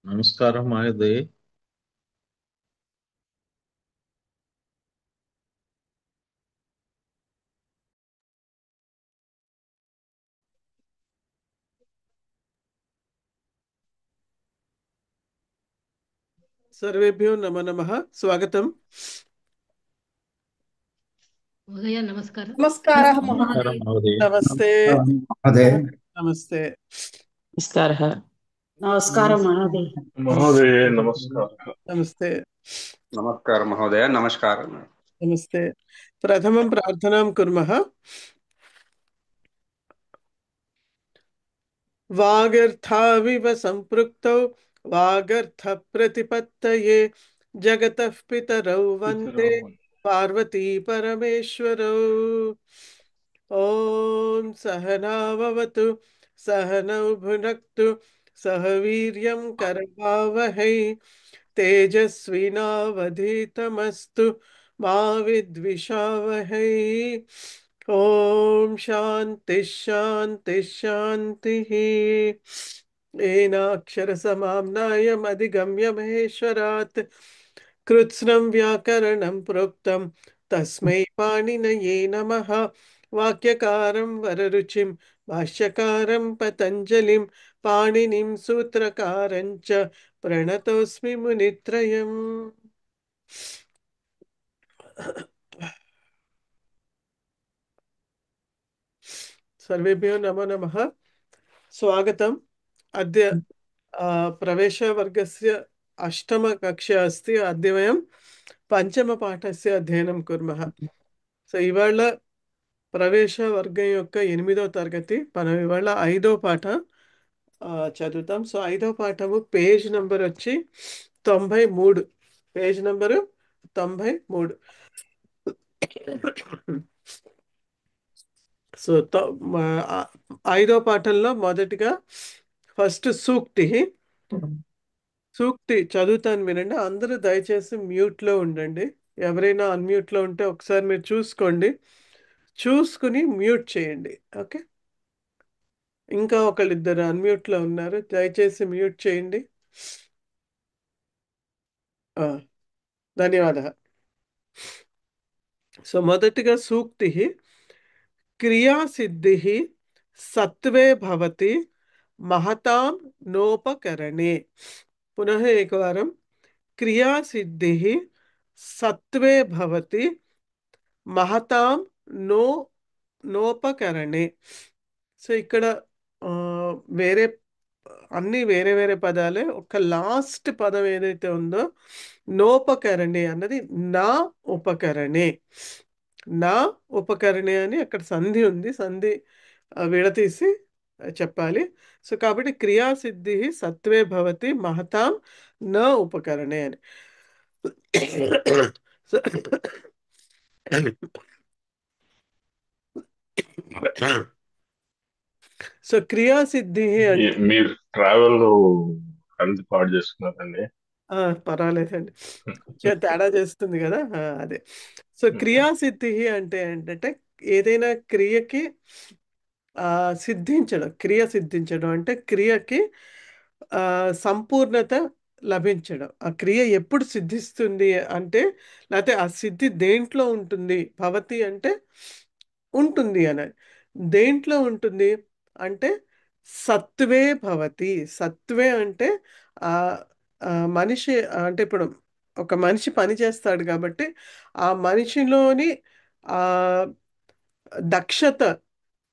నమస్కారం మాది. सर्वेभ्यो नमो नमः। स्वागतम। महोदय नमस्कारः। नमस्कारः నమస్కారం महोदय। మహోదయ. नमस्ते महोदय नमस्ते नमस्कारः। नमस्कारः महोदय। महोदय नमस्कारः। नमस्ते नमस्कार महोदय। नमस्कार। नमस्ते। प्रथमं प्रार्थनां कुर्मः। वागर्थाविव सम्पृक्तौ वागर्थप्रतिपत्तये जगतः पितरौ वन्दे पार्वती परमेश्वरौ। ॐ सहनाववतु सहनौ भुनक्तु सह वीर्यं करवावहै तेजस्विनावधीतमस्तु मा विद्विषावहै। ॐ शान्तिः शान्तिः शान्तिः। येनाक्षरसमाम्नायम् अधिगम्य महेश्वरात् कृत्स्नं व्याकरणं प्रोक्तं तस्मै पाणिनये नमः। वाक्यकारं वररुचिं भाष्यकारं पतञ्जलिं पाणिनिं सूत्रकारं च प्रणतोऽस्मि मुनित्रयम्। सर्वेभ्यो नमो नमः। स्वागतम्। अद्य प्रवेशवर्गस्य अष्टमकक्षा अस्ति। अद्य वयं पञ्चमपाठस्य अध्ययनं कुर्मः। సో ఇవాళ ప్రవేశవర్గం యొక్క 8వ తరగతి మనం ఇవాళ 5వ పాఠ చదువుతాం. సో 5వ పాఠము పేజ్ నంబర్ వచ్చి 93. Page number 93. సో 5వ పాఠంలో మొదటిగా ఫస్ట్ సూక్తి చదువుతాను వినండి. అందరూ దయచేసి మ్యూట్లో ఉండండి. ఎవరైనా అన్మ్యూట్లో ఉంటే ఒకసారి మీరు చూసుకోండి, చూసుకుని మ్యూట్ చేయండి. ఓకే, ఇంకా ఒకళ్ళిద్దరు అన్మ్యూట్లో ఉన్నారు, దయచేసి మ్యూట్ చేయండి. ధన్యవాదాలు. సో మొదటిగా సూక్తి క్రియాసిద్ధి సత్వే భవతి महतां नोपकरणे। पुनः एकवारं क्रियासिद्धिः सत्वे भवति महतां नोपकरणे. సో ఇక్కడ వేరే అన్ని వేరే వేరే పదాలే. ఒక లాస్ట్ పదం ఏదైతే ఉందో నోపకరణే అన్నది నా ఉపకరణే. నా ఉపకరణే అని అక్కడ సంధి ఉంది, సంధి విడతీసి చెప్పాలి. సో కాబట్టి క్రియాసిద్ధి సత్వే భవతి మహతాం న ఉపకరణే అని. సో క్రియాసిద్ధి అంటే మీరు ట్రావెల్ అంత పాడు చేసుకున్నారండి. పర్వాలేదండి, తేడా చేస్తుంది కదా అదే. సో క్రియాసిద్ధి అంటే ఏంటంటే ఏదైనా క్రియకి సిద్ధించడం. క్రియ సిద్ధించడం అంటే క్రియకి సంపూర్ణత లభించడం. ఆ క్రియ ఎప్పుడు సిద్ధిస్తుంది అంటే, లేకపోతే ఆ సిద్ధి దేంట్లో ఉంటుంది. భవతి అంటే ఉంటుంది అని. దేంట్లో ఉంటుంది అంటే సత్వే భవతి. సత్వే అంటే మనిషి అంటే ఇప్పుడు ఒక మనిషి పని చేస్తాడు కాబట్టి ఆ మనిషిలోని దక్షత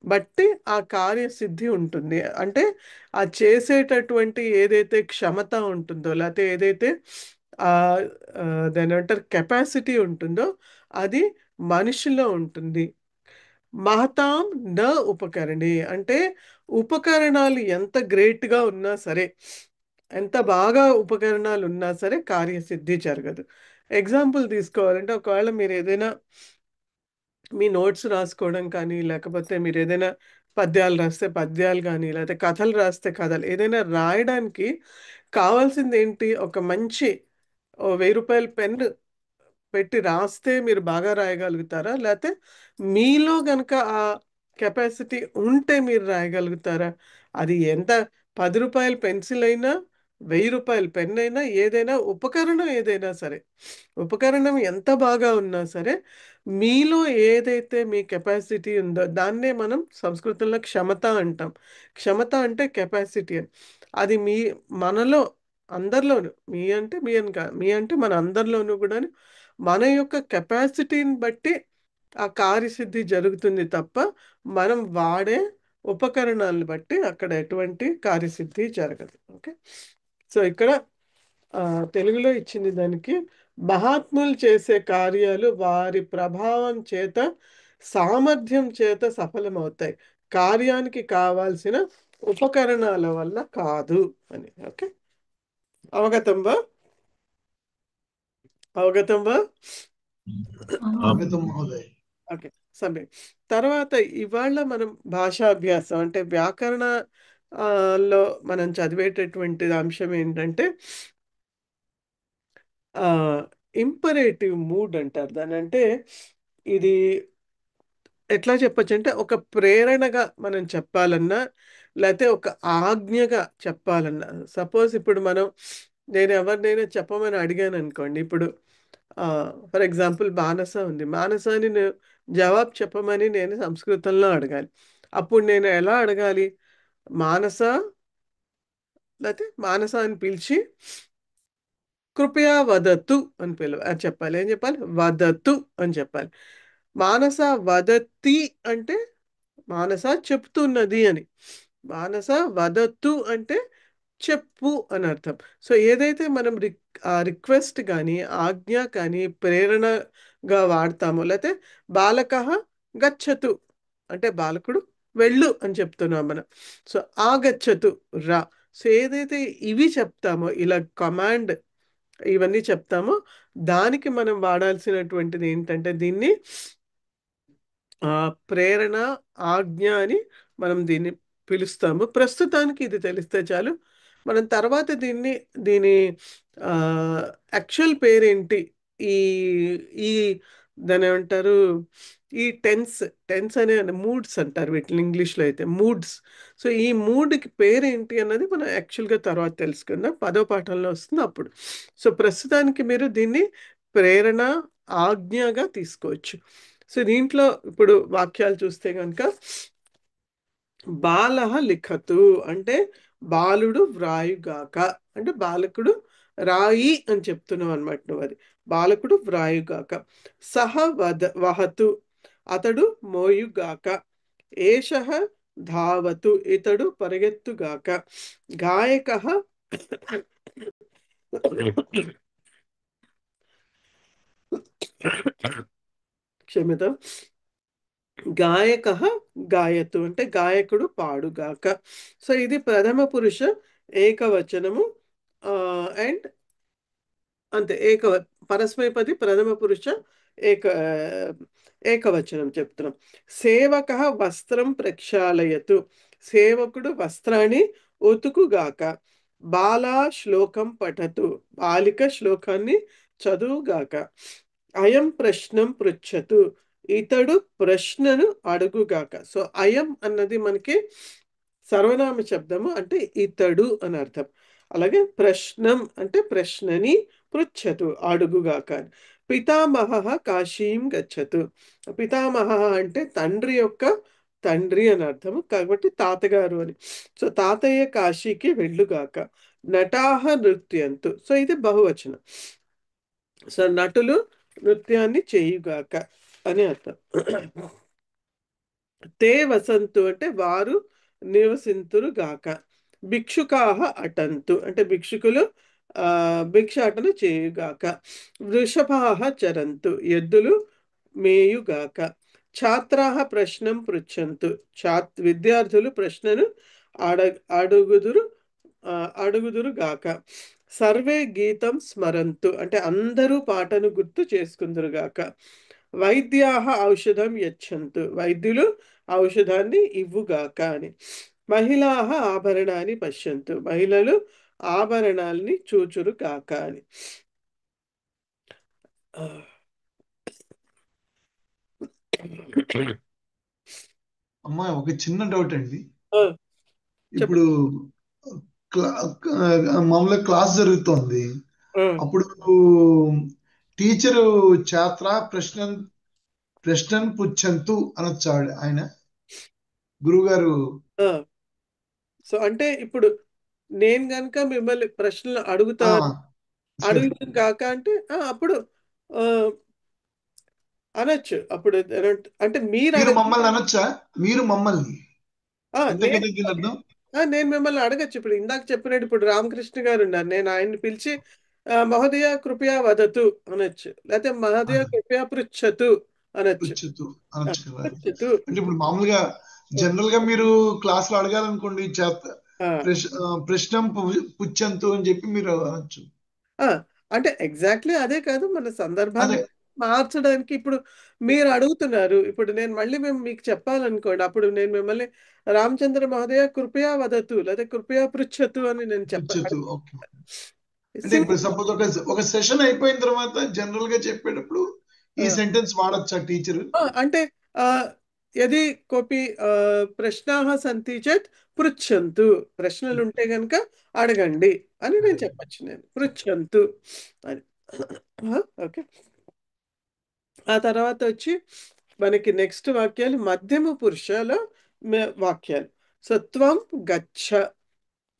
బట్టి ఆ కార్యసిద్ధి ఉంటుంది. అంటే ఆ చేసేటటువంటి ఏదైతే క్షమత ఉంటుందో, లేకపోతే ఏదైతే దాని అంటారు కెపాసిటీ ఉంటుందో అది మనిషిలో ఉంటుంది. మహతాం న ఉపకరణి అంటే ఉపకరణాలు ఎంత గ్రేట్గా ఉన్నా సరే, ఎంత బాగా ఉపకరణాలు ఉన్నా సరే కార్యసిద్ధి జరగదు. ఎగ్జాంపుల్ తీసుకోవాలంటే, ఒకవేళ మీరు ఏదైనా మీ నోట్స్ రాసుకోవడం కానీ, లేకపోతే మీరు ఏదైనా పద్యాలు రాస్తే పద్యాలు కానీ, లేకపోతే కథలు రాస్తే కథలు, ఏదైనా రాయడానికి కావాల్సింది ఏంటి? ఒక మంచి 1000 రూపాయల పెన్ పెట్టి రాస్తే మీరు బాగా రాయగలుగుతారా? లేకపోతే మీలో కనుక ఆ కెపాసిటీ ఉంటే మీరు రాయగలుగుతారా? అది ఎంత 10 రూపాయల పెన్సిల్ అయినా రూ. 1000 పెన్ అయినా ఏదైనా ఉపకరణం ఏదైనా సరే, ఉపకరణం ఎంత బాగా ఉన్నా సరే, మీలో ఏదైతే మీ కెపాసిటీ ఉందో దాన్నే మనం సంస్కృతంలో క్షమత అంటాం. క్షమత అంటే కెపాసిటీ అని. అది మనలో అందరిలోను, మీ అని కాదు, మీ అంటే మన అందరిలోనూ కూడా మన యొక్క కెపాసిటీని బట్టి ఆ కార్యసిద్ధి జరుగుతుంది తప్ప మనం వాడే ఉపకరణాలను బట్టి అక్కడ ఎటువంటి కార్యసిద్ధి జరగదు. ఓకే, సో ఇక్కడ తెలుగులో ఇచ్చింది దానికి, మహాత్ములు చేసే కార్యాలు వారి ప్రభావం చేత, సామర్థ్యం చేత సఫలమవుతాయి, కార్యానికి కావాల్సిన ఉపకరణాల వల్ల కాదు అని. ఓకే, అవగతం వా? అవగతం వా? స్వాగతం మహోదయ్. ఓకే, సమయం. తర్వాత ఇవాళ మనం భాషాభ్యాసం అంటే వ్యాకరణ లో మనం చదివేటటువంటి అంశం ఏంటంటే ఇంపరేటివ్ మూడ్ అంటారు దాన్ని. అంటే ఇది ఎట్లా చెప్పొచ్చు అంటే ఒక ప్రేరణగా మనం చెప్పాలన్నా, లేకపోతే ఒక ఆజ్ఞగా చెప్పాలన్నా. సపోజ్ ఇప్పుడు నేను ఎవరినైనా చెప్పమని అడిగాను అనుకోండి. ఇప్పుడు ఫర్ ఎగ్జాంపుల్ మానస ఉంది, మానసాని జవాబు చెప్పమని నేను సంస్కృతంలో అడగాలి. అప్పుడు నేను ఎలా అడగాలి? మానస, లేకపోతే మానస అని పిలిచి కృపయా వదతు అని చెప్పాలి. ఏం చెప్పాలి? వదతు అని చెప్పాలి. మానస వదతి అంటే మానస చెప్తున్నది అని. మానస వదతు అంటే చెప్పు అని అర్థం. సో ఏదైతే మనం రిక్వెస్ట్ కానీ ఆజ్ఞ కానీ ప్రేరణగా వాడతామో, లేకపోతే బాలక గచ్చతు అంటే బాలకుడు వెళ్ళు అని చెప్తున్నాం మనం. సో ఆగచ్చతు రా. సో ఏదైతే ఇవి చెప్తామో, ఇలా కమాండ్ ఇవన్నీ చెప్తామో, దానికి మనం వాడాల్సినటువంటిది ఏంటంటే దీన్ని ప్రేరణ, ఆజ్ఞ అని మనం దీన్ని పిలుస్తాము. ప్రస్తుతానికి ఇది తెలిస్తే చాలు. మనం తర్వాత దీని యాక్చువల్ పేరేంటి, ఈ ఈ దాని ఏమంటారు, ఈ టెన్స్ అనే మూడ్స్ అంటారు వీటిని ఇంగ్లీష్లో అయితే మూడ్స్. సో ఈ మూడ్కి పేరేంటి అన్నది మనం యాక్చువల్గా తర్వాత తెలుసుకుందాం, 10వ పాఠంలో వస్తుంది అప్పుడు. సో ప్రస్తుతానికి మీరు దీన్ని ప్రేరణ, ఆజ్ఞగా తీసుకోవచ్చు. సో దీంట్లో ఇప్పుడు వాక్యాలు చూస్తే కనుక, బాలః లిఖతు అంటే బాలుడు వ్రాయుగాక, అంటే బాలకుడు రాయి అని చెప్తున్నావు అనమాట నువ్వు. అది బాలకుడు వ్రాయుగాక. సహ వహతు అతడు మోయుగాక. ఏషః ధావతు ఇతడు పరిగెత్తుగాక. గాయకః క్షమ్యతాం. గాయకః గాయతు అంటే గాయకుడు పాడుగాక. సో ఇది ప్రథమ పురుష ఏకవచనము. అండ్ అంతే, పరస్మైపది ప్రథమ పురుష ఏకవచనం చెప్తున్నాం. సేవకః వస్త్రం ప్రక్షాళయతు సేవకుడు వస్త్రాన్ని ఉతుకుగాక. బాలా శ్లోకం పఠతు బాలిక శ్లోకాన్ని చదువుగాక. అయం ప్రశ్నం పృచ్చతు ఇతడు ప్రశ్నను అడుగుగాక. సో అయం అన్నది మనకి సర్వనామ శబ్దము, అంటే ఇతడు అని అర్థం. అలాగే ప్రశ్నం అంటే ప్రశ్నని, పృచ్చతు అడుగుగాక. పితామహ కాశీం గచ్చతు. పితామహ అంటే తండ్రి యొక్క తండ్రి అని అర్థము, కాబట్టి తాతగారు అని. సో తాతయ్య కాశీకి వెళ్ళుగాక. నటాహ నృత్యంతు. సో ఇది బహువచనం. సో నటులు నృత్యాన్ని చేయుగాక అని అర్థం. తే వసంతు అంటే వారు నివసింతురు గాక. భిక్షుకాహ అటంతు అంటే భిక్షుకులు భిక్షాటన చేయుగాక. వృషభాహ చరంతు ఎద్దులు మేయుగాక. ఛాత్రాహ ప్రశ్నం పృచ్చంతు విద్యార్థులు ప్రశ్నను అడుగుదురు అడుగుదురు గాక. సర్వే గీతం స్మరంతు అంటే అందరూ పాటను గుర్తు చేసుకుందురు గాక. వైద్యాహ ఔషధం యచ్చంతు వైద్యులు ఔషధాన్ని ఇవ్వుగాక అని. మహిళాహ ఆభరణాన్ని పశ్యంతు మహిళలు ఆభరణాలని చూచురు గాక అని. అమ్మా ఒక చిన్న డౌట్ అండి. ఆ, ఇప్పుడు మామూలుగా క్లాస్ జరుగుతోంది. ఆ, అప్పుడు టీచరు ఛాత్ర ప్రశ్నన్ పుచ్చంతు అనొచ్చు ఆయన గురువు గారు. ఆ. సో అంటే ఇప్పుడు నేను గనుక మిమ్మల్ని ప్రశ్నలు ఆ, అడుగుతాను, సరే. అడుగుతాను కాక అంటే అప్పుడు ఆ, అనొచ్చు. అప్పుడు అంటే మీరు మీరు అడగ మమ్మల్ని అనొచ్చా? మీరు మమ్మల్ని ఆ, ఎంతకంటే దీని అర్థం? నేను మిమ్మల్ని అడగచ్చు. ఇప్పుడు ఇందాక చెప్పినట్టు ఇప్పుడు రామకృష్ణ గారు ఉన్నారు, నేను ఆయన్ని పిలిచి మహోదయ కృపయా వదతు అనొచ్చు, లేకపోతే ఆ, మహోదయ కృపయా పృచ్చతు అనొచ్చు. పుచ్చతు అనొచ్చు కదా. పృచ్చతు. అంటే ఇప్పుడు మామూలుగా జనరల్ గా మీరు క్లాస్ లో అడగాలనుకోండి, ఆ, ప్రశ్న పుచ్చంతు అని చెప్పి మీరు అనొచ్చు. ఆ, అంటే ఎగ్జాక్ట్లీ అదే కాదు, మన సందర్భాన్ని అదే. మార్చడానికి. ఇప్పుడు మీరు అడుగుతున్నారు, ఇప్పుడు నేను మళ్ళీ మీకు చెప్పాలనుకోండి, అప్పుడు నేను మిమ్మల్ని రామచంద్ర మహోదయ కృపయా వదతు లేదా కృపయా పృచ్చతు అని నేను పుచ్చతు. ఓకే. అంటే సింపుల్. ఇప్పుడు సపోజ్ ఒక సెషన్ అయిపోయిన తర్వాత జనరల్ గా చెప్పేటప్పుడు ఈ సెంటెన్స్ వాడొచ్చా టీచర్? అంటే యది కోపి ప్రశ్నాः సంతి చేత్ పృచ్చంతు, ప్రశ్నలు ఉంటే గనుక అడగండి అని నేను చెప్పచ్చు. నేను పృచ్చంతు అని. ఓకే. ఆ తర్వాత వచ్చి మనకి నెక్స్ట్ వాక్యాలు మధ్యమ పురుషలో వాక్యాలు. సో త్వం గచ్చ,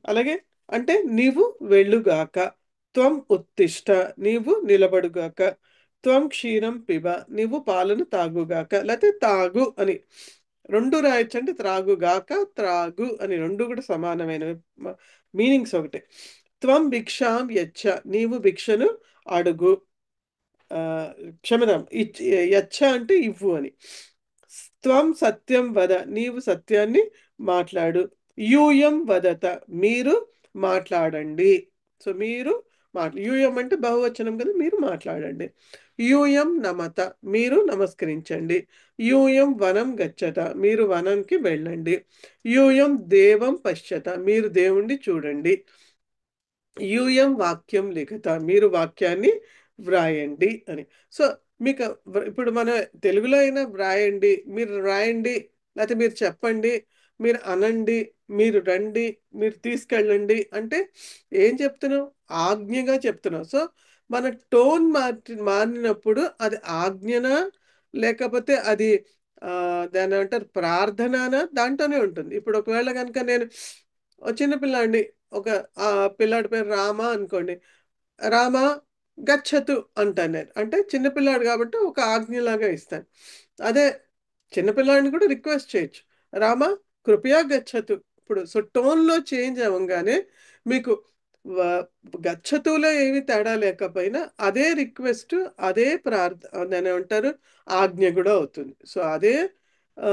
అలాగే అంటే నీవు వెళ్ళుగాక. త్వం ఉత్తిష్ట, నీవు నిలబడుగాక. త్వం క్షీరం పిబ, నీవు పాలను తాగుగాక, లేకపోతే తాగు అని రెండు రాయొచ్చు. అంటే త్రాగుగాక, త్రాగు అని రెండు కూడా సమానమైన మీనింగ్స్ ఒకటే. త్వం భిక్షాం యచ్చ, నీవు భిక్షను అడుగు. క్షమదాం, యచ్చ అంటే ఇవ్వు అని. త్వం సత్యం వద, నీవు సత్యాన్ని మాట్లాడు. యూయం వదత, మీరు మాట్లాడండి. సో మీరు యూయం అంటే బహువచనం కదా, మీరు మాట్లాడండి. యూయం నమత, మీరు నమస్కరించండి. యూయం వనం గచ్చత, మీరు వనంకి వెళ్ళండి. యూయం దేవం పశ్యత, మీరు దేవుణ్ణి చూడండి. యూయం వాక్యం లిఖిత, మీరు వాక్యాన్ని వ్రాయండి అని. సో మీకు ఇప్పుడు మన తెలుగులో అయినా వ్రాయండి, మీరు రాయండి, లేకపోతే మీరు చెప్పండి, మీరు అనండి, మీరు రండి, మీరు తీసుకెళ్ళండి అంటే ఏం చెప్తున్నాం? ఆజ్ఞగా చెప్తున్నాం. సో మన టోన్ మారినప్పుడు అది ఆజ్ఞనా, లేకపోతే అది దాని ఏమంటారు ప్రార్థననా, దాంట్లోనే ఉంటుంది. ఇప్పుడు ఒకవేళ కనుక నేను చిన్న పిల్లాడిని, ఒక పిల్లాడి పేరు రామ అనుకోండి, రామ గచ్చతు అంటాను నేను. అంటే చిన్నపిల్లాడు కాబట్టి ఒక ఆజ్ఞలాగా ఇస్తాను. అదే చిన్నపిల్లాడిని కూడా రిక్వెస్ట్ చేయొచ్చు, రామ కృపయా గచ్చతు. ఇప్పుడు సో టోన్లో చేంజ్ అవ్వగానే మీకు గచ్చతులో ఏమి తేడా లేకపోయినా అదే రిక్వెస్ట్, అదే దాని ఏమంటారు ఆజ్ఞ కూడా అవుతుంది. సో అదే ఆ,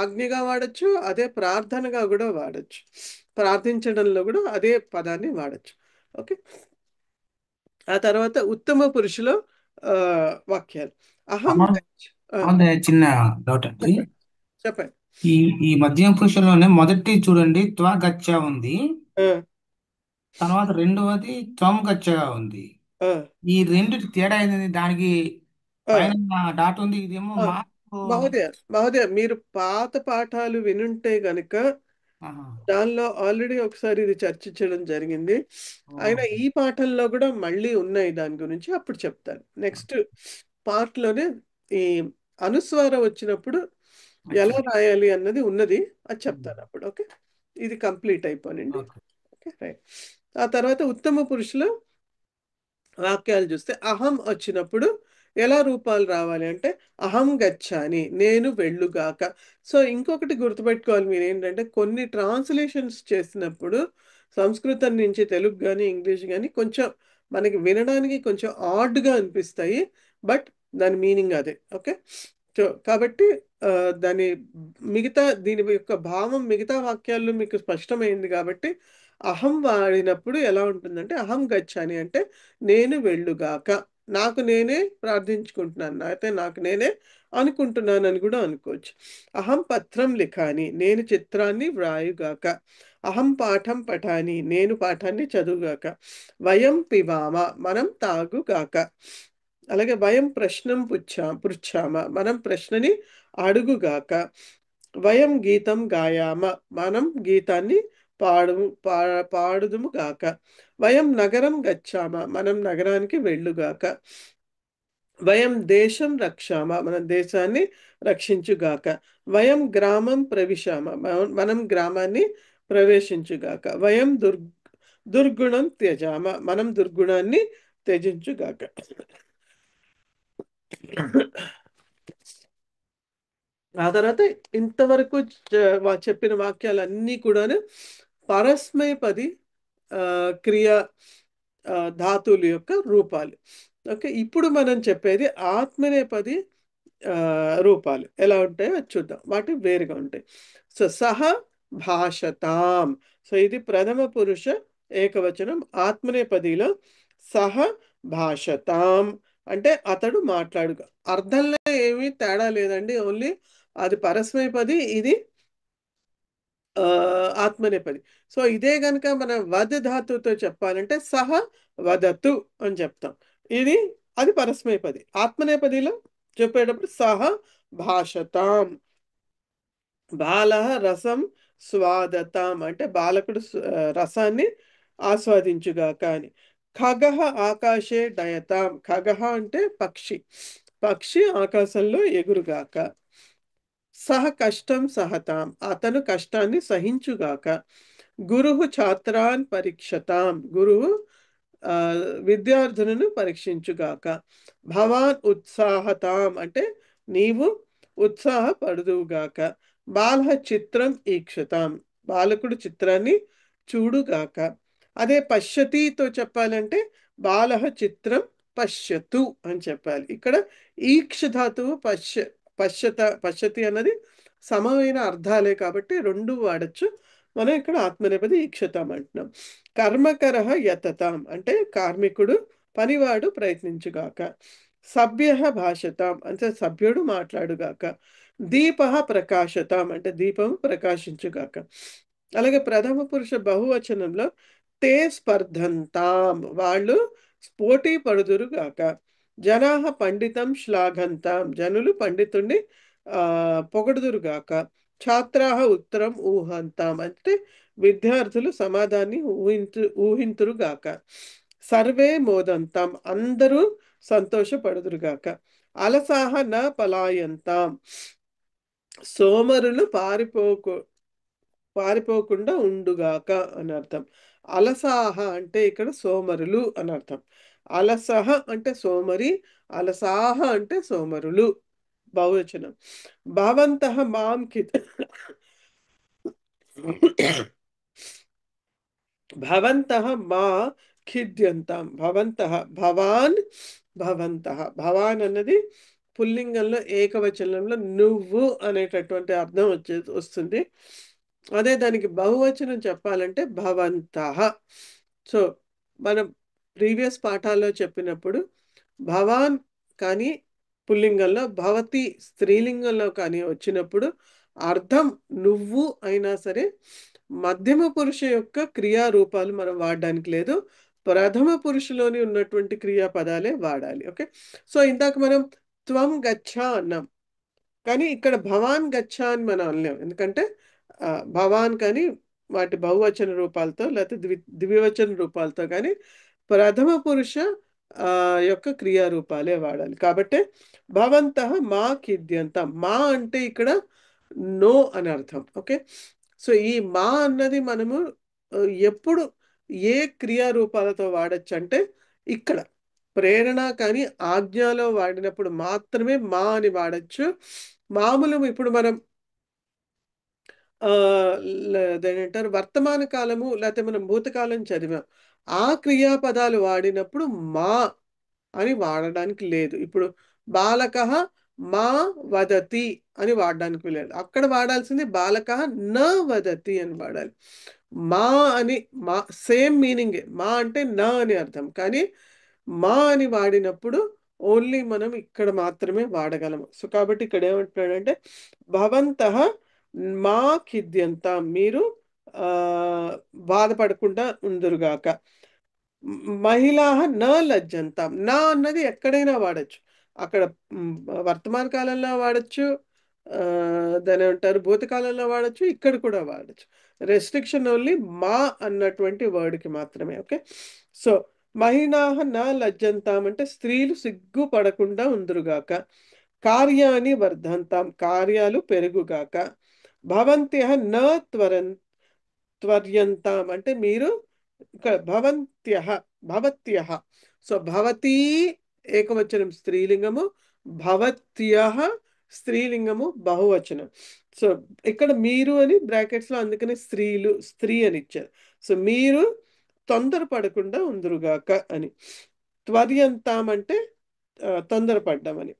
ఆజ్ఞగా వాడచ్చు, అదే ప్రార్థనగా కూడా వాడచ్చు. ప్రార్థించడంలో కూడా అదే పదాన్ని వాడచ్చు. ఓకే. ఆ తర్వాత ఉత్తమ పురుషులో వాక్యాలు. అహం అదే చిన్న డౌట్ అండి. చెప్పండి. ఈ ఈ మధ్యమ పురుషుల్లోనే మొదటి చూడండి త్వ గచ్చ ఉంది, ఆ, తర్వాత రెండవది త్వం గచ్చగా ఉంది. ఆ, ఈ రెండు తేడా ఏంది? దానికి ఆ, పైన డాట్ ఉంది, ఇదేమో ఆ. మార్పు. మహోదయ మీరు పాత పాఠాలు వినుంటే గనుక ఆహా. దానిలో ఆల్రెడీ ఒకసారి ఇది చర్చించడం జరిగింది. ఓ. అయినా ఈ పాఠంలో కూడా మళ్ళీ ఉన్నాయి దాని గురించి, అప్పుడు చెప్తాను. నెక్స్ట్ పార్ట్లోనే ఈ అనుస్వారం వచ్చినప్పుడు ఎలా రాయాలి అన్నది ఉన్నది, అది చెప్తాను అప్పుడు. ఓకే, ఇది కంప్లీట్ అయిపోయింది. ఓకే. Okay, right. ఆ తర్వాత ఉత్తమ పురుషులు వాక్యాలు చూస్తే అహం వచ్చినప్పుడు ఎలా రూపాలు రావాలి అంటే అహం గచ్చాని, నేను వెళ్ళుగాక. సో ఇంకొకటి గుర్తుపెట్టుకోవాలి మీరు ఏంటంటే, కొన్ని ట్రాన్స్లేషన్స్ చేసినప్పుడు సంస్కృతం నుంచి తెలుగు కానీ ఇంగ్లీష్ కానీ కొంచెం మనకి వినడానికి కొంచెం ఆడ్గా అనిపిస్తాయి, బట్ దాని మీనింగ్ అదే. ఓకే. సో కాబట్టి దాని దీని యొక్క భావం మిగతా వాక్యాల్లో మీకు స్పష్టమైంది కాబట్టి అహం వాడినప్పుడు ఎలా ఉంటుందంటే, అహం గచ్చాని అంటే నేను వెళ్ళుగాక, నాకు నేనే ప్రార్థించుకుంటున్నాను, అయితే నాకు నేనే అనుకుంటున్నాను అని కూడా అనుకోవచ్చు. అహం పత్రం లిఖాని, నేను చిత్రాన్ని వ్రాయుగాక. అహం పాఠం పఠాని, నేను పాఠాన్ని చదువుగాక. వయం పిబామ, మనం తాగుగాక. అలాగే వయం ప్రశ్నం పృచ్ఛామ, మనం ప్రశ్నని అడుగుగాక. వయం గీతం గాయామ, మనం గీతాన్ని పాడుదుము గాక. వయం నగరం గచ్చామ, మనం నగరానికి వెళ్ళుగాక. వయం దేశం రక్షామ, మన దేశాన్ని రక్షించుగాక. వయం గ్రామం ప్రవిశామ, మనం గ్రామాన్ని ప్రవేశించుగాక. వయం దుర్గుణం త్యజామ, మనం దుర్గుణాన్ని త్యజించుగాక. ఆ తర్వాత ఇంతవరకు చెప్పిన వాక్యాలన్నీ కూడాను పరస్మైపది క్రియా ధాతువుల యొక్క రూపాలు. ఓకే, ఇప్పుడు మనం చెప్పేది ఆత్మనేపది రూపాలు ఎలా ఉంటాయో అది చూద్దాం. వాటి వేరుగా ఉంటాయి. సో సహ భాషతాం, సో ఇది ప్రథమ పురుష ఏకవచనం. ఆత్మనేపదిలో సహ భాషతాం అంటే అతడు మాట్లాడుగా. అర్థంలో ఏమీ తేడా లేదండి, ఓన్లీ అది పరస్మైపది, ఇది ఆత్మనేపది. సో ఇదే గనక మన వద్ ధాతువుతో చెప్పాలంటే సహ వదతు అని చెప్తాం. అది పరస్మైపది. ఆత్మనేపదిలో చెప్పేటప్పుడు సహ భాషతాం. బాల రసం స్వాదతాం అంటే బాలకుడు రసాన్ని ఆస్వాదించుగాక అని. ఖగః ఆకాశే డయతాం, ఖగః అంటే పక్షి, పక్షి ఆకాశంలో ఎగురుగాక. సహ కష్టం సహతాం, అతను కష్టాన్ని సహించుగాక. గురువు ఛాత్రాన్ పరీక్షతాం, గురువు విద్యార్థులను పరీక్షించుగాక. భవాన్ ఉత్సాహతాం అంటే నీవు ఉత్సాహపడుదువుగాక. బాల చిత్రం ఈక్షతాం, బాలకుడు చిత్రాన్ని చూడుగాక. అదే పశ్యతితో చెప్పాలంటే బాల చిత్రం పశ్యతు అని చెప్పాలి. ఇక్కడ ఈక్ష ధాతువు పశ్యతి అన్నది సమమైన అర్థాలే కాబట్టి రెండు వాడచ్చు. మనం ఇక్కడ ఆత్మనేపది ఈక్షతాం అంటున్నాం. కర్మకరః యతతాం అంటే కార్మికుడు, పనివాడు ప్రయత్నించుగాక. సభ్య భాషతాం అంటే సభ్యుడు మాట్లాడుగాక. దీప ప్రకాశతాం అంటే దీపము ప్రకాశించుగాక. అలాగే ప్రథమ పురుష బహువచనంలో తే స్పర్ధంతాం, వాళ్ళు పోటీ పడుదురుగాక. జనాహ పండితం శ్లాఘంతాం, జనులు పండితుణ్ణి పొగడుదురుగాక. ఛాత్రాహ ఉత్తరం ఊహంతాం అంటే విద్యార్థులు సమాధాన్ని ఊహింతురుగాక. సర్వే మోదంతాం అందరూ సంతోషపడుదురుగాక. అలసాహ న పలాయంతాం, సోమరులు పారిపోకుండా ఉండుగాక అని అర్థం. అలసాహ అంటే ఇక్కడ సోమరులు అని అర్థం. అలసహ అంటే సోమరి, అలసాహ అంటే సోమరులు బహువచనం. భవంతః మాం భవంతః మా ఖిద్యంతాం, భవాన్ అన్నది పుల్లింగంలో ఏకవచనంలో నువ్వు అనేటటువంటి అర్థం వస్తుంది. అదే దానికి బహువచనం చెప్పాలంటే భవంతః. సో మనం ప్రీవియస్ పాఠాల్లో చెప్పినప్పుడు భవాన్ కానీ పుల్లింగంలో, భవతి స్త్రీలింగంలో కానీ వచ్చినప్పుడు అర్థం నువ్వు అయినా సరే మధ్యమ పురుష యొక్క క్రియారూపాలు మనం వాడడానికి లేదు, ప్రథమ పురుషులోని ఉన్నటువంటి క్రియాపదాలే వాడాలి. ఓకే, సో ఇందాక మనం త్వం గచ్చ అన్నాం, కానీ ఇక్కడ భవాన్ గచ్చ అని మనం అనలేం. ఎందుకంటే భవాన్ కానీ వాటి బహువచన రూపాలతో లేకపోతే ద్వివచన రూపాలతో కానీ ప్రథమ పురుష యొక్క క్రియారూపాలే వాడాలి. కాబట్టి భవంతః మా ఖిద్యంతాం, మా అంటే ఇక్కడ నో అని అర్థం. ఓకే, సో ఈ మా అన్నది మనము ఎప్పుడు ఏ క్రియారూపాలతో వాడచ్చు అంటే ఇక్కడ ప్రేరణ కానీ ఆజ్ఞలో వాడినప్పుడు మాత్రమే మా అని వాడచ్చు. మామూలు ఇప్పుడు మనం అదేంటారు వర్తమాన కాలము లేకపోతే మనం భూతకాలం చదివాం, ఆ క్రియాపదాలు వాడినప్పుడు మా అని వాడడానికి లేదు. ఇప్పుడు బాలకః మా వదతి అని వాడడానికి లేదు, అక్కడ వాడాల్సింది బాలకః న వదతి అని వాడాలి. మా అని మా సేమ్ మీనింగే, మా అంటే నా అని అర్థం, కానీ మా అని వాడినప్పుడు ఓన్లీ మనం ఇక్కడ మాత్రమే వాడగలము. సో కాబట్టి ఇక్కడ ఏమంటున్నాడంటే భవంతః మా ఖిద్యంతాం, మీరు బాధపడకుండా ఉందురుగాక. మహిళా న లజ్జంతాం, నా అన్నది ఎక్కడైనా వాడచ్చు. అక్కడ వర్తమాన కాలంలో వాడచ్చు, దాని ఏమంటారు భూతకాలంలో వాడచ్చు, ఇక్కడ కూడా వాడచ్చు. రెస్ట్రిక్షన్ ఓన్లీ మా అన్నటువంటి వర్డ్కి మాత్రమే. ఓకే, సో మహిళాహ నా లజ్జంతాం అంటే స్త్రీలు సిగ్గుపడకుండా ఉందురుగాక. కార్యాన్ని వర్ధంతాం కార్యాలు పెరుగుగాక. భవంత్యః న త్వర్యంతాం అంటే మీరు ఇక్కడ భవంత్యః భవత్యః, సో భవతీ ఏకవచనం స్త్రీలింగము, భవత్యః స్త్రీలింగము బహువచనం. సో ఇక్కడ మీరు అని బ్రాకెట్స్ లో అందుకనే స్త్రీలు స్త్రీ అని ఇచ్చారు. సో మీరు తొందరపడకుండా ఉందురుగాక అని. త్వర్యంతాం అంటే తొందరపడ్డామని.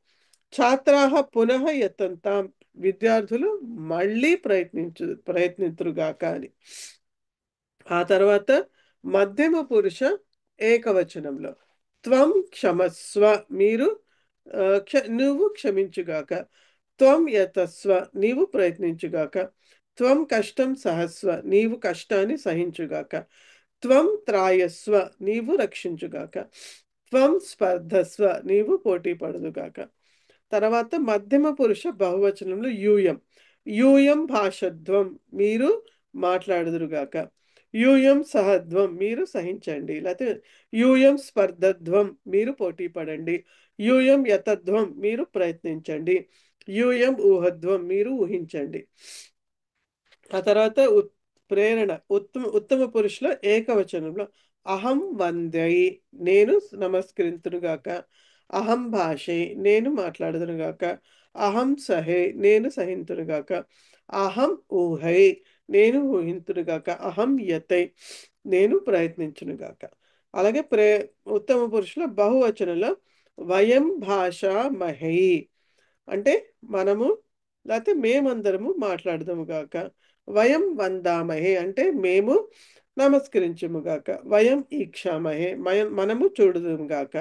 ఛాత్రాహ పునః యతంతాం విద్యార్థులు మళ్ళీ ప్రయత్నింతురుగాక అని. ఆ తర్వాత మధ్యమ పురుష ఏకవచనంలో త్వం క్షమస్వ మీరు నువ్వు క్షమించుగాక. త్వం యతస్వ నీవు ప్రయత్నించుగాక. త్వం కష్టం సహస్వ నీవు కష్టాన్ని సహించుగాక. త్వం త్రాయస్వ నీవు రక్షించుగాక. త్వం స్పర్ధస్వ నీవు పోటీ పడదుగాక. తర్వాత మధ్యమ పురుష బహువచనంలో యూయం. యూయం భాషధ్వం మీరు మాట్లాడుదురుగాక. యూయం సహధ్వం మీరు సహించండి, లేకపోతే యూయం స్పర్ధధ్వం మీరు పోటీ పడండి. యూయం యతధ్వం మీరు ప్రయత్నించండి. యూయం ఊహధ్వం మీరు ఊహించండి. ఆ తర్వాత ప్రేరణ ఉత్తమ పురుషుల ఏకవచనంలో అహం వందై నేను నమస్కరింతునుగాక. అహం భాషే నేను మాట్లాడుదునుగాక. అహం సహే నేను సహింతునుగాక. అహం ఊహై నేను ఊహింతునుగాక. అహం యతై నేను ప్రయత్నించునుగాక. అలాగే ఉత్తమ పురుషుల బహువచనంలో వయం భాషా మహై అంటే మనము లేకపోతే మేమందరము మాట్లాడదాము గాక. వయం వందామహే అంటే మేము నమస్కరించము గాక. వయం ఈక్షామహే మనము చూడదుము గాక.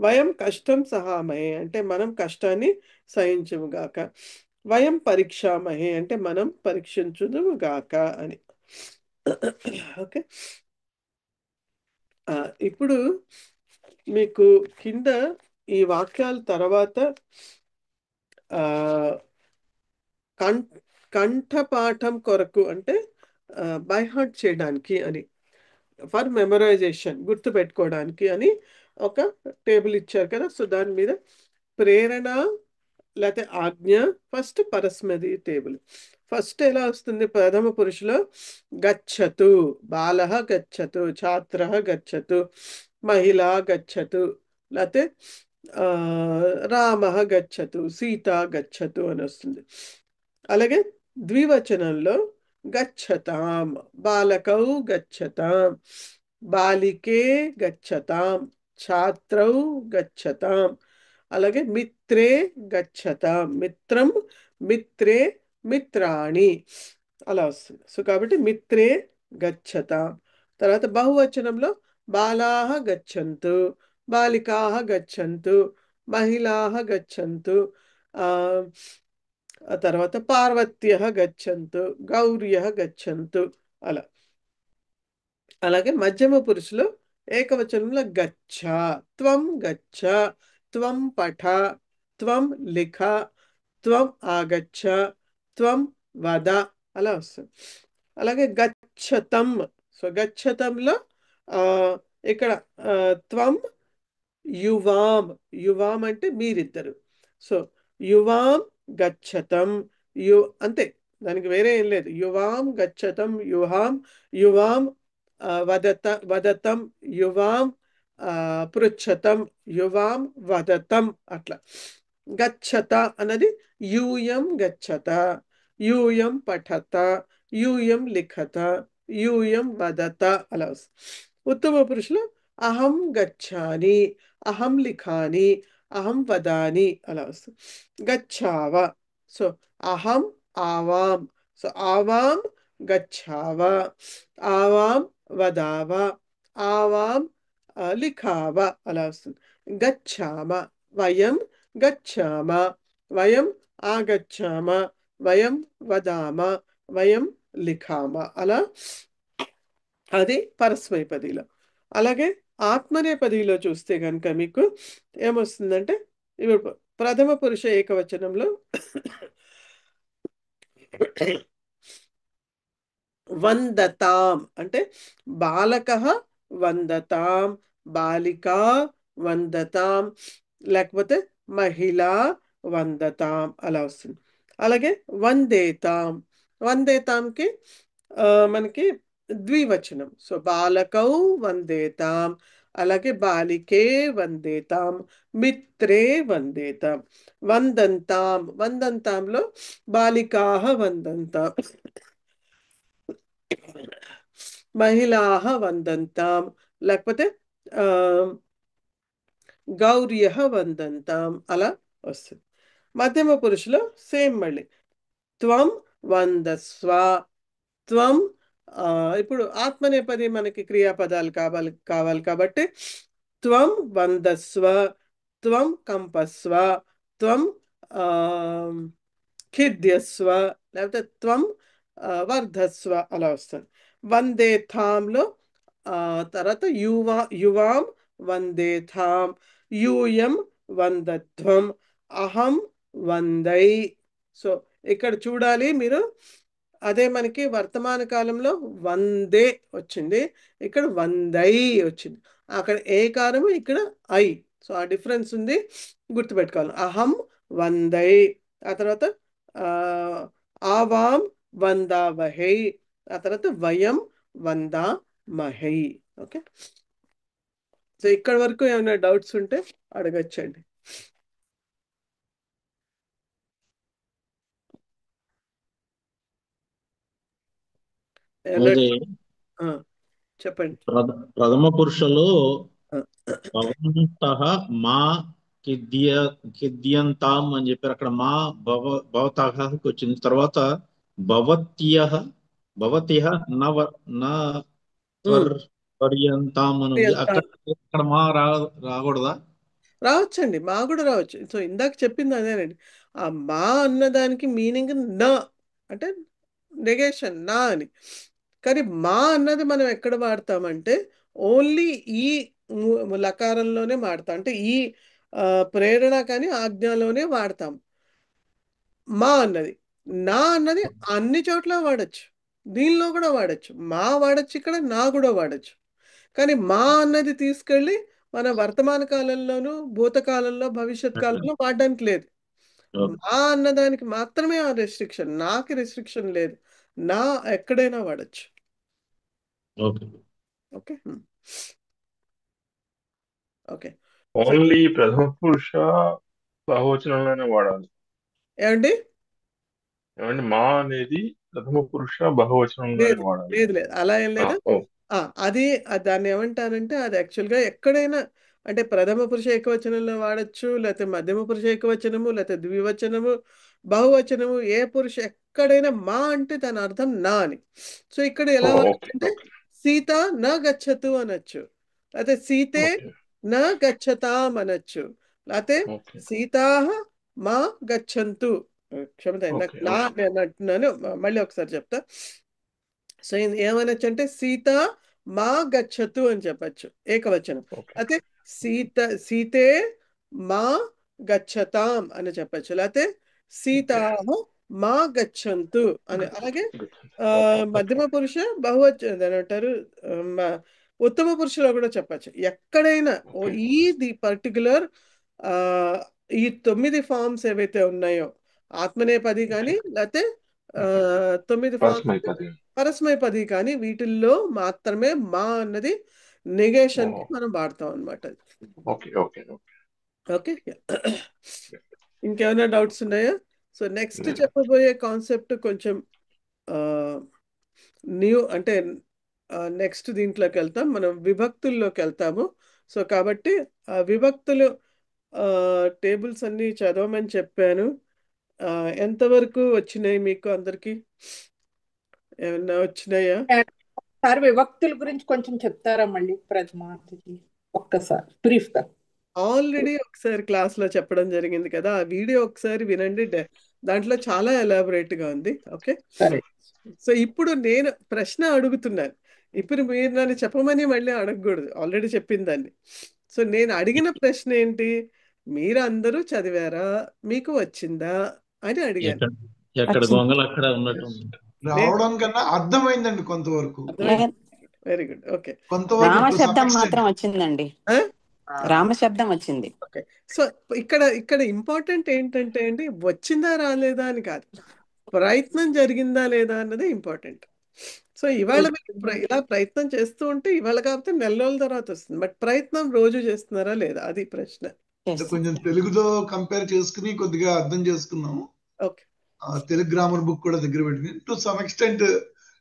వయం కష్టం సహామహే అంటే మనం కష్టాన్ని సహించము గాక. వయం పరీక్షామహే అంటే మనం పరీక్షించుదుము గాక అని. ఓకే, ఇప్పుడు మీకు కింద ఈ వాక్యాల తర్వాత కంఠపాఠం కొరకు అంటే బై హార్ట్ చేయడానికి అని, ఫర్ మెమరైజేషన్ గుర్తు పెట్టుకోవడానికి అని ఒక టేబుల్ ఇచ్చారు కదా. సో దాని మీద ప్రేరణ లేకపోతే ఆజ్ఞ ఫస్ట్ పరస్మది టేబుల్. ఫస్ట్ ఎలా వస్తుంది? ప్రథమ పురుషులో గచ్చతు, బాలః గచ్చతు, ఛాత్రః గచ్చతు, మహిళ గచ్చతు, లేకపోతే రామః గచ్చతు, సీత గచ్చతు అని వస్తుంది. అలాగే ద్వివచనంలో గచ్చతాం, బాలకౌ గచ్చతాం, బాలికే గచ్చతాం, ఛాత్రౌ గచ్చతాం. అలాగే మిత్రే గచ్చతాం, మిత్రం, మిత్రే, మిత్రాణి అలా వస్తుంది. సో కాబట్టి మిత్రే గచ్చతాం. తర్వాత బహువచనంలో బాలాః గచ్చంతు, బాలికాః గచ్చంతు, మహిళాః గచ్చంతు, ఆ తర్వాత పార్వత్యః గచ్చంతు, గౌర్యః గచ్చంతు అలా. అలాగే మధ్యమ పురుషులు ఏకవచనంలో గచ్చ, త్వం గచ్చ, త్వం పఠ, త్వం లిఖ, త్వం ఆగచ్చ, త్వం వద అలా వస్తుంది. అలాగే గచ్చతం, సో గచ్చతంలో ఇక్కడ త్వం యువాం, యువాం అంటే మీరిద్దరు. సో యువాం గచ్చతం, అంతే, దానికి వేరే ఏం లేదు. యువాం గచ్చతం, యువాం వదతం, యువాం పృచ్ఛతం, యువాం వదతం అట్లా. గచ్చత అన్నది యూయం గచ్చత, యూయం పఠత, యూయం లిఖత, యూయం వదత అలా వస్తుంది. ఉత్తమ పురుషులు అహం గచ్చాని, అహం లిఖాని, అహం వదాని అలా వస్తుంది. గచ్చావ, సో అహం ఆవాం, సో ఆవాం గచ్చావ, ఆవాం వదావ, ఆవాం లిఖావ అలా వస్తుంది. గచ్చామ, వయం గచ్చామ, వయం ఆగచ్చామ, వయం వదామ, వయం లిఖామ అలా. అది పరస్మైపదిలో. అలాగే ఆత్మనేపదిలో చూస్తే కనుక మీకు ఏమొస్తుందంటే ఇప్పుడు ప్రథమ పురుష ఏకవచనంలో వందతాం అంటే బాలకః వందతాం, బాలికా వందతాం, లేకపోతే మహిళ వందతాం అలా వస్తుంది. అలాగే వందేతాం, వందేతాంకి మనకి ద్వివచనం. సో బాలకౌ వందేతాం, అలాగే బాలికే వందేతాం, మిత్రే వందేతాం. వందంతాం, వందంతాంలో బాలికాః వందంతాం, మహిళాః వందంతాం, లేకపోతే ఆ, గౌర్యః వందంతాం అలా వస్తుంది. మధ్యమ పురుషులో సేమ్ మళ్ళీ త్వం వందస్వ, త్వం ఇప్పుడు ఆత్మనేపది మనకి క్రియాపదాలు కావాలి కాబట్టి త్వం వందస్వ, త్వం కంపస్వ, త్వం ఆ, ఖిద్యస్వ, లేకపోతే త్వం వర్ధస్వ అలా వస్తుంది. వందేథాంలో తర్వాత యువాం వందేథాం, యూయం వందధ్వం, అహం వందై. సో ఇక్కడ చూడాలి మీరు, అదే మనకి వర్తమాన కాలంలో వందే వచ్చింది, ఇక్కడ వందై వచ్చింది. అక్కడ ఏ కారము, ఇక్కడ ఐ. సో ఆ డిఫరెన్స్ ఉంది, గుర్తుపెట్టుకోవాలి. అహం వందై, ఆ తర్వాత ఆవాం వందావహై, ఆ తర్వాత వయం వందామహై. ఓకే, సో ఇక్కడ వరకు ఏమైనా డౌట్స్ ఉంటే అడగచ్చండి. అది చెప్పండి. ప్రథమ పురుషులు ఆ, భవంతః మా కిద్యంతాం అని చెప్పారు. అక్కడ మా భవతఃకి వచ్చింది. తర్వాత భవత్యః భవత్యః నా త్వర్యంతాం అని ఉంది. అక్కడ మా రాకూడదా? రావచ్చండి, మా కూడా రావచ్చు. సో ఇందాక చెప్పింది అదేనండి, ఆ మా అన్నదానికి మీనింగ్ నా అంటే నెగేషన్, నా అని. కానీ మా అన్నది మనం ఎక్కడ వాడతామంటే ఓన్లీ ఈ లకారంలోనే వాడతాం, అంటే ఈ ప్రేరణ కానీ ఆజ్ఞలోనే వాడతాం మా అన్నది. నా అన్నది అన్ని చోట్ల వాడచ్చు, దీనిలో కూడా వాడచ్చు, మా వాడచ్చు, ఇక్కడ నా కూడా వాడచ్చు. కానీ మా అన్నది తీసుకెళ్ళి మన వర్తమాన కాలంలోనూ భూతకాలంలో భవిష్యత్ కాలంలో వాడడానికి లేదు. మా అన్నదానికి మాత్రమే ఆ రెస్ట్రిక్షన్, నాకి రెస్ట్రిక్షన్ లేదు, నా ఎక్కడైనా వాడచ్చు. Okay okay. ఓన్లీ ప్రథమ పురుష బహువచనంలోనే వాడాలి. ఏమండి మా అనేది ప్రథమ పురుష బహువచనంలోనే వాడాలి. లేదు అలా ఏం లేదు. అది దాన్ని ఏమంటారంటే అది యాక్చువల్గా ఎక్కడైనా, అంటే ప్రథమ పురుష ఏకవచనంలో వాడచ్చు, లేకపోతే మధ్యమ పురుష ఏకవచనము, లేకపోతే ద్వివచనము, బహువచనము, ఏ పురుష ఎక్కడైనా మా అంటే దాని అర్థం నా అని. సో ఇక్కడ ఎలా అంటే సీత న గచ్చతు అనొచ్చు, లేకపోతే సీతే న గచ్చతాం అనొచ్చు, లేకపోతే సీతా మా గచ్చంతు. క్షమత, నా నేను అంటున్నాను, మళ్ళీ ఒకసారి చెప్తా. సో ఏమనొచ్చు అంటే సీత మా గచ్చతు అని చెప్పచ్చు ఏకవచనం, అయితే సీతే మా గచ్చతాం అని చెప్పచ్చు, లేకపోతే సీతా మా గచ్చంతు అని. అలాగే మధ్యమ పురుష బహువచనం అంటారు, ఉత్తమ పురుషులో కూడా చెప్పచ్చు. ఎక్కడైనా ఈ పర్టికులర్ ఈ 9 ఫార్మ్స్ ఏవైతే ఉన్నాయో, ఆత్మనేపది కానీ లేకపోతే 9 ఫార్మ్స్ పరస్మైపది కానీ, వీటిల్లో మాత్రమే మా అన్నది నెగేషన్ కి మనం వాడతాం అనమాట. ఓకే, ఇంకేమైనా డౌట్స్ ఉన్నాయా? సో నెక్స్ట్ చెప్పబోయే కాన్సెప్ట్ కొంచెం న్యూ, అంటే నెక్స్ట్ దీంట్లోకి వెళ్తాం, మనం విభక్తుల్లోకి వెళ్తాము. సో కాబట్టి ఆ విభక్తులు టేబుల్స్ అన్ని చదవమని చెప్పాను. ఎంతవరకు వచ్చినాయి మీకు అందరికి? ఏమన్నా వచ్చినాయా? సార్ విభక్తుల గురించి కొంచెం చెప్తారా మళ్ళీ ప్రథమార్థి ఒక్కసారి బ్రీఫ్ గా? ఆల్రెడీ ఒకసారి క్లాస్ లో చెప్పడం జరిగింది కదా, ఆ వీడియో ఒకసారి వినండి, దాంట్లో చాలా ఎలాబొరేట్ గా ఉంది. ఓకే, సో ఇప్పుడు నేను ప్రశ్న అడుగుతున్నాను, ఇప్పుడు మీరు నన్ను చెప్పమని మళ్ళీ అడగకూడదు, ఆల్రెడీ చెప్పిన దాన్ని. సో నేను అడిగిన ప్రశ్న ఏంటి, మీరు అందరూ చదివారా, మీకు వచ్చిందా అని అడిగాను. ఎక్కడ గొంగలు అక్కడ ఉన్నట్టు. రావడం కన్నా అర్థమైందండి కొంతవరకు. అర్థమైంది. Very good. ఓకే. కొంతవరకు రామ టు సమ్ శబ్దం ఎక్స్టెంట్. మాత్రం వచ్చిందండి. రామ శబ్దం వచ్చింది. ఓకే. సో ఇక్కడ ఇక్కడ ఇంపార్టెంట్ ఏంటంటే అండి, వచ్చిందా రాలేదా అని కాదు, ప్రయత్నం జరిగిందా లేదా అన్నది ఇంపార్టెంట్. సో ఇవాళ మీరు ఇలా ప్రయత్నం చేస్తూ ఉంటే ఇవాళ కాకపోతే నెల రోజుల తర్వాత వస్తుంది, బట్ ప్రయత్నం రోజు చేస్తున్నారా లేదా అది ప్రశ్న. అంటే కొంచెం తెలుగుతో కంపేర్ చేసుకుని కొద్దిగా అర్థం చేసుకున్నాము. ఓకే. తెలుగు గ్రామర్ బుక్ కూడా దగ్గర పెట్టుకుని టు సమ్ ఎక్స్టెంట్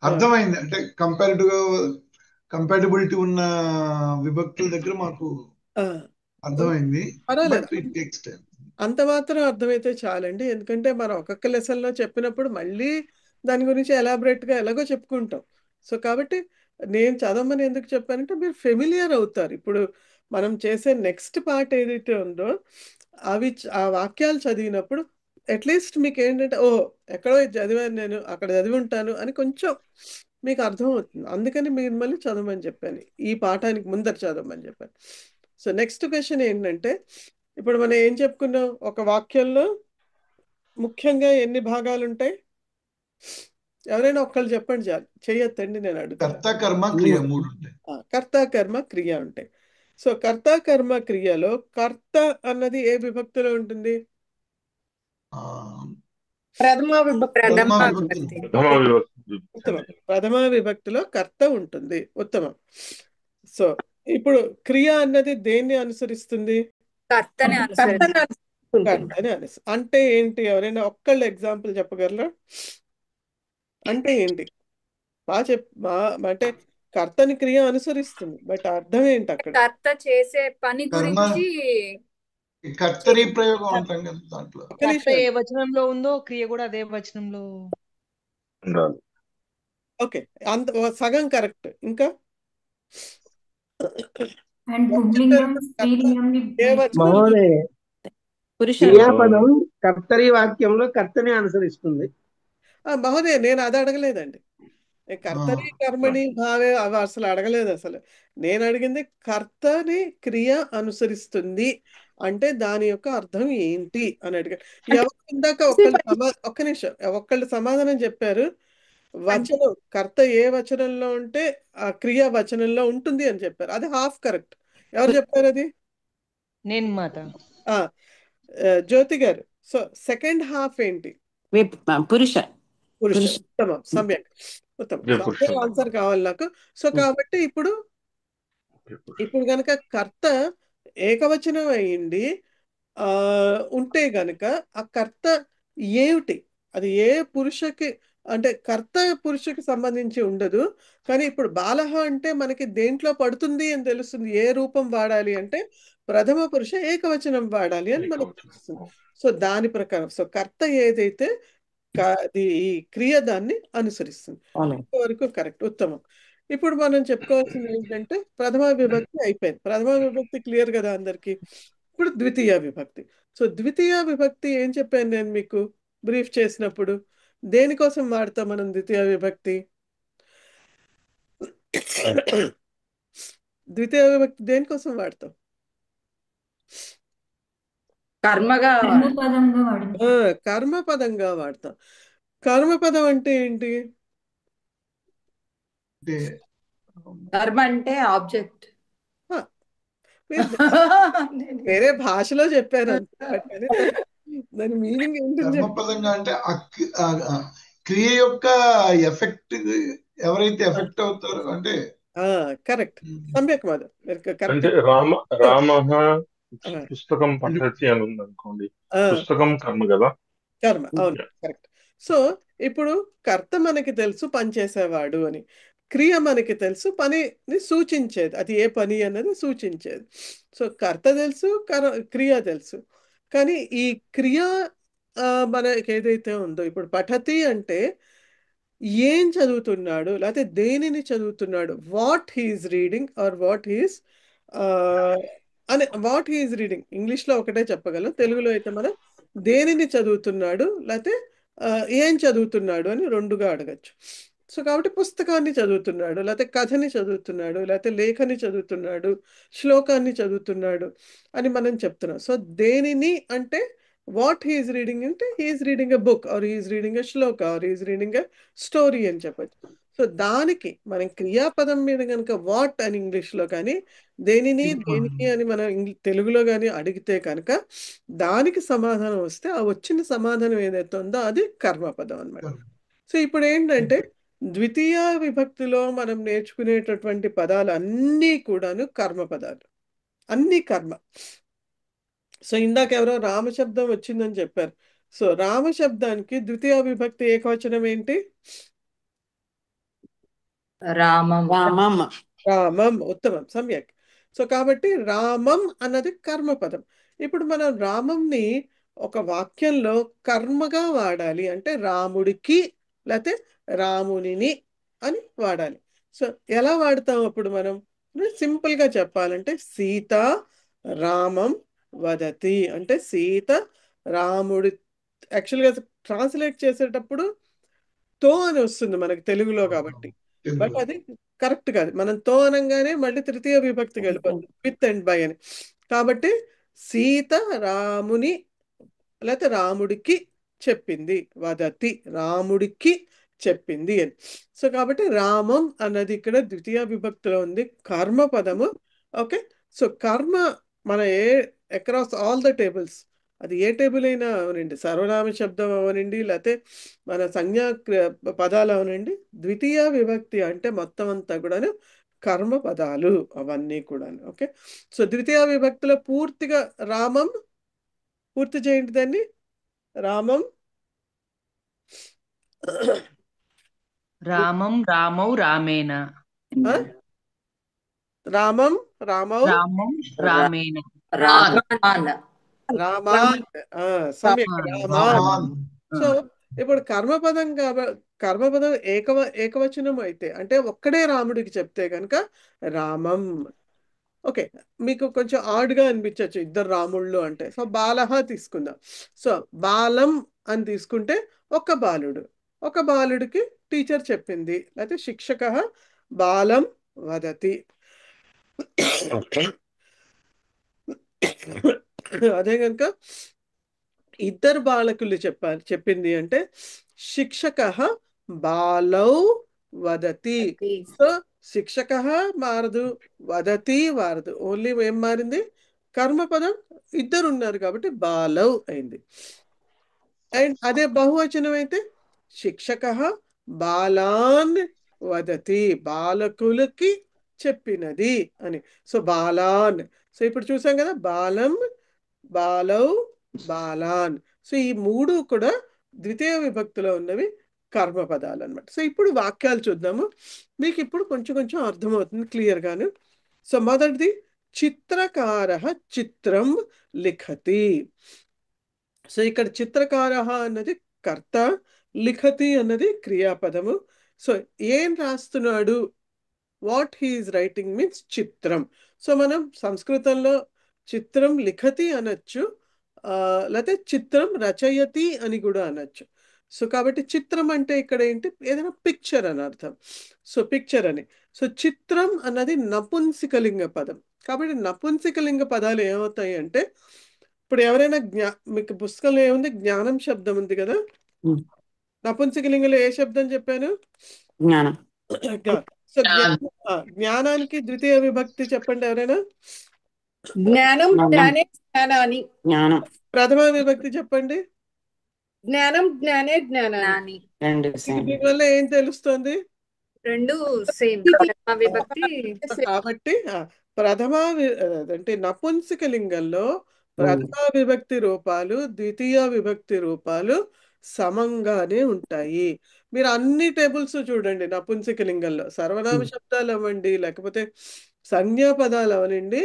అర్థమైంది. అంటే కంపాటబిలిటీ ఉన్న విభక్తుల దగ్గర మాకు అర్థమైంది. పర్వాలేదు, బట్ ఇట్ టేక్స్ టైం. అంత మాత్రం అర్థమైతే చాలండి. ఎందుకంటే మనం ఒక్కొక్క లెసన్లో చెప్పినప్పుడు మళ్ళీ దాని గురించి గా ఎలాగో చెప్పుకుంటాం. సో కాబట్టి నేను చదవమని ఎందుకు చెప్పానంటే మీరు ఫెమిలియర్ అవుతారు. ఇప్పుడు మనం చేసే నెక్స్ట్ పార్ట్ ఏదైతే ఉందో ఆ వాక్యాలు చదివినప్పుడు అట్లీస్ట్ మీకు ఏంటంటే ఓహో ఎక్కడో ఇది చదివాను, నేను అక్కడ చదివి ఉంటాను అని కొంచెం మీకు అర్థమవుతుంది. అందుకని మిమ్మల్ని చదవమని చెప్పాను, ఈ పాఠానికి ముందర చదవమని చెప్పాను. సో నెక్స్ట్ క్వశ్చన్ ఏంటంటే, ఇప్పుడు మనం ఏం చెప్పుకున్నాం, ఒక వాక్యంలో ముఖ్యంగా ఎన్ని భాగాలు ఉంటాయి? ఎవరైనా ఒక్కళ్ళు చెప్పండి చాలు, చెయ్యొద్దండి, నేను అడుగుతాను. కర్త కర్మ క్రియ 3 ఉంటాయి. కర్త కర్మ క్రియ ఉంటాయి. సో కర్త కర్మ క్రియలో కర్త అన్నది ఏ విభక్తిలో ఉంటుంది? ప్రథమ విభక్తి. ఉత్తమం. ప్రథమ విభక్తిలో కర్త ఉంటుంది. ఉత్తమం. సో ఇప్పుడు క్రియ అన్నది దేన్ని అనుసరిస్తుంది? కర్తని అంటే ఏంటి? ఎవరైనా ఒక్కళ్ళు ఎగ్జాంపుల్ చెప్పగలరా? అంటే ఏంటి? అంటే కర్తని క్రియ అనుసరిస్తుంది, బట్ అర్థం ఏంటి అక్కడ? కర్త చేసే పని గురించి కర్తరి ప్రయోగం అంటాం కదా దాంట్లో. కర్త ఏ వచనంలో ఉందో క్రియ కూడా అదే వచనంలో ఉండాలి. ఓకే, అంత సగం కరెక్ట్. ఇంకా క్రియాపదం కర్తరి వాక్యంలో కర్తని అనుసరిస్తుంది. మహోదయ, నేను అది అడగలేదండి. కర్తని కర్మణి భావే అవి అసలు అడగలేదు. అసలు నేను అడిగింది కర్తని క్రియ అనుసరిస్తుంది అంటే దాని యొక్క అర్థం ఏంటి అని అడిగారు. ఎవరు ఇందాక ఒక్క నిమిషం, ఒక్కళ్ళు సమాధానం చెప్పారు. వచనం కర్త ఏ వచనంలో ఉంటే ఆ క్రియ వచనంలో ఉంటుంది అని చెప్పారు. అది హాఫ్ కరెక్ట్. ఎవరు చెప్పారు అది? నేను మాట జ్యోతి గారు. సో సెకండ్ హాఫ్ ఏంటి? పురుష. ఉత్తమం, సమ్యక్, ఉత్తమం. ఆన్సర్ కావాలి నాకు. సో కాబట్టి ఇప్పుడు గనక కర్త ఏకవచనం అయింది ఉంటే గనక ఆ కర్త ఏమిటి? అది ఏ పురుషకి అంటే కర్త పురుషకి సంబంధించి ఉండదు. కానీ ఇప్పుడు బాలహ అంటే మనకి దేంట్లో పడుతుంది అని తెలుస్తుంది. ఏ రూపం వాడాలి అంటే ప్రథమ పురుష ఏకవచనం వాడాలి అని మనకు తెలుస్తుంది. సో దాని ప్రకారం సో కర్త ఏదైతే ఈ క్రియ దాన్ని అనుసరిస్తుంది. వరకు కరెక్ట్, ఉత్తమం. ఇప్పుడు మనం చెప్పుకోవాల్సింది ఏంటంటే ప్రథమ విభక్తి అయిపోయింది. ప్రథమ విభక్తి క్లియర్ కదా అందరికి. ఇప్పుడు ద్వితీయ విభక్తి. సో ద్వితీయ విభక్తి ఏం చెప్పాను నేను మీకు బ్రీఫ్ చేసినప్పుడు? దేనికోసం వాడతాం మనం ద్వితీయ విభక్తి? ద్వితీయ విభక్తి దేనికోసం వాడతాం? కర్మపదంగా వాడతాం. కర్మపదం అంటే ఏంటి? కర్మ అంటే ఆబ్జెక్ట్. వేరే భాషలో చెప్పారు అంతే, దాని మీనింగ్ ఏంటని కర్మపదంగా అంటే క్రియ యొక్క ఎఫెక్ట్, ఎవరైతే ఎఫెక్ట్ అవుతారో అంటే కరెక్ట్. సమ్యక్ మాధవ్, అంటే రామ పుస్తకం పఠతి అని ఉంది అనుకోండి, పుస్తకం కర్మ కదా. కర్మ, అవును, కరెక్ట్. సో ఇప్పుడు కర్త మనకి తెలుసు పనిచేసేవాడు అని, క్రియ మనకి తెలుసు పనిని సూచించేది, అది ఏ పని అన్నది సూచించేది. సో కర్త తెలుసు, క్రియ తెలుసు. కానీ ఈ క్రియ మనకి ఏదైతే ఉందో ఇప్పుడు పఠతి అంటే ఏం చదువుతున్నాడు, లేకపోతే దేనిని చదువుతున్నాడు, what he's reading or what he's అని. వాట్ హీఈస్ రీడింగ్ ఇంగ్లీష్లో ఒకటే చెప్పగలం, తెలుగులో అయితే మనం దేనిని చదువుతున్నాడు లేకపోతే ఏం చదువుతున్నాడు అని రెండుగా అడగచ్చు. సో కాబట్టి పుస్తకాన్ని చదువుతున్నాడు, లేకపోతే కథని చదువుతున్నాడు, లేకపోతే లేఖని చదువుతున్నాడు, శ్లోకాన్ని చదువుతున్నాడు అని మనం చెప్తున్నాం. సో దేనిని అంటే వాట్ హీఈస్ రీడింగ్ అంటే he's reading a book or he's reading a shloka or he's reading a story అని చెప్పచ్చు. సో దానికి మనం క్రియాపదం మీద కనుక వాట్ అని ఇంగ్లీష్లో కానీ దేనిని అని మనం తెలుగులో కానీ అడిగితే కనుక దానికి సమాధానం వస్తే ఆ వచ్చిన సమాధానం ఏదైతే ఉందో అది కర్మపదం అన్నమాట. సో ఇప్పుడు ఏంటంటే ద్వితీయ విభక్తిలో మనం నేర్చుకునేటటువంటి పదాలు అన్నీ కూడాను కర్మ పదాలు, అన్నీ కర్మ. సో ఇందాక ఎవరో రామశబ్దం వచ్చిందని చెప్పారు. సో రామశబ్దానికి ద్వితీయ విభక్తి ఏకవచనం ఏంటి? రామం. రామం, ఉత్తమం, సమ్యక్. సో కాబట్టి రామం అన్నది కర్మపదం. ఇప్పుడు మనం రామంని ఒక వాక్యంలో కర్మగా వాడాలి అంటే రాముడికి లేకపోతే రామునిని అని వాడాలి. సో ఎలా వాడతాం అప్పుడు మనం? సింపుల్గా చెప్పాలంటే సీత రామం వదతి అంటే సీత రాముడి, యాక్చువల్గా ట్రాన్స్లేట్ చేసేటప్పుడు తో అని వస్తుంది మనకి తెలుగులో కాబట్టి, బట్ అది కరెక్ట్ కాదు. మనం తో అనగానే మళ్ళీ తృతీయ విభక్తికి వెళ్ళిపోతుంది విత్ అండ్ బై అని. కాబట్టి సీత రాముని లేకపోతే రాముడికి చెప్పింది, వదతి రాముడికి చెప్పింది అని. సో కాబట్టి రామం అన్నది ఇక్కడ ద్వితీయ విభక్తిలో ఉంది, కర్మ పదము. ఓకే, సో కర్మ మన అక్రాస్ ఆల్ ద టేబుల్స్, అది ఏ టేబుల్ అయినా అవనండి, సర్వనామ శబ్దం అవనండి లేకపోతే మన సంజ్ఞా పదాలు అవనండి, ద్వితీయ విభక్తి అంటే మొత్తం అంతా కూడాను కర్మ పదాలు అవన్నీ కూడా. ఓకే, సో ద్వితీయ విభక్తిలో పూర్తిగా రామం, పూర్తి చేయండి దాన్ని. రామం రామం రామౌ రామేణ. రామం రామౌ రామం రామేణ. రామాన్, సమ్యక్, రామాన్. సో ఇప్పుడు కర్మపదం కర్మపదం ఏకవచనం అయితే అంటే ఒక్కడే రాముడికి చెప్తే కనుక రామం. ఓకే, మీకు కొంచెం ఆడ్గా అనిపించవచ్చు ఇద్దరు రాముళ్ళు అంటే. సో బాలహ తీసుకుందాం. సో బాలం అని తీసుకుంటే ఒక బాలుడు, ఒక బాలుడికి టీచర్ చెప్పింది లేకపోతే శిక్షక బాలం వదతి. అదే కనుక ఇద్దరు బాలకులు చెప్పింది అంటే శిక్షక బాలౌ వదతి. సో శిక్షక మారదు, వదతి మారదు, ఓన్లీ ఏం మారింది? కర్మపదం ఇద్దరు ఉన్నారు కాబట్టి బాలౌ అయింది. అండ్ అదే బహువచనం అయితే శిక్షక బాలాన్ వదతి, బాలకులకి చెప్పినది అని. సో బాలాన్. సో ఇప్పుడు చూసాం కదా, బాలం, బాలౌ, బాలాన్. సో ఈ మూడు కూడా ద్వితీయ విభక్తిలో ఉన్నవి కర్మపదాలు అన్నమాట. సో ఇప్పుడు వాక్యాలు చూద్దాము, మీకు ఇప్పుడు కొంచెం కొంచెం అర్థమవుతుంది క్లియర్గాను. సో మొదటిది చిత్రకార చిత్రం లిఖతి. సో ఇక్కడ చిత్రకార అన్నది కర్త, లిఖతి అన్నది క్రియాపదము. సో ఏం రాస్తున్నాడు, వాట్ హీఈస్ రైటింగ్ మీన్స్ చిత్రం. సో మనం సంస్కృతంలో చిత్రం లిఖతి అనొచ్చు, లేకపోతే చిత్రం రచయతి అని కూడా అనొచ్చు. సో కాబట్టి చిత్రం అంటే ఇక్కడ ఏంటి, ఏదైనా పిక్చర్ అని అర్థం. సో పిక్చర్ అని. సో చిత్రం అన్నది నపుంసకలింగ పదం. కాబట్టి నపుంసకలింగ పదాలు ఏమవుతాయి అంటే, ఇప్పుడు ఎవరైనా మీకు పుస్తకంలో ఏముంది, జ్ఞానం శబ్దం ఉంది కదా, నపుంసకలింగంలో ఏ శబ్దం చెప్పాను? జ్ఞానం. సో జ్ఞానానికి ద్వితీయ విభక్తి చెప్పండి ఎవరైనా. జ్ఞానం జ్ఞానే జ్ఞానాని. జ్ఞానం. ప్రథమ విభక్తి చెప్పండి. జ్ఞానం జ్ఞానే జ్ఞానాని. దీనివల్ల ఏం తెలుస్తుంది? రెండు సేమ్ విభక్తి. కాబట్టి ప్రథమ అంటే నపుంసకలింగంలో ప్రథమ విభక్తి రూపాలు ద్వితీయ విభక్తి రూపాలు సమంగానే ఉంటాయి. మీరు అన్ని టేబుల్స్ చూడండి నపుంసకలింగంలో, సర్వనామ శబ్దాలు అవ్వండి లేకపోతే సంజ్ఞా పదాలు అవనండి,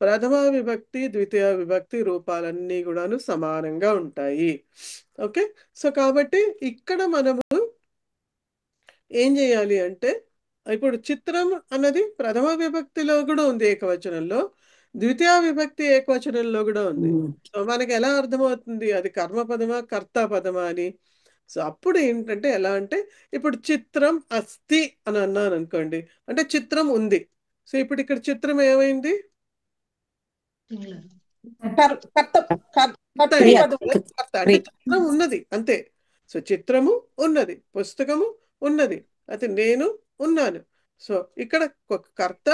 ప్రథమ విభక్తి ద్వితీయ విభక్తి రూపాలన్నీ కూడాను సమానంగా ఉంటాయి. ఓకే, సో కాబట్టి ఇక్కడ మనము ఏం చేయాలి అంటే, ఇప్పుడు చిత్రం అన్నది ప్రథమ విభక్తిలో కూడా ఉంది ఏకవచనంలో, ద్వితీయ విభక్తి ఏకవచనంలో కూడా ఉంది. సో మనకి ఎలా అర్థమవుతుంది అది కర్మపదమా కర్తా పదమా అని? సో అప్పుడు ఏంటంటే ఎలా అంటే, ఇప్పుడు చిత్రం అస్తి అని అన్నాను అనుకోండి, అంటే చిత్రం ఉంది. సో ఇప్పుడు ఇక్కడ చిత్రం ఏమైంది? కర్తరి పదం కర్త అంటే చిత్రం ఉన్నది అంతే. సో చిత్రము ఉన్నది, పుస్తకము ఉన్నది, అయితే నేను ఉన్నాను. సో ఇక్కడ ఒక కర్త,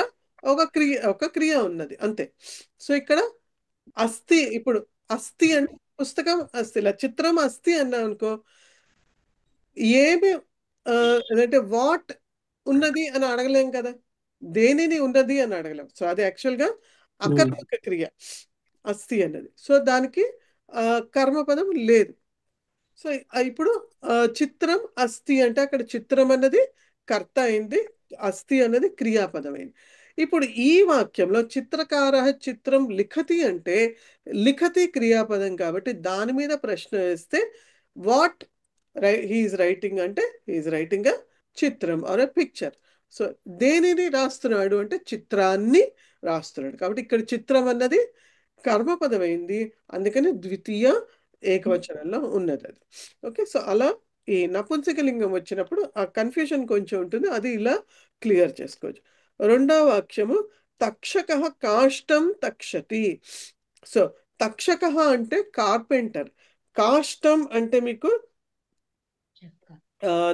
ఒక క్రియ ఉన్నది అంతే. సో ఇక్కడ అస్థి, ఇప్పుడు అస్థి అంటే పుస్తకం అస్థి, ఇలా చిత్రం అస్థి అన్నా అనుకో, ఏమి అంటే వాట్ ఉన్నది అని అడగలేం కదా, దేనిని ఉన్నది అని అడగలేం. సో అది యాక్చువల్గా అకర్మక క్రియ అస్థి అన్నది. సో దానికి కర్మపదం లేదు. సో ఇప్పుడు చిత్రం అస్థి అంటే అక్కడ చిత్రం అన్నది కర్త అయింది, అస్థి అన్నది క్రియాపదం అయింది. ఇప్పుడు ఈ వాక్యంలో చిత్రకార చిత్రం లిఖతి అంటే లిఖతి క్రియాపదం కాబట్టి దాని మీద ప్రశ్న వేస్తే వాట్ హీఈస్ రైటింగ్ అంటే హీఈస్ రైటింగ్ అ చిత్రం ఆర్ ఎ పిక్చర్. సో దేనిని రాస్తున్నాడు అంటే చిత్రాన్ని రాస్తున్నాడు. కాబట్టి ఇక్కడ చిత్రం అన్నది కర్మపదం అయింది, అందుకని ద్వితీయ ఏకవచనంలో ఉన్నది అది. ఓకే, సో అలా ఈ నపుంసకలింగం వచ్చినప్పుడు ఆ కన్ఫ్యూజన్ కొంచెం ఉంటుంది, అది ఇలా క్లియర్ చేసుకోవచ్చు. రెండవ వాక్యము తక్షక కాష్టం తక్షతి. సో తక్షక అంటే కార్పెంటర్, కాష్టం అంటే మీకు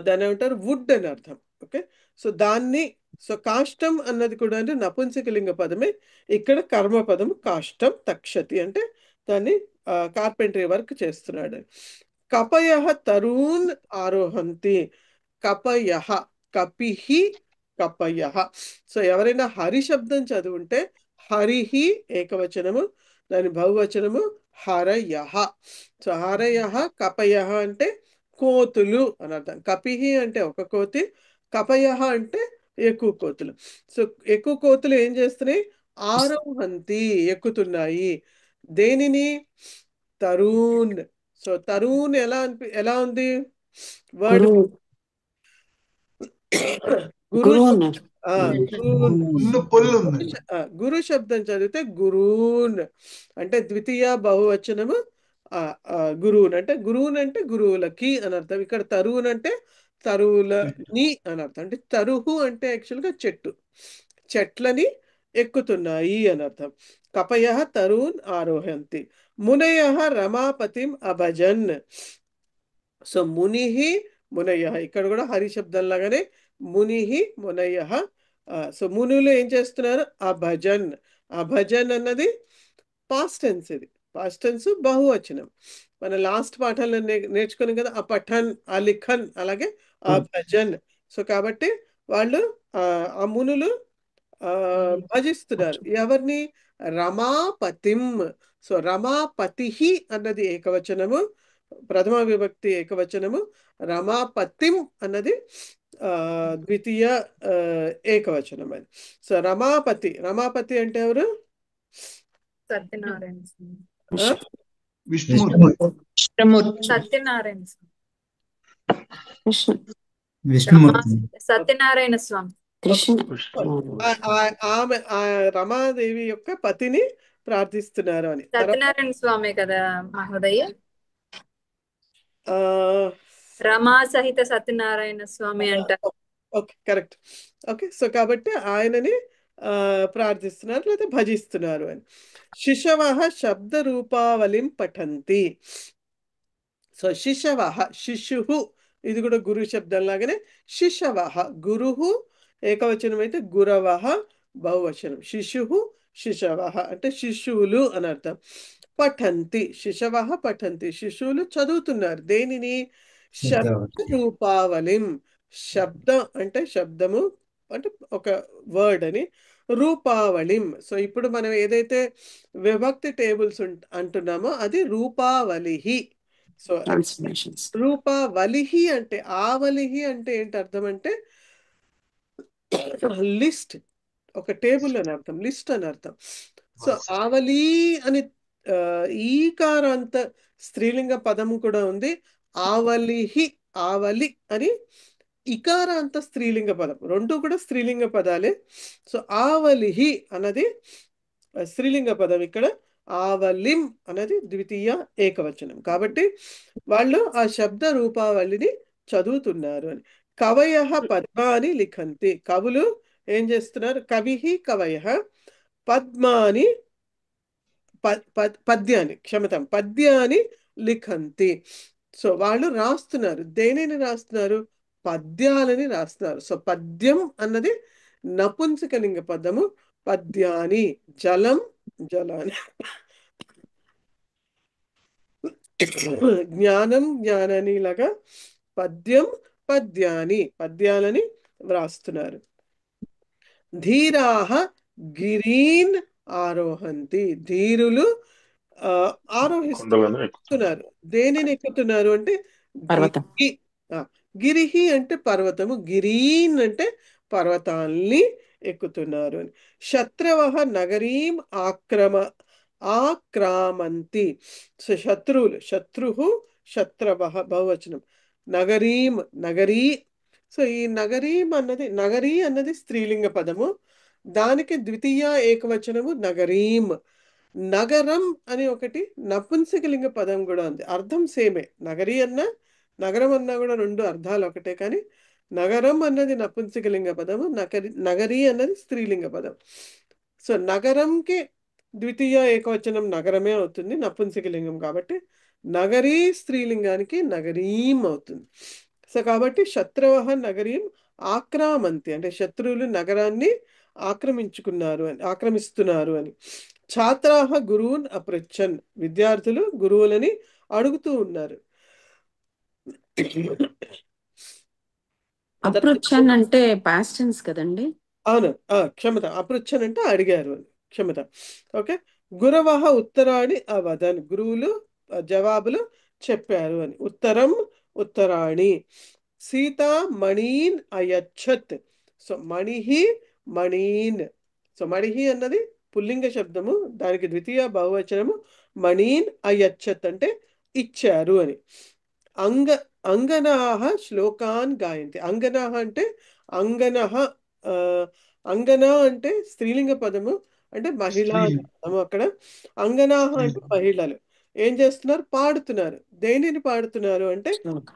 దాని ఏమంటారు వుడ్ అని అర్థం. ఓకే, సో దాన్ని, సో కాష్టం అన్నది కూడా అంటే నపుంసకలింగ పదమే, ఇక్కడ కర్మపదం కాష్టం తక్షతి అంటే దాన్ని కార్పెంటరీ వర్క్ చేస్తున్నాడు. కపయ తరూన్ ఆరోహంతి, కపయ కపిహి కపయ. సో ఎవరైనా హరి శబ్దం చదువుంటే హరిహి ఏకవచనము, దాని బహువచనము హరయ. సో హరయ కపయ అంటే కోతులు అని అర్థం. కపిహి అంటే ఒక కోతి, కపయ అంటే ఎక్కువ కోతులు. సో ఎక్కువ కోతులు ఏం చేస్తున్నాయి, ఆరోహంతి ఎక్కుతున్నాయి. దేనిని, తరూన్. సో తరూన్ ఎలా ఉంది వర్డ్, గురు శబ్దం చదివితే గురూన్ అంటే ద్వితీయ బహువచనము గురువున్ అంటే గురువులకి అని అర్థం. ఇక్కడ తరువున్ అంటే తరువులని అని అర్థం. అంటే తరుహు అంటే యాక్చువల్గా చెట్లని ఎక్కుతున్నాయి అని అర్థం. కపయ తరూన్ ఆరోహంతి. మునయ రమాపతిం అభజన్. సో మునిహి మునయ, ఇక్కడ కూడా హరి శబ్దం లాగానే మునిహి మునయ. సో మునులు ఏం చేస్తున్నారు, అభజన్. అభజన్ అన్నది పాస్ట్ టెన్స్, ఇది పాస్ట్ టెన్స్ బహువచనం. మన లాస్ట్ పాఠంలో నేర్చుకున్నాం కదా, అపఠన్ అలిఖన్, అలాగే అభజన్. సో కాబట్టి వాళ్ళు ఆ మునులు భజిస్తున్నారు ఎవరిని, రమాపతిం. సో రమాపతిహి అన్నది ఏకవచనము, ప్రథమ విభక్తి ఏకవచనము. రమాపతిం అన్నది ద్వితీయ ఏకవచనం అది. సో రమాపతి అంటే ఎవరు, సత్యనారాయణ సత్యనారాయణ స్వామి. ఆమె రమాదేవి యొక్క పతిని ప్రార్థిస్తున్నారు అని. సత్యనారాయణ స్వామి కదా మహోదయ, రమా సహిత సత్యనారాయణ స్వామి అంటారు. Okay, correct. ఓకే, సో కాబట్టి ఆయనని ప్రార్థిస్తున్నారు లేదా భజిస్తున్నారు అని. శిశవ శబ్ద రూపావళిం పఠంతి. సో శిశవ, శిశు ఇది కూడా గురు శబ్దం లాగానే. శిశవ గురుహు ఏకవచనం అయితే గురవ బహువచనం. శిశు శిశవ అంటే శిశువులు అని అర్థం. పఠంతి శిశవ పఠంతి, శిశువులు చదువుతున్నారు. దేనిని, శబ్ద రూపావళిం. శబ్దం అంటే శబ్దము అంటే ఒక వర్డ్ అని, రూపావళిం. సో ఇప్పుడు మనం ఏదైతే విభక్తి టేబుల్స్ అంటున్నామో అది రూపావళిహి. సో రూపావళిహి అంటే, ఆవలిహి అంటే ఏంటి అర్థం అంటే లిస్ట్, ఒక టేబుల్ అని అర్థం, లిస్ట్ అని అర్థం. సో ఆవలి అని ఈకారాంత స్త్రీలింగ పదము కూడా ఉంది. ఆవలిహి, ఆవలి అని ఇకారాంత స్త్రీలింగ పదం, రెండు కూడా స్త్రీలింగ పదాలే. సో ఆవలిహి అన్నది స్త్రీలింగ పదం, ఇక్కడ ఆవలిం అనేది ద్వితీయ ఏకవచనం. కాబట్టి వాళ్ళు ఆ శబ్ద రూపావళిని చదువుతున్నారు అని. కవయ పద్మాని లిఖంతి. కవులు ఏం చేస్తున్నారు, కవిహి కవయ పద్మాని పద్యాన్ని క్షమతాం పద్యాన్ని లిఖంతి. సో వాళ్ళు రాస్తున్నారు. దేనిని రాస్తున్నారు? పద్యాలని రాస్తున్నారు. సో పద్యం అన్నది నపుంసకలింగ పదము. పద్యాని జలం జలాని, జ్ఞానం జ్ఞానాన్ని లాగా పద్యం పద్యాని పద్యాలని వ్రాస్తున్నారు. ధీరాహ గిరీన్ ఆరోహంతి. ధీరులు కొండలను ఎక్కుతున్నారు. ఎక్కుతున్నారు. దేనిని ఎక్కుతున్నారు అంటే పర్వతం. గిరిహి అంటే పర్వతము, గిరీన్ అంటే పర్వతాల్ని ఎక్కుతున్నారు అని. శత్రవః నగరీం ఆక్రామంతి. సో శత్రువులు, శత్రవః బహువచనం. నగరీం నగరీ. సో ఈ నగరీం అన్నది, నగరీ అన్నది స్త్రీలింగ పదము. దానికి ద్వితీయ ఏకవచనము నగరీం. నగరం అని ఒకటి నపుంసకలింగ పదం కూడా ఉంది. అర్థం సేమే. నగరీ అన్నా నగరం అన్నా కూడా రెండు అర్థాలు ఒకటే. కానీ నగరం అన్నది నపుంసకలింగ పదము, నగరీ అన్నది స్త్రీలింగ పదం. సో నగరంకి ద్వితీయ ఏకవచనం నగరమే అవుతుంది, నపుంసకలింగం కాబట్టి. నగరీ స్త్రీలింగానికి నగరీం అవుతుంది. సో కాబట్టి శత్రవః నగరీం ఆక్రామంతి అంటే శత్రువులు నగరాన్ని ఆక్రమిస్తున్నారు అని. ఛాత్రాహ గురువున్ అపృచ్చన్. విద్యార్థులు గురువులని అడుగుతూ ఉన్నారు. అప్రోచన్ అంటే పాస్ట్ టెన్స్ కదండి? అవును, క్షమత. అపృచ్చన్ అంటే అడిగారు అని, క్షమత. ఓకే. గురవః ఉత్తరాణి అవదన్. గురువులు జవాబులు చెప్పారు అని. ఉత్తరం ఉత్తరాణి. సీత మణీన్ అయచ్చత్. సో మణిహి మణీన్. సో మణిహి అన్నది పుల్లింగ శబ్దము, దానికి ద్వితీయ బహువచనము మణీన్ అయచ్చత్ అంటే ఇచ్చారు అని. అంగనాహ శ్లోకాన్ గాయంతి. అంగనాహ అంటే అంగనః. అంగన అంటే స్త్రీలింగ పదము, అంటే మహిళ పదము అక్కడ. అంగనాహ అంటే మహిళలు ఏం చేస్తున్నారు? పాడుతున్నారు. దేనిని పాడుతున్నారు అంటే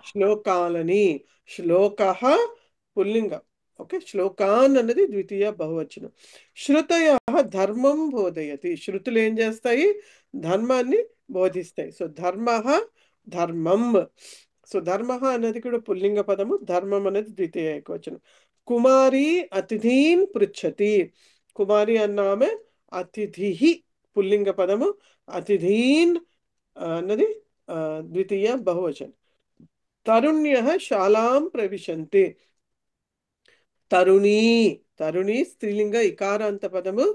శ్లోకాలని. శ్లోకః పుల్లింగం. ఓకే. శ్లోకాన్ అన్నది ద్వితీయ బహువచనం. శృతయః ధర్మం బోధయతి. శృతులు ఏం చేస్తాయి? ధర్మాన్ని బోధిస్తాయి. సో ధర్మః ధర్మం. సో ధర్మః అన్నది కూడా పుల్లింగ పదము, ధర్మం అనేది ద్వితీయ ఏకవచనం. కుమారి అతిథీన్ పృచ్చతి. కుమారి అన్న ఆమె అతిథి పుల్లింగ పదము, అతిథీన్ అన్నది ద్వితీయ బహువచనం. తరుణ్యః శాలాం ప్రవిశంతి. తరుణి. తరుణి స్త్రీలింగ ఇకారాంత పదము,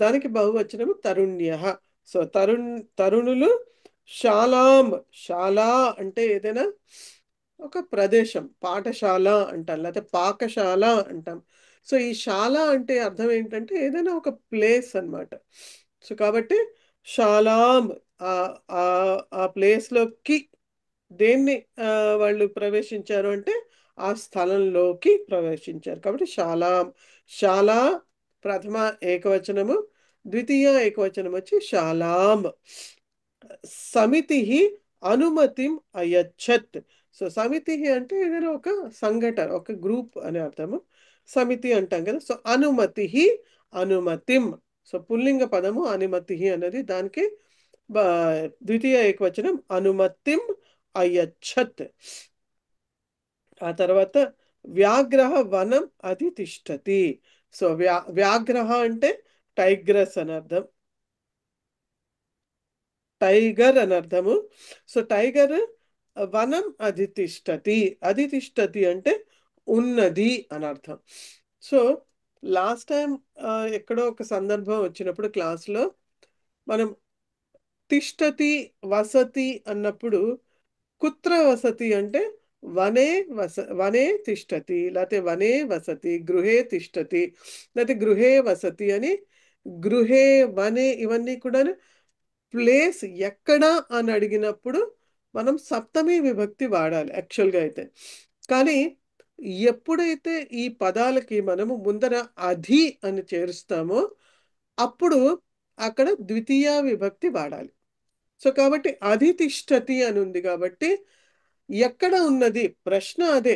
దానికి బహువచనము తరుణ్యః. సో తరుణులు శాలాం. శాలా అంటే ఏదైనా ఒక ప్రదేశం, పాఠశాల అంటాం, లేకపోతే పాకశాల అంటాం. సో ఈ శాల అంటే అర్థం ఏంటంటే ఏదైనా ఒక ప్లేస్ అన్నమాట. సో కాబట్టి శాలాం ఆ ప్లేస్లోకి దేన్ని వాళ్ళు ప్రవేశించారు అంటే ఆ స్థలంలోకి ప్రవేశించారు. కాబట్టి శాలాం. శాలా ప్రథమ ఏకవచనము, ద్వితీయ ఏకవచనం వచ్చి శాలాం. సమితి అనుమతిం అయచ్చత్. సో సమితి అంటే ఏదైనా ఒక సంఘటన, ఒక గ్రూప్ అనే అర్థము. సమితి అంటాం కదా. సో అనుమతిం. సో పుల్లింగ పదము అనుమతి అన్నది, దానికి ద్వితీయ ఏకవచనం అనుమతిం అయచ్చత్. ఆ తర్వాత వ్యాఘ్రః వనం అధితిష్టతి. సో వ్యాఘ్రః అంటే టైగ్రస్ అని అర్థం, టైగర్ అని అర్థము. సో టైగర్ వనం అధితిష్టతి. అధితిష్టతి అంటే ఉన్నది అని అర్థం. సో లాస్ట్ టైం ఎక్కడో ఒక సందర్భం వచ్చినప్పుడు క్లాస్లో మనం తిష్టతి వసతి అన్నప్పుడు కుత్ర వసతి అంటే వనే తిష్టతి, లేకపోతే వనే వసతి, గృహే తిష్టతి, లేకపోతే గృహే వసతి అని. గృహే వనే ఇవన్నీ కూడా ప్లేస్ ఎక్కడా అని అడిగినప్పుడు మనం సప్తమి విభక్తి వాడాలి యాక్చువల్గా అయితే. కానీ ఎప్పుడైతే ఈ పదాలకి మనము ముందర అధి అని చేరుస్తామో అప్పుడు అక్కడ ద్వితీయ విభక్తి వాడాలి. సో కాబట్టి అధితిష్టతి అని ఉంది కాబట్టి ఎక్కడ ఉన్నది, ప్రశ్న అదే,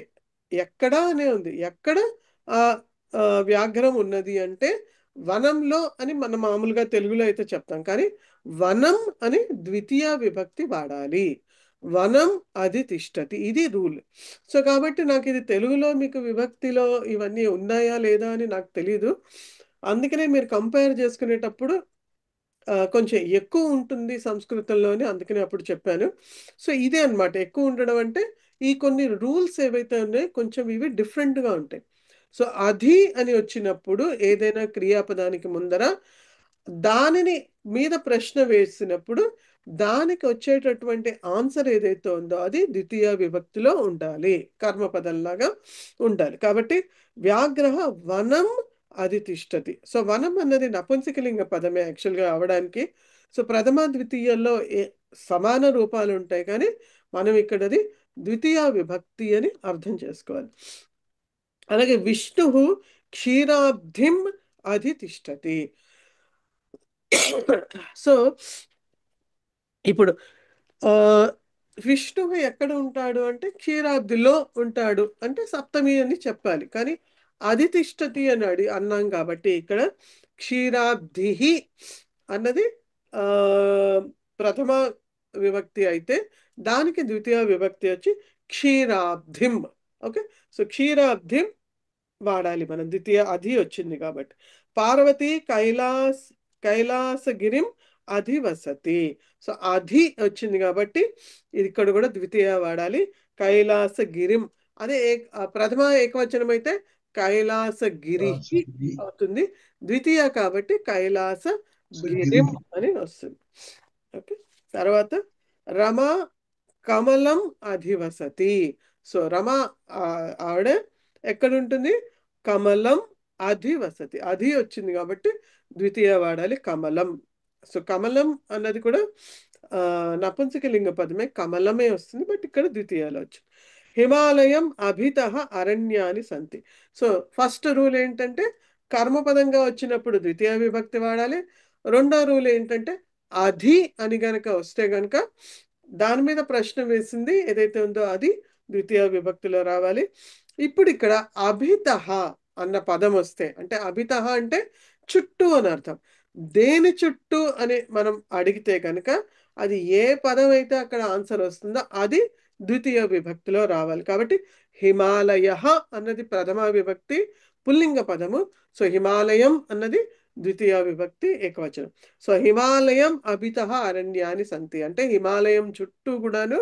ఎక్కడ అనే ఉంది. ఎక్కడ వ్యాఘ్రం ఉన్నది అంటే వనంలో అని మనం మామూలుగా తెలుగులో అయితే చెప్తాం, కానీ వనం అని ద్వితీయ విభక్తి వాడాలి. వనం అది తిష్టతి, ఇది రూల్. సో కాబట్టి నాకు ఇది తెలుగులో మీకు విభక్తిలో ఇవన్నీ ఉన్నాయా లేదా అని నాకు తెలీదు. అందుకనే మీరు కంపేర్ చేసుకునేటప్పుడు కొంచెం ఎక్కువ ఉంటుంది సంస్కృతంలోనే, అందుకనే అప్పుడు చెప్పాను. సో ఇదే అన్నమాట, ఎక్కువ ఉండడం అంటే ఈ కొన్ని రూల్స్ ఏవైతే ఉన్నాయో కొంచెం ఇవి డిఫరెంట్గా ఉంటాయి. సో అధి అని వచ్చినప్పుడు ఏదైనా క్రియాపదానికి ముందర దానిని మీద ప్రశ్న వేసినప్పుడు దానికి వచ్చేటటువంటి ఆన్సర్ ఏదైతే ఉందో అది ద్వితీయ విభక్తిలో ఉండాలి, కర్మపదంలాగా ఉండాలి. కాబట్టి వ్యాఘ్రః వనం అధితిష్టతి. సో వనం అన్నది నపుంసకలింగ పదమే యాక్చువల్గా అవడానికి. సో ప్రథమ ద్వితీయాల్లో సమాన రూపాలు ఉంటాయి, కానీ మనం ఇక్కడ అది ద్వితీయ విభక్తి అని అర్థం చేసుకోవాలి. అలాగే విష్ణు క్షీరాబ్ధిం అధితిష్టతి. సో ఇప్పుడు విష్ణువు ఎక్కడ ఉంటాడు అంటే క్షీరాబ్దిలో ఉంటాడు అంటే సప్తమి అని చెప్పాలి, కానీ అధితిష్టతి అని అన్నాం కాబట్టి ఇక్కడ క్షీరాబ్ధి అన్నది ప్రథమ విభక్తి అయితే దానికి ద్వితీయ విభక్తి వచ్చి క్షీరాబ్ధిం. ఓకే, సో క్షీరాబ్ధిం వాడాలి మనం, ద్వితీయ అధి వచ్చింది కాబట్టి. పార్వతి కైలాసగిరిం అధివసతి. సో అధి వచ్చింది కాబట్టి ఇది ఇక్కడ కూడా ద్వితీయ వాడాలి, కైలాసగిరిం. అదే ప్రథమ ఏకవచనం అయితే కైలాసగిరి అవుతుంది, ద్వితీయ కాబట్టి కైలాసగిరిం అని వస్తుంది. ఓకే, తర్వాత రమ కమలం అధివసతి. సో రమ ఆవిడ ఎక్కడ ఉంటుంది, కమలం అధివసతి. అధి వచ్చింది కాబట్టి ద్వితీయ వాడాలి, కమలం. సో కమలం అన్నది కూడా నపుంసకలింగ పదమే, కమలమే వస్తుంది, బట్ ఇక్కడ ద్వితీయాలు వచ్చింది. హిమాలయం అభితః అరణ్యాని సంతి. సో ఫస్ట్ రూల్ ఏంటంటే కర్మపదంగా వచ్చినప్పుడు ద్వితీయ విభక్తి వాడాలి. రెండో రూల్ ఏంటంటే అధి అని గనక వస్తే గనక దాని మీద ప్రశ్న వేసింది ఏదైతే ఉందో అది ద్వితీయ విభక్తిలో రావాలి. ఇప్పుడు ఇక్కడ అభితః అన్న పదం వస్తే, అంటే అభితః అంటే చుట్టూ అని అర్థం. దేని చుట్టూ అని మనం అడిగితే కనుక అది ఏ పదం అయితే అక్కడ ఆన్సర్ వస్తుందో అది ద్వితీయ విభక్తిలో రావాలి. కాబట్టి హిమాలయ అన్నది ప్రథమ విభక్తి పుల్లింగ పదము. సో హిమాలయం అన్నది ద్వితీయ విభక్తి ఏకవచనం. సో హిమాలయం అభితః అరణ్యాని సంతి అంటే హిమాలయం చుట్టూ కూడాను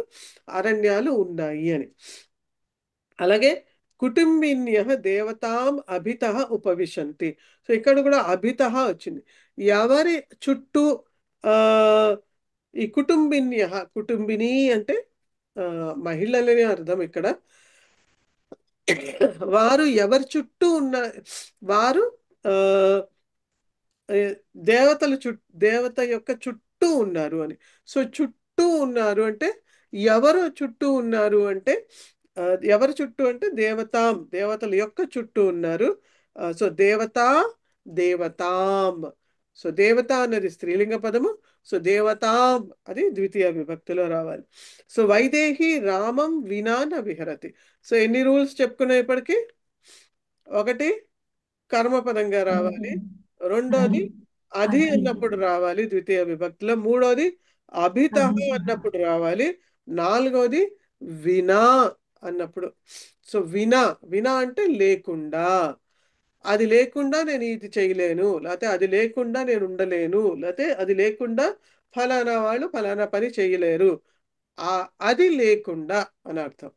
అరణ్యాలు ఉన్నాయి అని. అలాగే కుటుంబిన్య దేవతాం అభితః ఉపవిశంతి. సో ఇక్కడ కూడా అభితః వచ్చింది. ఎవరి చుట్టూ ఈ కుటుంబిన్య, కుటుంబిని అంటే మహిళలని అర్థం ఇక్కడ. వారు ఎవరి చుట్టూ ఉన్న వారు దేవత యొక్క చుట్టూ ఉన్నారు అని. సో చుట్టూ ఉన్నారు అంటే ఎవరు చుట్టూ ఉన్నారు అంటే ఎవరి చుట్టూ అంటే దేవతల యొక్క చుట్టూ ఉన్నారు. సో దేవతాం. సో దేవత అన్నది స్త్రీలింగ పదము. సో దేవతాం అది ద్వితీయ విభక్తిలో రావాలి. సో వైదేహి రామం వినా న విహరతి. సో ఎన్ని రూల్స్ చెప్పుకున్నాయి ఇప్పటికీ? ఒకటి కర్మపదంగా రావాలి, రెండోది అధి అన్నప్పుడు రావాలి ద్వితీయ విభక్తిలో, మూడోది అభితః అన్నప్పుడు రావాలి, నాలుగోది వినా అన్నప్పుడు. సో వినా అంటే లేకుండా, అది లేకుండా నేను ఇది చేయలేను, లేకపోతే అది లేకుండా నేను ఉండలేను, లేకపోతే అది లేకుండా ఫలానా వాళ్ళు ఫలానా పని చేయలేరు, అది లేకుండా అని అర్థం.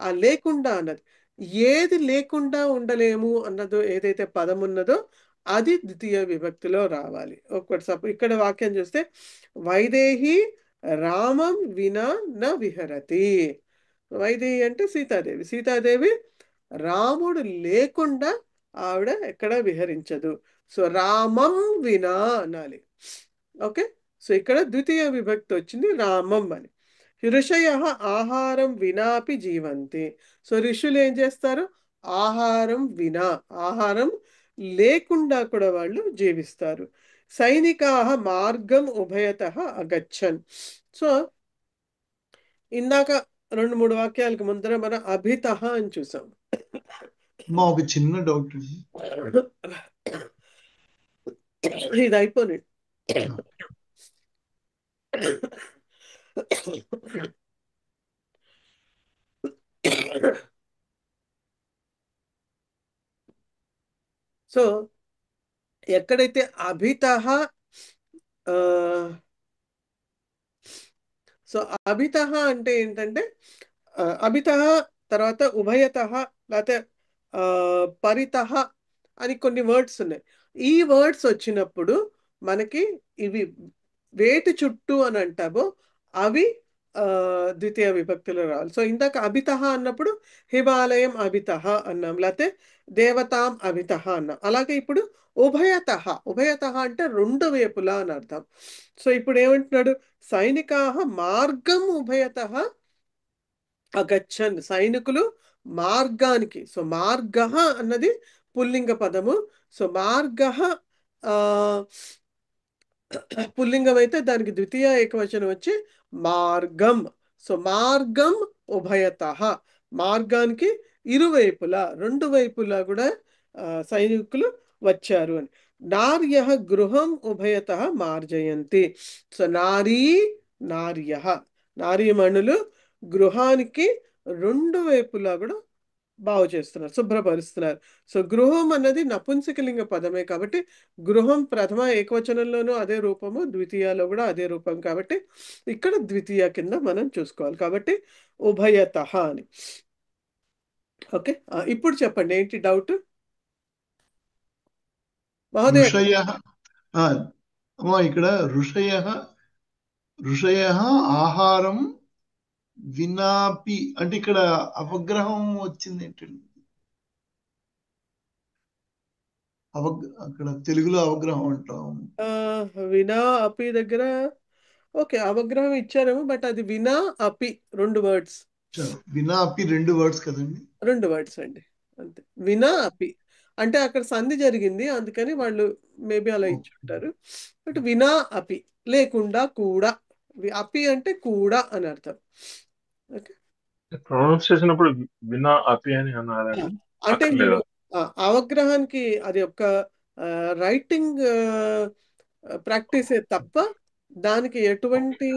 ఆ లేకుండా అన్నది ఏది లేకుండా ఉండలేము అన్నదో ఏదైతే పదం ఉన్నదో అది ద్వితీయ విభక్తిలో రావాలి. ఒకటి ఇక్కడ వాక్యం చూస్తే వైదేహి రామం వినా న విహరతి. వైదేహి అంటే సీతాదేవి రాముడు లేకుండా ఆవిడ ఎక్కడ విహరించదు. సో రామం వినా అనాలి. ఓకే, సో ఇక్కడ ద్వితీయ విభక్తి వచ్చింది రామం అని. ఋషయ ఆహారం వినాపి జీవంతి. సో ఋషులు ఏం చేస్తారు? ఆహారం వినా, ఆహారం లేకుండా కూడా వాళ్ళు జీవిస్తారు. సైనికాః మార్గం ఉభయతః అగచ్చన్. సో ఇందాక 2-3 వాక్యాలకు ముందర మనం అభితః అని చూసాం. ఒక చిన్న డౌట్. ఇది అయిపోయింది. సో ఎక్కడైతే అభితః సో అభితః అంటే ఏంటంటే అభితః తర్వాత ఉభయతః లేకపోతే పరితః అని కొన్ని వర్డ్స్ ఉన్నాయి. ఈ వర్డ్స్ వచ్చినప్పుడు మనకి ఇవి వేటి చుట్టూ అని అంటామో అవి ద్వితీయ విభక్తిలో రావాలి. సో ఇందాక అభితః అన్నప్పుడు హిమాలయం అభితః అన్నాం, లేకపోతే దేవతాం అభితః అన్నాం. అలాగే ఇప్పుడు ఉభయతః, ఉభయతః అంటే రెండు వైపులా అని అర్థం. సో ఇప్పుడు ఏమంటున్నాడు, సైనికాః మార్గం ఉభయతః అగచ్చన్, సైనికులు మార్గానికి. సో మార్గ అన్నది పుల్లింగ పదము. సో మార్గ పుల్లింగం అయితే దానికి ద్వితీయ ఏకవచనం వచ్చి మార్గం. సో మార్గం ఉభయతః, మార్గానికి ఇరువైపులా రెండు వైపులా కూడా సైనికులు వచ్చారు అని. నార్యః గృహం ఉభయతః మార్జయంతి. సో నారీ నార్యః, నారీమణులు గృహానికి రెండు వైపులా కూడా బాగు చేస్తున్నారు, శుభ్రపరుస్తున్నారు. సో గృహం అన్నది నపుంసకలింగ పదమే కాబట్టి గృహం ప్రథమ ఏకవచనంలోనూ అదే రూపము, ద్వితీయలో కూడా అదే రూపం కాబట్టి ఇక్కడ ద్వితీయ కింద మనం చూసుకోవాలి. కాబట్టి ఉభయతః అని. ఓకే, ఇప్పుడు చెప్పండి ఏంటి డౌట్ మహోదయ? ఋషయః ఇక్కడ ఋషయః ఆహారం వినాపి అంటే ఇక్కడ అవగ్రహం వచ్చింది ఏంటండి? అక్కడ తెలుగులో అవగ్రహం అంటాం. వినా అపి దగ్గర ఓకే అవగ్రహం ఇచ్చారేమో, బట్ అది వినా అపి రెండు వర్డ్స్. వినా అపి రెండు వర్డ్స్ కదండి? రెండు వర్డ్స్ అండి అంతే. వినా అపి అంటే అక్కడ సంధి జరిగింది అందుకని వాళ్ళు మేబీ అలా ఇచ్చుంటారు. బట్ వినా అపి లేకుండా కూడా, అపి అంటే కూడా అని అర్థం. ఓకే, ప్రొనౌన్స్ చేసినప్పుడు వినా అపి అని అన్నారండి. అంటే అవగ్రహానికి అది ఒక రైటింగ్ ప్రాక్టీసే తప్ప దానికి ఎటువంటి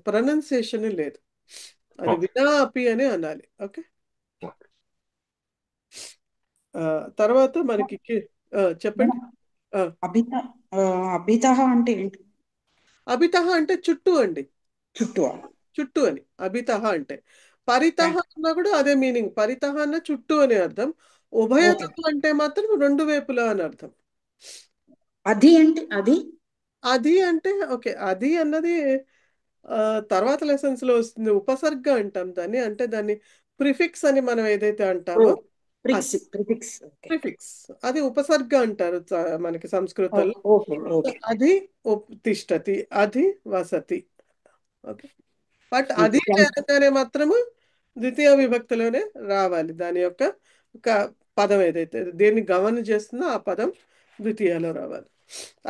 ప్రొనౌన్సియేషన్ లేదు. అది వినా అపి అని అనాలి. ఓకే, తర్వాత మనకి చెప్పండి. అభితః అంటే ఏంటి? అభితః అంటే చుట్టూ అండి, చుట్టూ చుట్టూ అని అభితః అంటే. పరితః అన్నా కూడా అదే మీనింగ్, పరితః అన్న చుట్టూ అని అర్థం. ఉభయతః అంటే మాత్రం రెండు వైపులా అని అర్థం. అది అంటే అది అంటే ఓకే, అది అన్నది తర్వాత లెసన్స్ లో వస్తుంది. ఉపసర్గ అంటాం దాన్ని, అంటే దాన్ని ప్రిఫిక్స్ అని మనం ఏదైతే అంటామో ప్రిఫిక్స్ అది ఉపసర్గ అంటారు మనకి సంస్కృతంలో. అది తిష్టతి, అది వసతి. ఓకే, బట్ అది అనగానే మాత్రము ద్వితీయ విభక్తిలోనే రావాలి. దాని యొక్క ఒక పదం ఏదైతే దేన్ని గమనం చేస్తుందో ఆ పదం ద్వితీయలో రావాలి.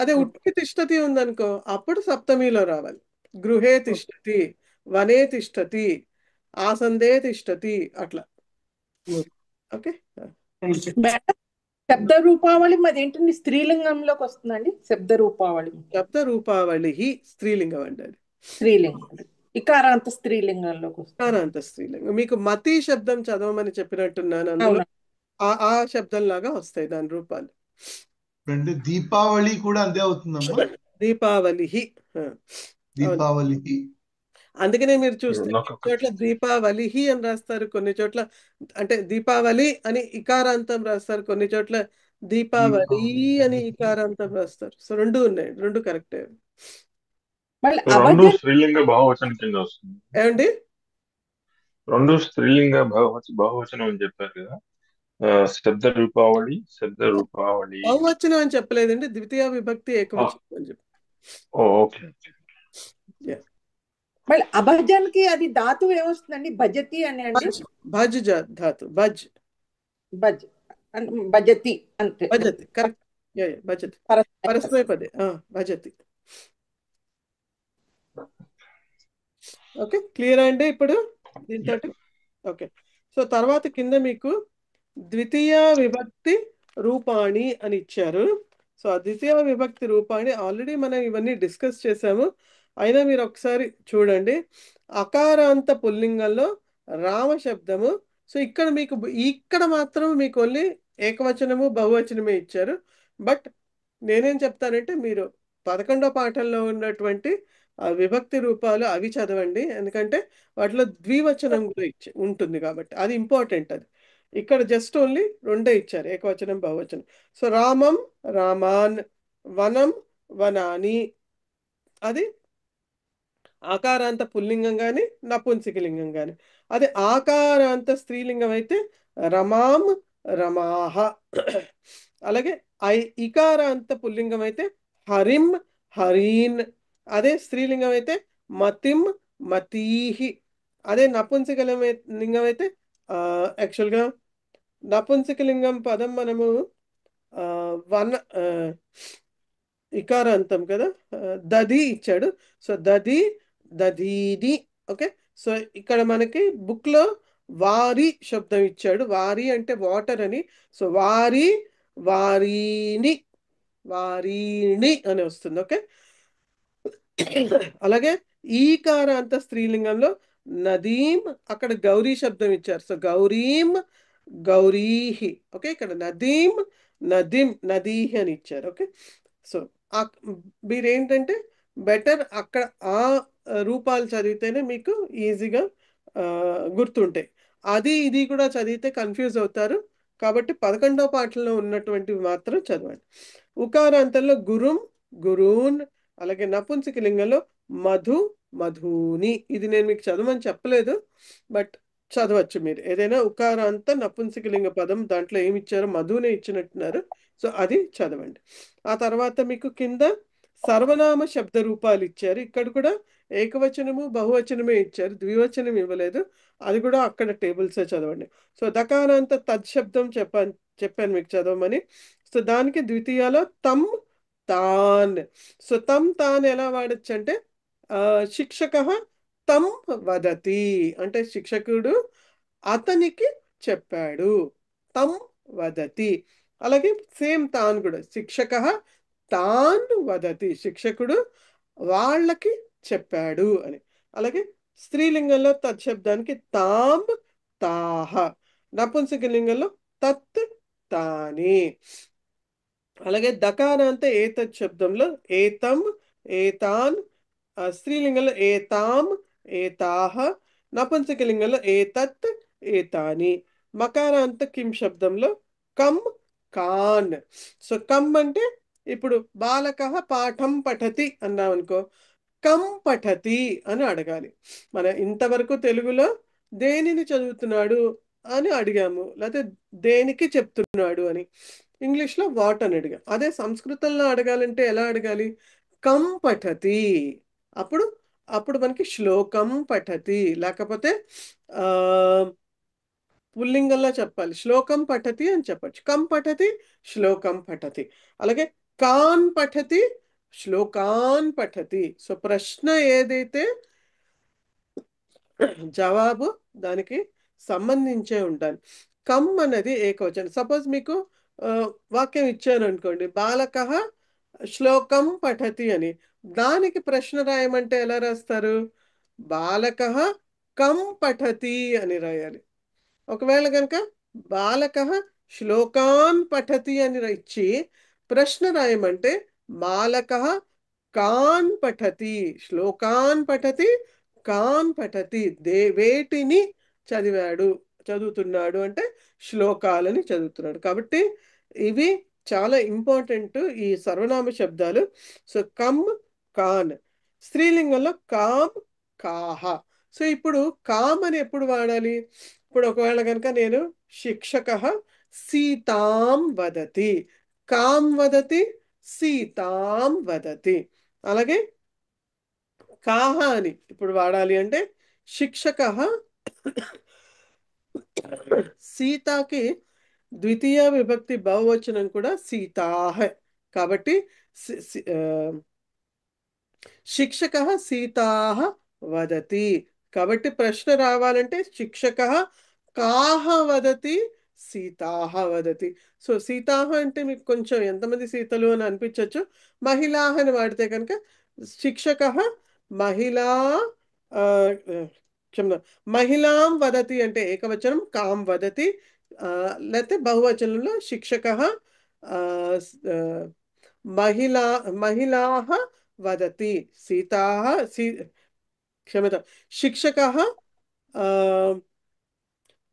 అదే ఉట్టి తిష్టతి ఉందనుకో అప్పుడు సప్తమిలో రావాలి. గృహే తిష్టతి, వనే తిష్టతి, ఆసందే తిష్టతి, అట్లా. ఓకే, శబ్ద రూపావళి మరి ఏంటండి స్త్రీలింగంలోకి వస్తుందండి? శబ్ద రూపావళి స్త్రీలింగం అండి, అది స్త్రీలింగం. ఇకారాంత స్త్రీలింగంలోకి వస్తుంది. ఇకారాంత స్త్రీలింగం. మీకు మతి శబ్దం చదవమని చెప్పినట్టున్నాను, అందులో ఆ శబ్దం లాగా వస్తాయి దాని రూపాలు. అంటే దీపావళి కూడా అంతే అవుతుందమ్మా. దీపావళి. అందుకనే మీరు చూస్తే కొన్ని చోట్ల దీపావళి అని రాస్తారు, కొన్ని చోట్ల అంటే దీపావళి అని ఇకారాంతం రాస్తారు, కొన్ని చోట్ల దీపావళి అని ఇకారాంతం రాస్తారు. సో రెండు ఉన్నాయి, రెండు కరెక్టే. రెండు స్త్రీలింగ బహువచనం కింద వస్తుంది ఏమండి? రెండు స్త్రీలింగ బహువచనం అని చెప్పారు కదా, శబ్ద రూపావళి బహువచనం అని చెప్పలేదండి, ద్వితీయ విభక్తి ఏకవచనం అని చెప్పి. ఓకే. మళ్ళీ అభజన్ కి అది ధాతువు ఏమొస్తుందండి? భజతి అని అండి. భజ్ ధాతు, భజ్ భజతి అంతే. భజతి కరెక్ట్, భజతి పరస్మైపదే భజతి. ఓకే, క్లియర్ అండి ఇప్పుడు దీంతో? ఓకే, సో తర్వాత కింద మీకు ద్వితీయ విభక్తి రూపాణి అని ఇచ్చారు. సో అద్వితీయ విభక్తి రూపాన్ని ఆల్రెడీ మనం ఇవన్నీ డిస్కస్ చేసాము. అయినా మీరు ఒకసారి చూడండి. అకారాంత పుల్లింగంలో రామ శబ్దము. సో ఇక్కడ మీకు ఇక్కడ మాత్రం మీకు ఓన్లీ ఏకవచనము బహువచనమే ఇచ్చారు. బట్ నేనేం చెప్తానంటే మీరు 11వ పాఠంలో ఉన్నటువంటి విభక్తి రూపాలు అవి చదవండి. ఎందుకంటే వాటిలో ద్వివచనం కూడా ఉంటుంది కాబట్టి అది ఇంపార్టెంట్. అది ఇక్కడ జస్ట్ ఓన్లీ రెండే ఇచ్చారు, ఏకవచనం బహువచనం. సో రామం రామాన్, వనం వనాని, అది ఆకారాంత పుల్లింగం కానీ నపుంసకలింగం కానీ. అదే ఆకారాంత స్త్రీలింగం అయితే రమాం రమాహ. అలాగే ఇకారాంత పుల్లింగం అయితే హరిం హరీన్. అదే స్త్రీలింగం అయితే మతిం మతీహి. అదే నపుంసకలింగం అయితే యాక్చువల్గా నపుంసకలింగం పదం మనము ఇకారాంతం కదా, దది ఇచ్చాడు. సో దది దదీది. ఓకే. సో ఇక్కడ మనకి బుక్లో వారి శబ్దం ఇచ్చాడు. వారి అంటే వాటర్ అని. సో వారి వారీని వారీని అని వస్తుంది. ఓకే. అలాగే ఈకారాంత స్త్రీలింగంలో నదీం, అక్కడ గౌరీ శబ్దం ఇచ్చారు. సో గౌరీం గౌరీహి. ఓకే. ఇక్కడ నదీం నదీం నదీహి అని ఇచ్చారు. ఓకే. సో మీరేంటంటే బెటర్ అక్కడ ఆ రూపాలు చదివితేనే మీకు ఈజీగా గుర్తుంటాయి. అది ఇది కూడా చదివితే కన్ఫ్యూజ్ అవుతారు. కాబట్టి 11వ పాఠంలో ఉన్నటువంటివి మాత్రం చదవండి. ఉకారాంతంలో గురుం గురూన్. అలాగే నపుంసకలింగంలో మధు మధుని. ఇది నేను మీకు చదవమని చెప్పలేదు, బట్ చదవచ్చు మీరు. ఏదైనా ఉకారాంత నపుంసకలింగ పదం దాంట్లో ఏమి ఇచ్చారో మధునే ఇచ్చినట్టున్నారు. సో అది చదవండి. ఆ తర్వాత మీకు కింద సర్వనామ శబ్ద రూపాలు ఇచ్చారు. ఇక్కడ కూడా ఏకవచనము బహువచనమే ఇచ్చారు, ద్వివచనం ఇవ్వలేదు. అది కూడా అక్కడ టేబుల్సే చదవండి. సో దకారాంత తత్శబ్దం చెప్పాను మీకు చదవమని. సో దానికి ద్వితీయాలో తమ్ తాన్. సో తమ్ తాన్ ఎలా వాడచ్చు అంటే శిక్షక తమ్ వదతి అంటే శిక్షకుడు అతనికి చెప్పాడు, తమ్ వదతి. అలాగే సేమ్ తాన్ కూడా శిక్షక తాన్ వదతి, శిక్షకుడు వాళ్ళకి చెప్పాడు అని. అలాగే స్త్రీలింగంలో తత్శబ్దానికి తాం తాహ, నపుంసకలింగంలో తత్ తాని. అలాగే దకారాంత ఏతత్ శబ్దంలో ఏతం ఏతాన్, స్త్రీలింగంలో ఏతాం ఏతాహ, నపుంసకలింగంలో ఏతత్ ఏతాని. మకారాంత కిం శబ్దంలో కమ్ కాన్. సో కమ్ అంటే ఇప్పుడు బాలక పాఠం పఠతి అన్నాం అనుకో, కమ్ పఠతి అని అడగాలి. మన ఇంతవరకు తెలుగులో దేనిని చదువుతున్నాడు అని అడిగాము, లేకపోతే దేనికి చెప్తున్నాడు అని. ఇంగ్లీష్లో వాట్ అని అడిగాం. అదే సంస్కృతంలో అడగాలంటే ఎలా అడగాలి? కం పఠతి. అప్పుడు అప్పుడు మనకి శ్లోకం పఠతి, లేకపోతే పుల్లింగంలో చెప్పాలి, శ్లోకం పఠతి అని చెప్పచ్చు. కం పఠతి శ్లోకం పఠతి. అలాగే కాన్ పఠతి శ్లోకాన్ పఠతి. సో ప్రశ్న ఏదైతే జవాబు దానికి సంబంధించే ఉండాలి. కమ్ అనేది ఏకవచనం. సపోజ్ మీకు వాక్యం ఇచ్చాను అనుకోండి, బాలక శ్లోకం పఠతి అని, దానికి ప్రశ్న రాయమంటే ఎలా రాస్తారు? బాలక కం పఠతి అని రాయాలి. ఒకవేళ కనుక బాలక శ్లోకాన్ పఠతి అని ఇచ్చి ప్రశ్న రాయమంటే బాలక కాన్ పఠతి శ్లోకాన్ పఠతి కాన్ పఠతి. వేటిని చదువుతున్నాడు అంటే శ్లోకాలని చదువుతున్నాడు. కాబట్టి ఇవి చాలా ఇంపార్టెంట్ ఈ సర్వనామ శబ్దాలు. సో కమ్ కాన్. స్త్రీలింగంలో కామ్ కాహ. సో ఇప్పుడు కామ్ అని ఎప్పుడు వాడాలి? ఇప్పుడు ఒకవేళ కనుక నేను శిక్షక సీతాం వదతి, కాం వదతి సీతాం వదతి. అలాగే కాహ అని ఇప్పుడు వాడాలి అంటే శిక్షక సీతాకి ద్వితీయ విభక్తి బహువచనం కూడా సీతాహ. కాబట్టి శిక్షక సీతాహ వదతి. కాబట్టి ప్రశ్న రావాలంటే శిక్షక కాహ వదతి సీతాహ వదతి. సో సీతాహ అంటే మీకు కొంచెం ఎంతమంది సీతలు అని అనిపించవచ్చు. మహిళాహ అని వాడితే కనుక శిక్షక మహిళా ఆ, ఆ, క్షమ్య మహిళాం వదతి అంటే ఏకవచనం, కాం వదతి. లేకపోతే బహువచనంలో శిక్షక మహిళా మహిళాः వదతి. సీతాः క్షమ్యతాం శిక్షకः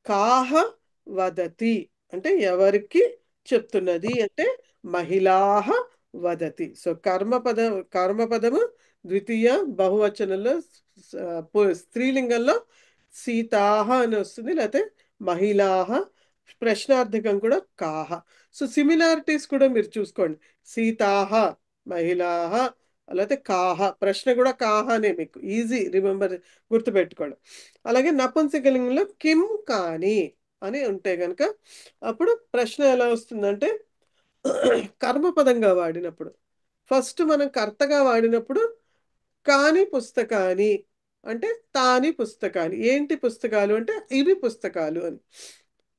కాహ వదతి అంటే ఎవరికి చెప్తున్నది అంటే మహిళాహ వదతి. సో కర్మపదము ద్వితీయ బహువచనంలో స్త్రీలింగంలో సీతాహ అని వస్తుంది, లేకపోతే మహిళాహ. ప్రశ్నార్థకం కూడా కాహ. సో సిమిలారిటీస్ కూడా మీరు చూసుకోండి. సీతాహ మహిళాహ, లేకపోతే కాహ. ప్రశ్న కూడా కాహనే, మీకు ఈజీ రిమెంబర్ గుర్తుపెట్టుకోండి. అలాగే నపుంసకలింగంలో కిం కాని అని ఉంటే కనుక అప్పుడు ప్రశ్న ఎలా వస్తుందంటే కర్మపదంగా వాడినప్పుడు ఫస్ట్ మనం కర్తగా వాడినప్పుడు కాని పుస్తకాని అంటే తాని పుస్తకాలు. ఏంటి పుస్తకాలు అంటే ఇవి పుస్తకాలు అని.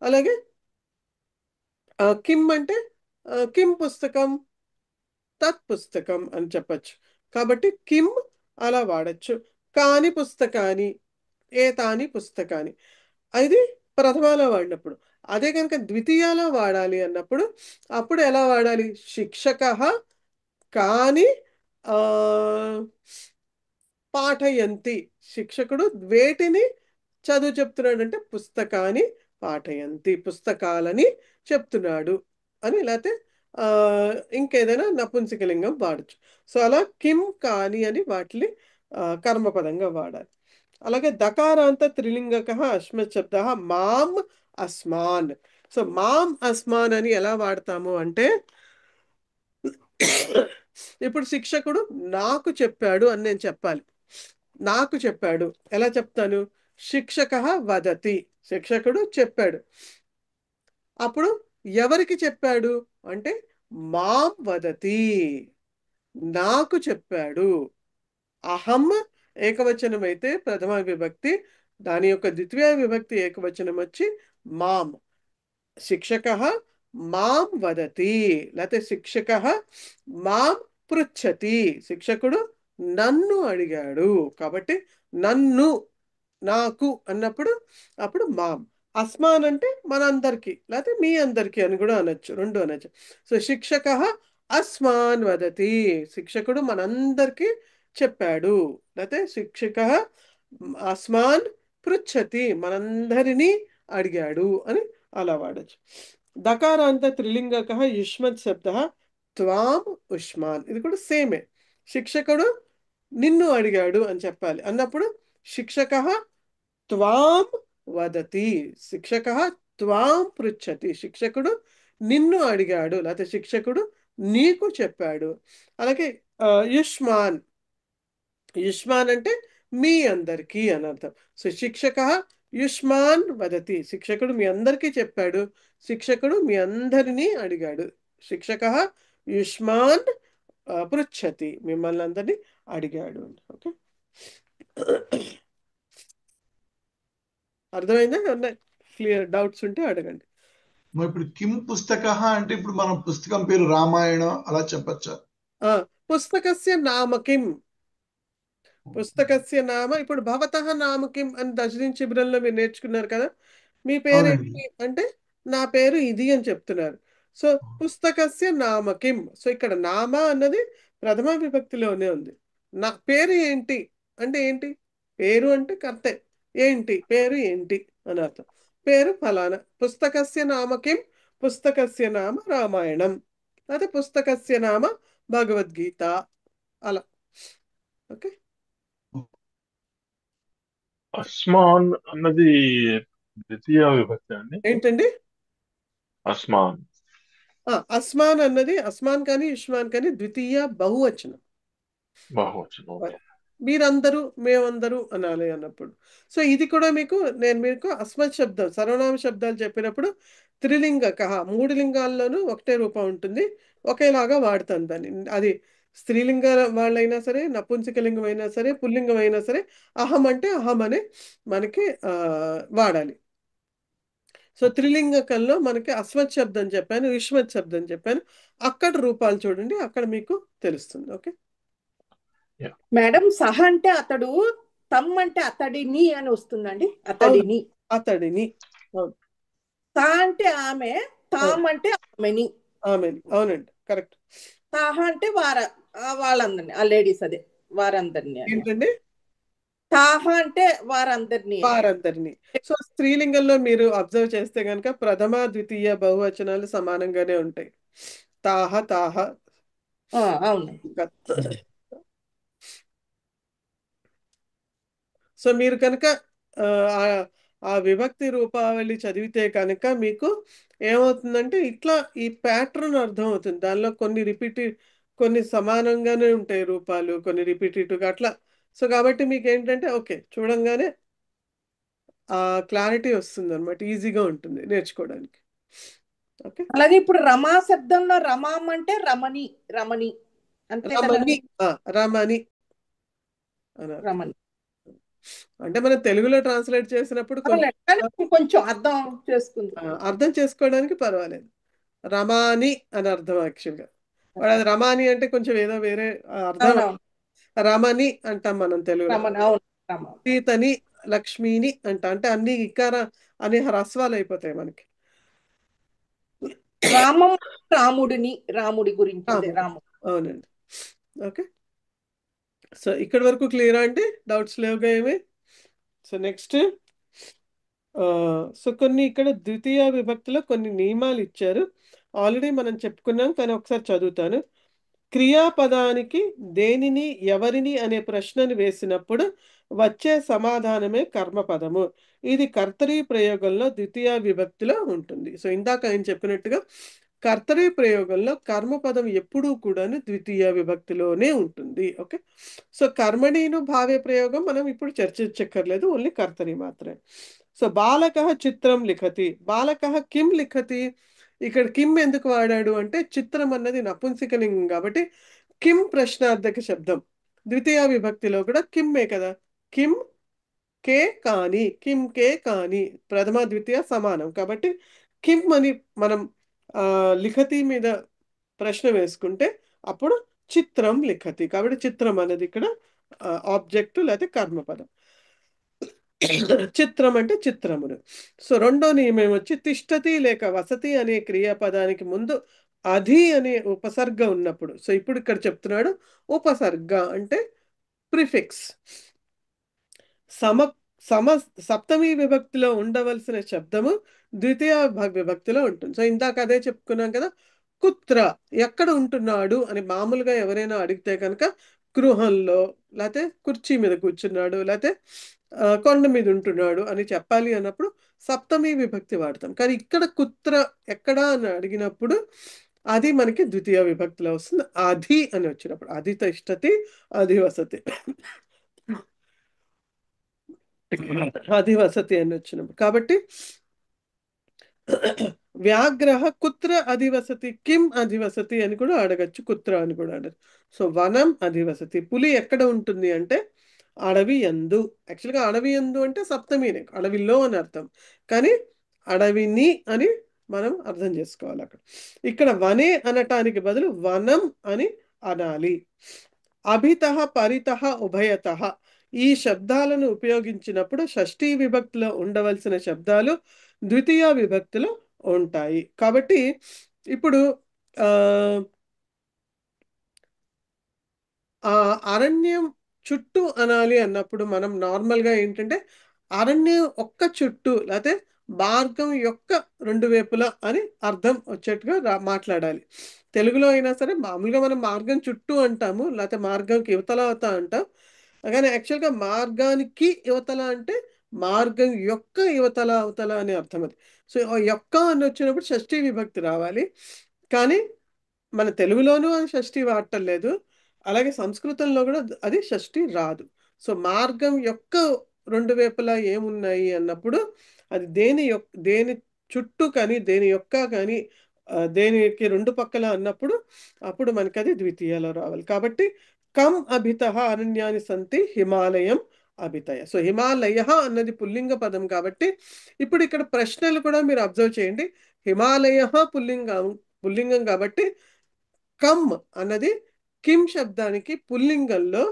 అలాగే కిమ్ అంటే కిం పుస్తకం, తత్ పుస్తకం అని చెప్పచ్చు. కాబట్టి కిమ్ అలా వాడచ్చు. కాని పుస్తకాని, ఏతాని పుస్తకాని. అది ప్రథమాలో వాడినప్పుడు. అదే కనుక ద్వితీయాలో వాడాలి అన్నప్పుడు అప్పుడు ఎలా వాడాలి? శిక్షక కాని పాఠయంతి. శిక్షకుడు వేటిని చదువు చెప్తున్నాడు అంటే పుస్తకాన్ని పాఠయంతి, పుస్తకాలని చెప్తున్నాడు అని. లేకపోతే ఇంకేదైనా నపుంసకలింగం వాడచ్చు. సో అలా కిం కాని అని వాటిని కర్మపదంగా వాడాలి. అలాగే దకారాంత త్రిలింగక అస్మత్ శబ్ద మాం అస్మాన్. సో మాం అస్మాన్ అని ఎలా వాడతాము అంటే ఇప్పుడు శిక్షకుడు నాకు చెప్పాడు అని నేను చెప్పాలి. నాకు చెప్పాడు ఎలా చెప్తాను? శిక్షక వదతి, శిక్షకుడు చెప్పాడు. అప్పుడు ఎవరికి చెప్పాడు అంటే మాం వదతి, నాకు చెప్పాడు. అహం ఏకవచనం అయితే ప్రథమ విభక్తి, దాని యొక్క ద్వితీయ విభక్తి ఏకవచనం వచ్చి మాం. శిక్షక మాం వదతి, లేకపోతే శిక్షక మాం పృచ్చతి, శిక్షకుడు నన్ను అడిగాడు. కాబట్టి నన్ను, నాకు అన్నప్పుడు అప్పుడు మాం. అస్మాన్ అంటే మనందరికి, లేకపోతే మీ అందరికి అని కూడా అనొచ్చు, రెండు అనొచ్చు. సో శిక్షక అస్మాన్ వదతి, శిక్షకుడు మనందరికి చెప్పాడు. లేకపోతే శిక్షక అస్మాన్ పృచ్చతి, మనందరినీ అడిగాడు అని అలా వాడచ్చు. దకారాంత త్రిలింగక యుష్మత్ శబ్ద త్వాం ఉష్మాన్. ఇది కూడా సేమే. శిక్షకుడు నిన్ను అడిగాడు అని చెప్పాలి అన్నప్పుడు శిక్షక త్వాం వదతి, శిక్షక త్వాం పృచ్చతి, శిక్షకుడు నిన్ను అడిగాడు లేకపోతే శిక్షకుడు నీకు చెప్పాడు. అలాగే యుష్మాన్, యుష్మాన్ అంటే మీ అందరికీ అని అర్థం. సో శిక్షక యుష్మాన్ వదతి, శిక్షకుడు మీ అందరికీ చెప్పాడు, శిక్షకుడు మీ అందరినీ అడిగాడు. శిక్షక యుష్మాన్ పృచ్చతి, మిమ్మల్ని అందరినీ అడిగాడు. ఓకే, అర్థమైందా? ఏమన్నా క్లియర్ డౌట్స్ ఉంటే అడగండి. మరి ఇప్పుడు కిం పుస్తక అంటే ఇప్పుడు మనం పుస్తకం పేరు రామాయణం అలా చెప్పచ్చా? పుస్తకస్య నామ కిం, పుస్తకస్య నామ. ఇప్పుడు భవతః నామ కిం అని దశదిన శిబిరంలో మీరు నేర్చుకున్నారు కదా. మీ పేరు ఏంటి అంటే నా పేరు ఇది అని చెప్తున్నారు. సో పుస్తకస్య నామ కిం. సో ఇక్కడ నామ అన్నది ప్రథమ విభక్తిలోనే ఉంది. నా పేరు ఏంటి అంటే ఏంటి? పేరు అంటే కర్తే. ఏంటి పేరు ఏంటి అని అర్థం. పేరు ఫలానా. పుస్తకస్య నామ కిం, పుస్తకస్య నామ రామాయణం, అదే పుస్తకస్య నామ భగవద్గీత, అలా. ఓకే, అస్మాన్ అన్నది ద్వితీయ విభక్తి అండి. ఏంటండి అస్మాన్? అస్మాన్ అన్నది అస్మాన్ కానీ యుష్మాన్ కానీ ద్వితీయ బహువచనం. బహువచనం. మీరందరూ మేమందరూ అనాలి అన్నప్పుడు. సో ఇది కూడా నేను మీకు అస్మత్ శబ్దం సర్వనామ శబ్దాలు చెప్పినప్పుడు త్రిలింగక, మూడు లింగాల్లోనూ ఒకటే రూపం ఉంటుంది, ఒకేలాగా వాడతాను దాన్ని. అది స్త్రీలింగ వాళ్ళైనా సరే, నపుంసకలింగం అయినా సరే, పుల్లింగం అయినా సరే అహం అంటే అహం అనే మనకి వాడాలి. సో త్రిలింగకంలో మనకి అస్మత్ శబ్దం చెప్పాను, విశ్వత్ శబ్దం చెప్పాను. అక్కడ రూపాలు చూడండి, అక్కడ మీకు తెలుస్తుంది. ఓకే మేడం, సహ అంటే అతడు, తమ్ అంటే అతడిని అని వస్తుందండి. అతడిని, అతడిని. తా అంటే ఆమె, తామ్ అంటే ఆమెని. ఆమెని, అవునండి, కరెక్ట్. తాహ అంటే వాళ్ళందరినీ, ఆ లేడీస్, అదే వారందరినీ. ఏంటండి? తాహ అంటే వారందరినీ. సో స్త్రీలింగంలో మీరు అబ్జర్వ్ చేస్తే కనుక ప్రథమ ద్వితీయ బహువచనాలు సమానంగానే ఉంటాయి. తాహ తాహ. అవును. సో మీరు కనుక ఆ విభక్తి రూపావళి చదివితే కనుక మీకు ఏమవుతుందంటే ఇట్లా ఈ ప్యాటర్న్ అర్థం అవుతుంది. దానిలో కొన్ని సమానంగానే ఉంటాయి రూపాలు, కొన్ని రిపీటేటివ్గా అట్లా. సో కాబట్టి మీకు ఏంటంటే ఓకే, చూడంగానే ఆ క్లారిటీ వస్తుంది అనమాట, ఈజీగా ఉంటుంది నేర్చుకోవడానికి. ఓకే, అలాగే ఇప్పుడు రమా శబ్దంలో రమాం అంటే రమణి, రమణి అంతే కదా? రమణి రమణి అంటే మనం తెలుగులో ట్రాన్స్లేట్ చేసినప్పుడు కొంచెం అర్థం చేసుకోవడానికి పర్వాలేదు. రమాని అని అర్థం యాక్చువల్గా. అది రమాని అంటే కొంచెం ఏదో వేరే అర్థం. రమణి అంటాం మనం తెలుగులో. సీతని, లక్ష్మిని అంటే అన్ని ఇకార అన్ని హ్రస్వాలు అయిపోతాయి మనకి. రామం రాముడి గురించి. అవునండి. ఓకే, సో ఇక్కడి వరకు క్లియరా అండి? డౌట్స్ లేవుగా ఏమి? సో నెక్స్ట్, సో కొన్ని ఇక్కడ ద్వితీయ విభక్తిలో కొన్ని నియమాలు ఇచ్చారు, ఆల్రెడీ మనం చెప్పుకున్నాం, కానీ ఒకసారి చదువుతాను. క్రియాపదానికి దేనిని ఎవరిని అనే ప్రశ్నను వేసినప్పుడు వచ్చే సమాధానమే కర్మపదము. ఇది కర్తరీ ప్రయోగంలో ద్వితీయ విభక్తిలో ఉంటుంది. సో ఇందాక ఆయన చెప్పినట్టుగా కర్తరీ ప్రయోగంలో కర్మపదం ఎప్పుడూ కూడా ద్వితీయ విభక్తిలోనే ఉంటుంది. ఓకే, సో కర్మణిను భావే ప్రయోగం మనం ఇప్పుడు చర్చించక్కర్లేదు, ఓన్లీ కర్తరీ మాత్రమే. సో బాలక చిత్రం లిఖతి, బాలక కిం లిఖతి. ఇక్కడ కిమ్ ఎందుకు వాడాడు అంటే చిత్రం అన్నది నపుంసకలింగం కాబట్టి కిం ప్రశ్నార్థక శబ్దం. ద్వితీయ విభక్తిలో కూడా కిమ్మే కదా, కిం కే కాని, కిం కే కాని, ప్రథమ ద్వితీయ సమానం కాబట్టి కిం అని మనం లిఖతి మీద ప్రశ్న వేసుకుంటే అప్పుడు చిత్రం లిఖతి. కాబట్టి చిత్రం అనేది ఇక్కడ ఆబ్జెక్ట్ లేకపోతే కర్మపదం. చిత్రం అంటే చిత్రమును. సో రెండో నియమం వచ్చి తిష్టతి లేక వసతి అనే క్రియాపదానికి ముందు అధి అనే ఉపసర్గ ఉన్నప్పుడు. సో ఇప్పుడు ఇక్కడ చెప్తున్నాడు ఉపసర్గ అంటే ప్రిఫిక్స్. సప్తమి విభక్తిలో ఉండవలసిన శబ్దము ద్వితీయ విభక్తిలో ఉంటుంది. సో ఇందాక అదే చెప్పుకున్నాం కదా, కుత్ర ఎక్కడ ఉంటున్నాడు అని మామూలుగా ఎవరైనా అడిగితే కనుక గృహంలో, లేకపోతే కుర్చీ మీద కూర్చున్నాడు, లేకపోతే కొండ మీద ఉంటున్నాడు అని చెప్పాలి అన్నప్పుడు సప్తమి విభక్తి వాడతాం. కానీ ఇక్కడ కుత్ర ఎక్కడా అని అడిగినప్పుడు అది మనకి ద్వితీయ విభక్తిలో వస్తుంది, అధి అని వచ్చినప్పుడు. అధి తిష్టతి, అధి వసతి, అధి వసతి అని వచ్చినప్పుడు. కాబట్టి వ్యాగ్రహ కుత్ర అధివసతి, కిం అధివసతి అని కూడా అడగచ్చు, కుత్ర అని కూడా అడగచ్చు. సో వనం అధివసతి, పులి ఎక్కడ ఉంటుంది అంటే అడవి యందు. యాక్చువల్గా అడవి యందు అంటే సప్తమినే, అడవిలో అని అర్థం, కానీ అడవిని అని మనం అర్థం చేసుకోవాలి అక్కడ. ఇక్కడ వనే అనటానికి బదులు వనం అని అనాలి. అభితః పరితః ఉభయతః ఈ శబ్దాలను ఉపయోగించినప్పుడు షష్ఠీ విభక్తిలో ఉండవలసిన శబ్దాలు ద్వితీయ విభక్తిలో ఉంటాయి. కాబట్టి ఇప్పుడు అరణ్యం చుట్టూ అనాలి అన్నప్పుడు మనం నార్మల్గా ఏంటంటే అరణ్యం ఒక్క చుట్టూ లేకపోతే మార్గం యొక్క రెండు వైపులా అని అర్థం వచ్చేట్టుగా మాట్లాడాలి. తెలుగులో అయినా సరే మామూలుగా మనం మార్గం చుట్టూ అంటాము, లేకపోతే మార్గంకి యువతల అంటాం. కానీ యాక్చువల్గా మార్గానికి యువతల అంటే మార్గం యొక్క యువతల అవతల అనే అర్థం అది. సో యొక్క అని వచ్చినప్పుడు షష్ఠీ విభక్తి రావాలి, కానీ మన తెలుగులోనూ అది షష్ఠీ వాడటం లేదు, అలాగే సంస్కృతంలో కూడా అది షష్ఠీ రాదు. సో మార్గం యొక్క రెండు వైపులా ఏమున్నాయి అన్నప్పుడు అది దేని చుట్టూ కానీ దేని యొక్క కానీ దేనికి రెండు పక్కల అన్నప్పుడు అప్పుడు మనకి అది ద్వితీయలో రావాలి. కాబట్టి కం అభితః అరణ్యాని సంతి హిమాలయం అభితయ. సో హిమాలయ అన్నది పుల్లింగ పదం కాబట్టి ఇప్పుడు ఇక్కడ ప్రశ్నలు కూడా మీరు అబ్జర్వ్ చేయండి. హిమాలయ పుల్లింగం కాబట్టి కమ్ అన్నది కిమ్ శబ్దానికి పుల్లింగంలో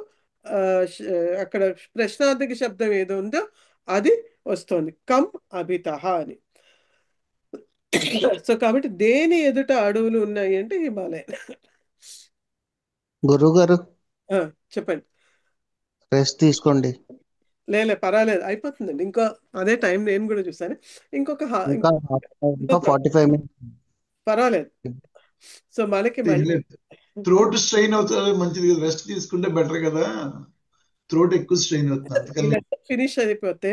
అక్కడ ప్రశ్నార్థక శబ్దం ఏదో ఉందో అది వస్తుంది, కమ్ అభితః అని. సో కాబట్టి దేని ఎదుట అడవులు ఉన్నాయి అంటే హిమాలయ. గురువు గారు చెప్పండి. రెస్ట్ తీసుకోండి. లేలే పర్వాలేదు, అయిపోతుందండి. ఇంకో అదే టైం నేను కూడా చూసాను. ఇంకొక ఇంకా 45 minutes. పర్వాలేదు. సో మనకి మళ్ళీ థ్రోట్ స్ట్రెయిన్ అవుతుంది, మంచిది కదా, రెస్ట్ తీసుకుంటే బెటర్ కదా. థ్రోట్ ఎక్కువ స్ట్రెయిన్ అవుతుంది. ఫినిష్ అయిపోతే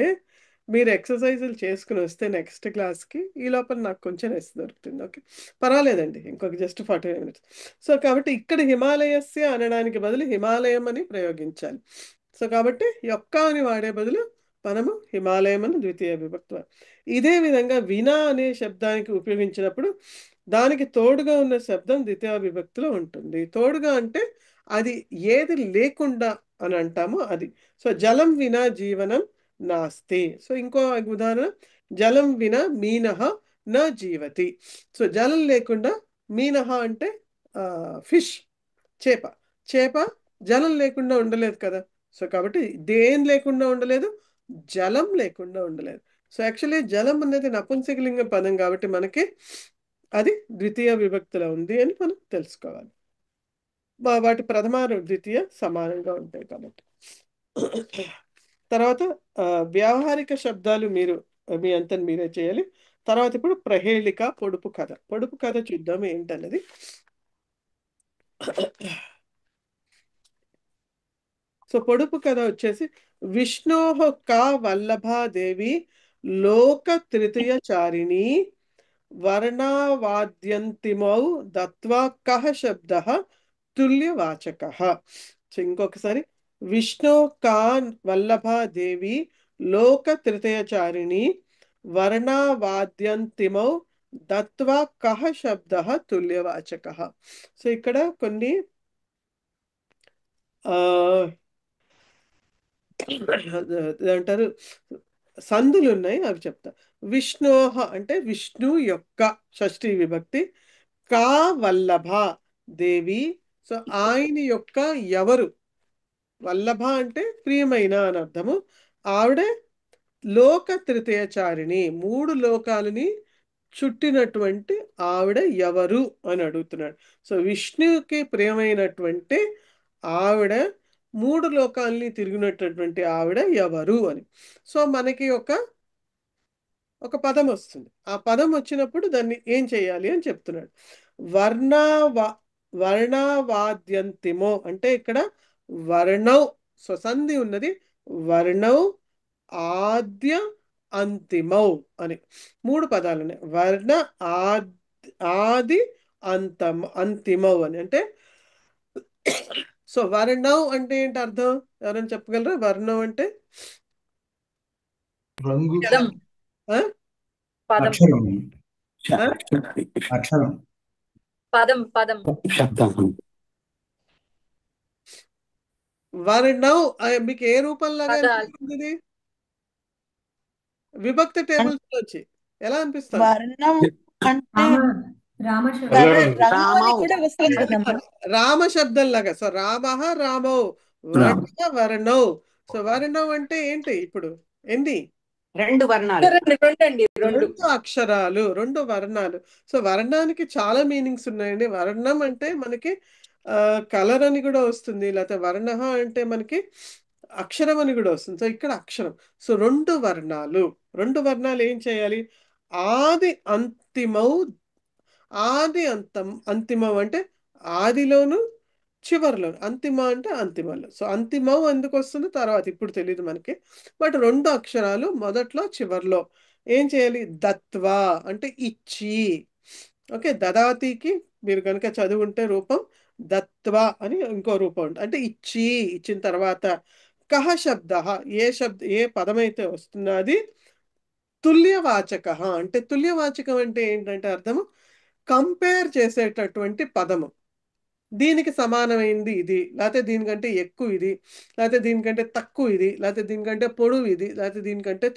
మీరు ఎక్సర్సైజులు చేసుకుని వస్తే నెక్స్ట్ క్లాస్కి ఈ లోపల నాకు కొంచెం రెస్ట్ దొరుకుతుంది. ఓకే, పర్వాలేదండి. ఇంకొక జస్ట్ 45 minutes. సో కాబట్టి ఇక్కడ హిమాలయస్య అనడానికి బదులు హిమాలయం అని ప్రయోగించాలి. సో కాబట్టి యొక్క అని వాడే బదులు మనము హిమాలయం అని ద్వితీయ విభక్తి. ఇదే విధంగా వినా అనే శబ్దానికి ఉపయోగించినప్పుడు దానికి తోడుగా ఉన్న శబ్దం ద్వితీయ విభక్తిలో ఉంటుంది. తోడుగా అంటే అది ఏది లేకుండా అని అంటామో అది. సో జలం వినా జీవనం నాస్తి. సో ఇంకో ఉదాహరణ, జలం వినా మీనః న జీవతి. సో జలం లేకుండా మీనః అంటే ఫిష్, చేప జలం లేకుండా ఉండలేదు కదా. సో కాబట్టి దేం లేకుండా ఉండలేదు, జలం లేకుండా ఉండలేదు. సో యాక్చువల్లీ జలం అనేది నపుంసకలింగ పదం కాబట్టి మనకి అది ద్వితీయ విభక్తిలో ఉంది అని మనం తెలుసుకోవాలి. వాటి ప్రథమ ద్వితీయ సమానంగా ఉంటాయి కాబట్టి. తర్వాత వ్యావహారిక శబ్దాలు మీరు మీ అంతా మీరే చేయాలి. తర్వాత ఇప్పుడు ప్రహేళిక, పొడుపు కథ చూద్దాం ఏంటన్నది. సో పొడుపు కథ వచ్చేసి విష్ణోః కా వల్లభాదేవి లోక తృతీయచారిణి వర్ణావాద్యంతిమౌ దత్వా కః శబ్దః తుల్యవాచకః. సో ఇంకొకసారి, విష్ణో కా వల్లభాదేవి లోక తృతీయచారిణి వర్ణావాద్యంతిమౌ దత్వా కః శబ్దః తుల్యవాచకః. సో ఇక్కడ కొన్ని అంటారు సందులు ఉన్నాయి, అవి చెప్తా. విష్ణోహ అంటే విష్ణు యొక్క షష్ఠీ విభక్తి, కా వల్లభ దేవి. సో ఆయన యొక్క ఎవరు, వల్లభ అంటే ప్రియమైన అని అర్థము. ఆవిడ లోక తృతీయచారిణి, 3 లోకాలని చుట్టినటువంటి ఆవిడ ఎవరు అని అడుగుతున్నాడు. సో విష్ణువుకి ప్రియమైనటువంటి ఆవిడ 3 లోకాలని తిరిగినటువంటి ఆవిడ ఎవరు అని. సో మనకి ఒక పదం వస్తుంది. ఆ పదం వచ్చినప్పుడు దాన్ని ఏం చేయాలి అని చెప్తున్నాడు. వర్ణావాద్యంతిమో అంటే ఇక్కడ వర్ణౌ, సో సంధి ఉన్నది, వర్ణౌ ఆద్య అంతిమౌ అని 3 పదాలు ఉన్నాయి. వర్ణ ఆది అంతిమౌ అని అంటే. సో వర్ణం అంటే ఏంటి అర్థం, ఎవరైనా చెప్పగలరా? వర్ణం అంటే రంగు, వర్ణం మీకు ఏ రూపంలాగా అనిపిస్తుంది? విభక్తి టేబుల్స్ వచ్చి ఎలా అనిపిస్తుంది? రామ శబ్దం లాగా. సో రామ రామౌ, వర్ణౌ. సో వర్ణం అంటే ఏంటి? ఇప్పుడు ఎన్ని? 2 వర్ణాలు, 2 అక్షరాలు, 2 వర్ణాలు. సో వర్ణానికి చాలా మీనింగ్స్ ఉన్నాయండి. వర్ణం అంటే మనకి కలర్ అని కూడా వస్తుంది, లేకపోతే వర్ణ అంటే మనకి అక్షరం అని కూడా వస్తుంది. సో ఇక్కడ అక్షరం. సో 2 వర్ణాలు ఏం చేయాలి? ఆది అంతిమౌ, అంతిమం అంటే ఆదిలోను చివరిలోను, అంతిమ అంటే అంతిమలో. సో అంతిమం ఎందుకు వస్తుంది తర్వాత ఇప్పుడు తెలియదు మనకి, బట్ 2 అక్షరాలు మొదట్లో చివర్లో ఏం చేయాలి? దత్వా అంటే ఇచ్చి. ఓకే, దదాతికి మీరు కనుక చదువుంటే రూపం దత్వా అని ఇంకో రూపం ఉంటుంది, అంటే ఇచ్చిన తర్వాత కహ శబ్ద, ఏ పదమైతే వస్తుందో అది తుల్యవాచక. అంటే తుల్యవాచకం అంటే ఏంటంటే అర్థము కంపేర్ చేసేటటువంటి పదము. దీనికి సమానమైంది ఇది, లేకపోతే దీనికంటే ఎక్కువ ఇది, లేకపోతే దీనికంటే తక్కువ ఇది, లేకపోతే దీనికంటే పొడవు ఇది, లేకపోతే దీనికంటే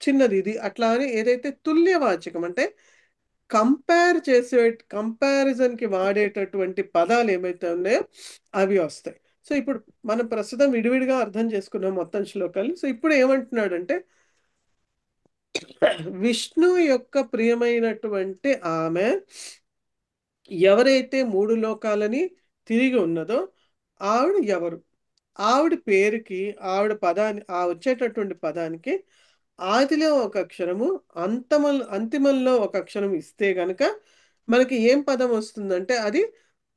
చిన్నది ఇది, అట్లా అని ఏదైతే తుల్యవాచకం అంటే కంపారిజన్కి వాడేటటువంటి పదాలు ఏమైతే ఉన్నాయో అవి వస్తాయి. సో ఇప్పుడు మనం ప్రస్తుతం విడివిడిగా అర్థం చేసుకున్నాం మొత్తం శ్లోకాలు. సో ఇప్పుడు ఏమంటున్నాడంటే విష్ణు యొక్క ప్రియమైనటువంటి ఆమె ఎవరైతే 3 లోకాలని తిరిగి ఉన్నదో ఆవిడ ఎవరు, ఆవిడ పేరుకి ఆవిడ వచ్చేటటువంటి పదానికి ఆదిలో ఒక అక్షరము అంతిమంలో ఒక అక్షరం ఇస్తే గనక మనకి ఏం పదం వస్తుందంటే అది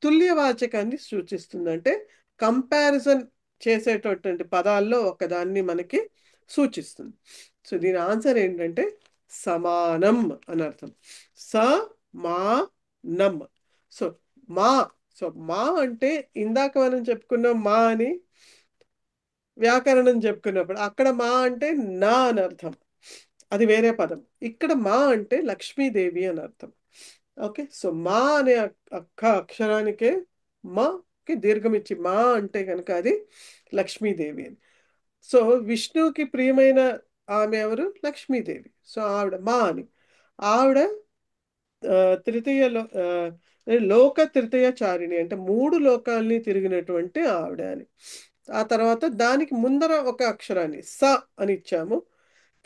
తుల్యవాచకాన్ని సూచిస్తుంది. అంటే కంపారిజన్ చేసేటటువంటి పదాల్లో ఒకదాన్ని మనకి సూచిస్తుంది. సో దీని ఆన్సర్ ఏంటంటే సమానం అని అర్థం. సమానం. సో మా అంటే ఇందాక మనం చెప్పుకున్నాం మా అని వ్యాకరణం చెప్పుకున్నప్పుడు అక్కడ మా అంటే నా అని అర్థం, అది వేరే పదం. ఇక్కడ మా అంటే లక్ష్మీదేవి అని అర్థం. ఓకే, సో మా అనే అక్షరానికే మాకి దీర్ఘం ఇచ్చి మా అంటే కనుక అది లక్ష్మీదేవి అని. సో విష్ణువుకి ప్రియమైన ఆమె ఎవరు? లక్ష్మీదేవి. సో ఆవిడ మా అని, ఆవిడ లోక తృతీయచారిణి అంటే 3 లోకాల్ని తిరిగినటువంటి ఆవిడ అని. ఆ తర్వాత దానికి ముందర ఒక అక్షరాన్ని స అని ఇచ్చాము,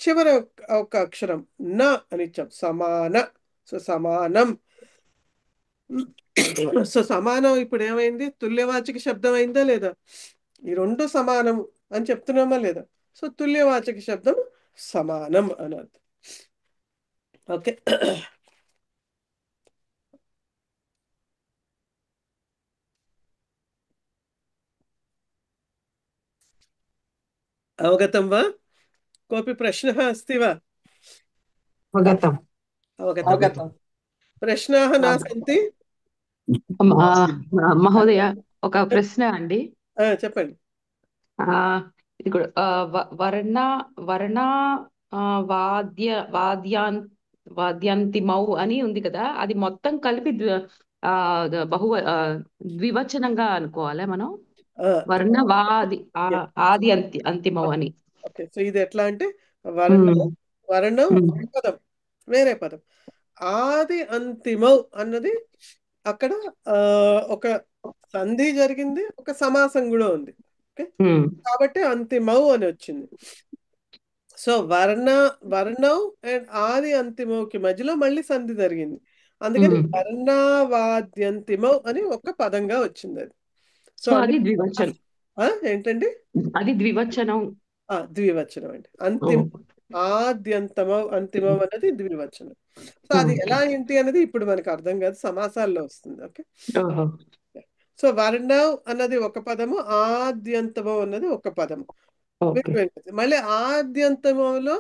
చివర ఒక అక్షరం న అని ఇచ్చాం, సమాన. సో సమానం. సో సమానం ఇప్పుడు ఏమైంది? తుల్యవాచక శబ్దం అయిందా లేదా? ఈ రెండు సమానము అని చెప్తున్నామా లేదా? సో తుల్యవాచక శబ్దం సమానం అని అర్థం. ఓకే, అవగతం వా? కోపి ప్రశ్నः अस्ति वा? అవగతం. అవగతం. ప్రశ్నాः न सन्ति? మహోదయ, ఒక ప్రశ్న అండి. చెప్పండి. ఇప్పుడు వర్ణ వర్ణ వాద్యాంతిమౌ అని ఉంది కదా, అది మొత్తం కలిపి ద్వివచనంగా అనుకోవాలి మనం? వర్ణ ఆది అంతిమౌ అని. ఓకే, సో ఇది ఎట్లా అంటే వర్ణం పదం వేరే పదం, ఆది అంతిమౌ అన్నది అక్కడ ఒక సంధి జరిగింది, ఒక సమాసం కూడా ఉంది. ఓకే, కాబట్టి అంతిమౌ అని వచ్చింది. సో వర్ణం అండ్ ఆది అంతిమౌకి మధ్యలో మళ్ళీ సంధి జరిగింది, అందుకని వర్ణవాద్యంతిమౌ అని ఒక పదంగా వచ్చింది అది. సో అది ద్వివచనం ఏంటండి? అది ద్వివచనం. ద్వివచనం అండి. ఆద్యంతమౌ అంతిమం అనేది ద్వివచనం. సో అది ఎలా ఏంటి అనేది ఇప్పుడు మనకు అర్థం కాదు, సమాసాల్లో వస్తుంది. ఓకే, సో వర్ణం అన్నది ఒక పదము, ఆద్యంతమం అన్నది ఒక పదము. మళ్ళీ ఆద్యంతమంలో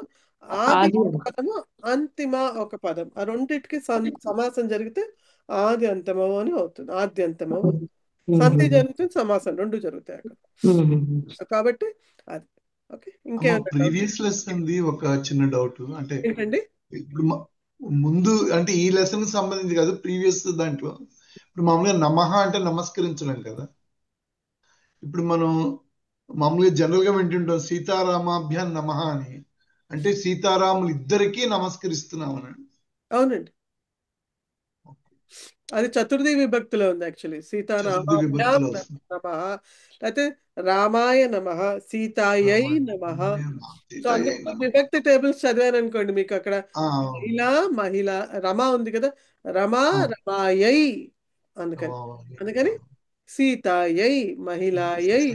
ఆది ఒక పదము, అంతిమ ఒక పదం. ఆ రెండింటికి సమాసం జరిగితే ఆది అంతమం అని అవుతుంది. ఆద్యంతమం సంధి జరుగుతుంది, సమాసం రెండు జరుగుతాయి అక్కడ. సో కాబట్టి అది ఓకే. ఇంకేమైనా ప్రీవియస్ లెసన్ ఒక చిన్న డౌట్ అంటే ఏంటండి? ఇప్పుడు ముందు అంటే ఈ లెసన్ సంబంధించి కాదు, ప్రీవియస్ దాంట్లో ఇప్పుడు మామూలుగా నమః అంటే నమస్కరించడం కదా. ఇప్పుడు మనం మామూలుగా జనరల్ గా వింటుంటాం సీతారామాభ్యాం నమః అని, అంటే సీతారాములు ఇద్దరికీ నమస్కరిస్తున్నామని. అవునండి, అది చతుర్థి విభక్తిలో ఉంది యాక్చువల్లీ. సీతారామాభ్యాం నమః, లేకపోతే రామాయ నమః, సీతాయై నమః. సో అందులో విభక్తి టేబుల్స్ చదివాను అనుకోండి, మీకు అక్కడ మహిళ రమా ఉంది కదా, రమా రమాయై, అందుకని సీతాయై మహిళాయై.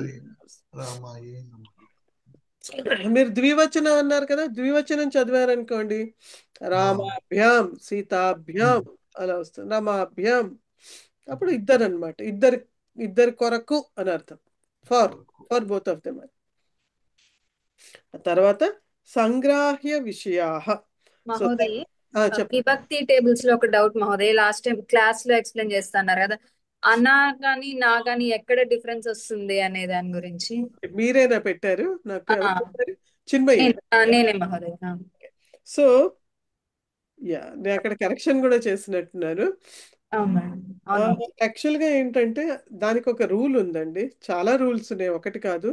మీరు ద్వివచనం అన్నారు కదా, ద్వివచనం చదివారనుకోండి, రామాభ్యాం సీతాభ్యాం అలా వస్తుంది, రమాభ్యాం. అప్పుడు ఇద్దరు అనమాట, ఇద్దరి కొరకు అని అర్థం, ఫర్ బోత్ ఆఫ్ దెమ్. తర్వాత సంగ్రాహ్య విషయాః. మహోదయ్, విభక్తి టేబుల్స్ లో ఒక డౌట్ మహోదయ్, లాస్ట్ టైం క్లాస్ లో ఎక్స్ప్లెయిన్ చేస్తున్నారు కదా, అనా గాని నా గాని ఎక్కడ డిఫరెన్స్ వస్తుంది అనే దాని గురించి. మీరేనా పెట్టారు నాకు? చిన్మయి నేనే మహోదయ్. సో నేను అక్కడ కరెక్షన్ కూడా చేసినట్టున్నాను. అవును మేడం. అవును. యాక్చువల్గా ఏంటంటే దానికి ఒక రూల్ ఉందండి, చాలా రూల్స్ ఉన్నాయి, ఒకటి కాదు.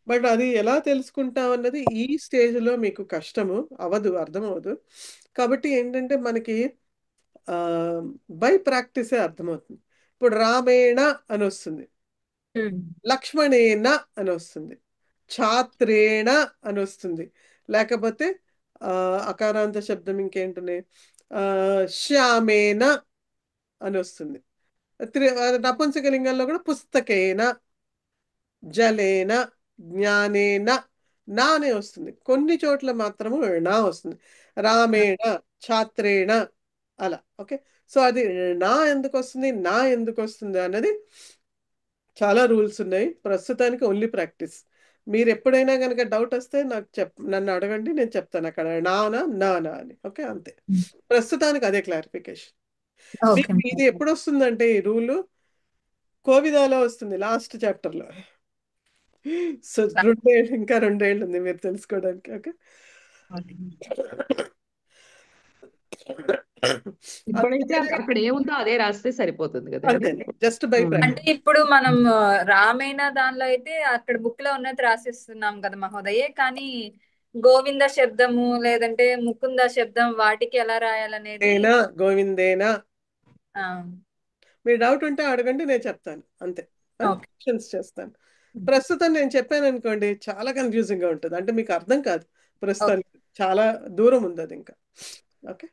బట్ అది ఎలా తెలుసుకుంటాం అన్నది ఈ స్టేజ్లో మీకు కష్టము అవ్వదు, అర్థం అవ్వదు. కాబట్టి ఏంటంటే మనకి బై ప్రాక్టీసే అర్థమవుతుంది. ఇప్పుడు రామేణ అని వస్తుంది, లక్ష్మణేన అని వస్తుంది, ఛాత్రేణ అని వస్తుంది, లేకపోతే అకారాంత శబ్దం ఇంకేంటున్నాయి, శ్యామేన అని వస్తుంది. నపుంసకలింగంలో కూడా పుస్తకేన, జలేన, జ్ఞానేన, నా అనే వస్తుంది. కొన్ని చోట్ల మాత్రము నా వస్తుంది, రామేణ, ఛాత్రేణ అలా. ఓకే, సో అది నా ఎందుకు వస్తుంది, నా ఎందుకు వస్తుంది అన్నది చాలా రూల్స్ ఉన్నాయి. ప్రస్తుతానికి ఓన్లీ ప్రాక్టీస్. మీరు ఎప్పుడైనా కనుక డౌట్ వస్తే నన్ను అడగండి, నేను చెప్తాను అక్కడ నానా నానా అని. ఓకే, అంతే. ప్రస్తుతానికి అదే క్లారిఫికేషన్. మీకు ఇది ఎప్పుడు వస్తుందంటే ఈ రూలు కోవిదాలో వస్తుంది, లాస్ట్ చాప్టర్లో. సో ఇంకా 2 ఏళ్ళు ఉంది మీరు తెలుసుకోవడానికి. ఓకే, ఇప్పుడైతే అక్కడ ఏముందో అదే రాస్తే సరిపోతుంది కదా. అంతే, జస్ట్ బై అంటే ఇప్పుడు మనం రామేణ దానిలో అయితే అక్కడ బుక్ లో ఉన్నది రాసిస్తున్నాం కదా మహోదయే, కానీ గోవింద శబ్దము లేదంటే ముకుంద శబ్దం వాటికి ఎలా రాయాలనేది. గోవిందేనా మీ డౌట్ ఉంటే అడగండి, నేను చెప్తాను, అంతే. ఆప్షన్స్ చేస్తాను. ప్రస్తుతం నేను చెప్పాను అనుకోండి చాలా కన్ఫ్యూజింగ్ గా ఉంటుంది, అంటే మీకు అర్థం కాదు. ప్రస్తుతానికి చాలా దూరం ఉంది అది ఇంకా. Okay,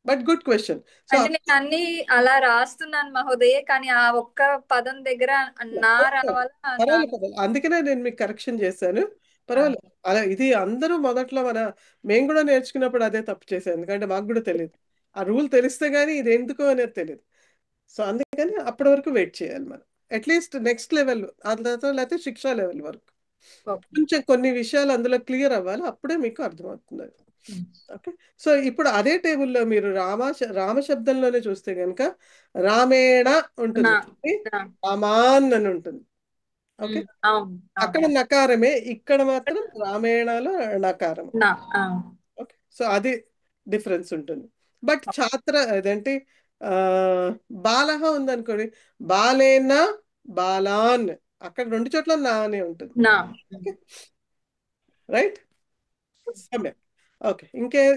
but good question. So అంటే నేను అన్ని అలా రాస్తున్నాను మహోదయే, కానీ ఆ ఒక్క పదం దగ్గర నా రావాలా. పర్వాలేదు, అందుకనే నేను మీకు కరెక్షన్ చేశాను. పర్వాలేదు, అలా ఇది అందరూ మొదట్లో మేము కూడా నేర్చుకున్నప్పుడు అదే తప్పు చేశాను, ఎందుకంటే మాకు కూడా తెలియదు. ఆ రూల్ తెలిస్తే గానీ ఇది ఎందుకు అనేది తెలియదు. సో అందుకని అప్పటి వరకు వెయిట్ చేయాలి మనం, అట్లీస్ట్ నెక్స్ట్ లెవెల్, ఆ తర్వాత లేకపోతే శిక్షా లెవెల్ వరకు కొంచెం కొన్ని విషయాలు అందులో క్లియర్ అవ్వాలి, అప్పుడే మీకు అర్థమవుతుంది. ఓకే, సో ఇప్పుడు అదే టేబుల్లో మీరు రామ శబ్దంలోనే చూస్తే కనుక రామేణ ఉంటుంది, రామాన్ అని ఉంటుంది. ఓకే, అక్కడ నకారమే, ఇక్కడ మాత్రం రామేణలో నకారం. ఓకే, సో అది డిఫరెన్స్ ఉంటుంది. బట్ ఛాత్ర అదేంటి బాలహ ఉందనుకోండి, బాలేన బాలాన్, అక్కడ 2 చోట్ల నా అనే ఉంటుంది. రైట్, సమ్యక్. ఓకే,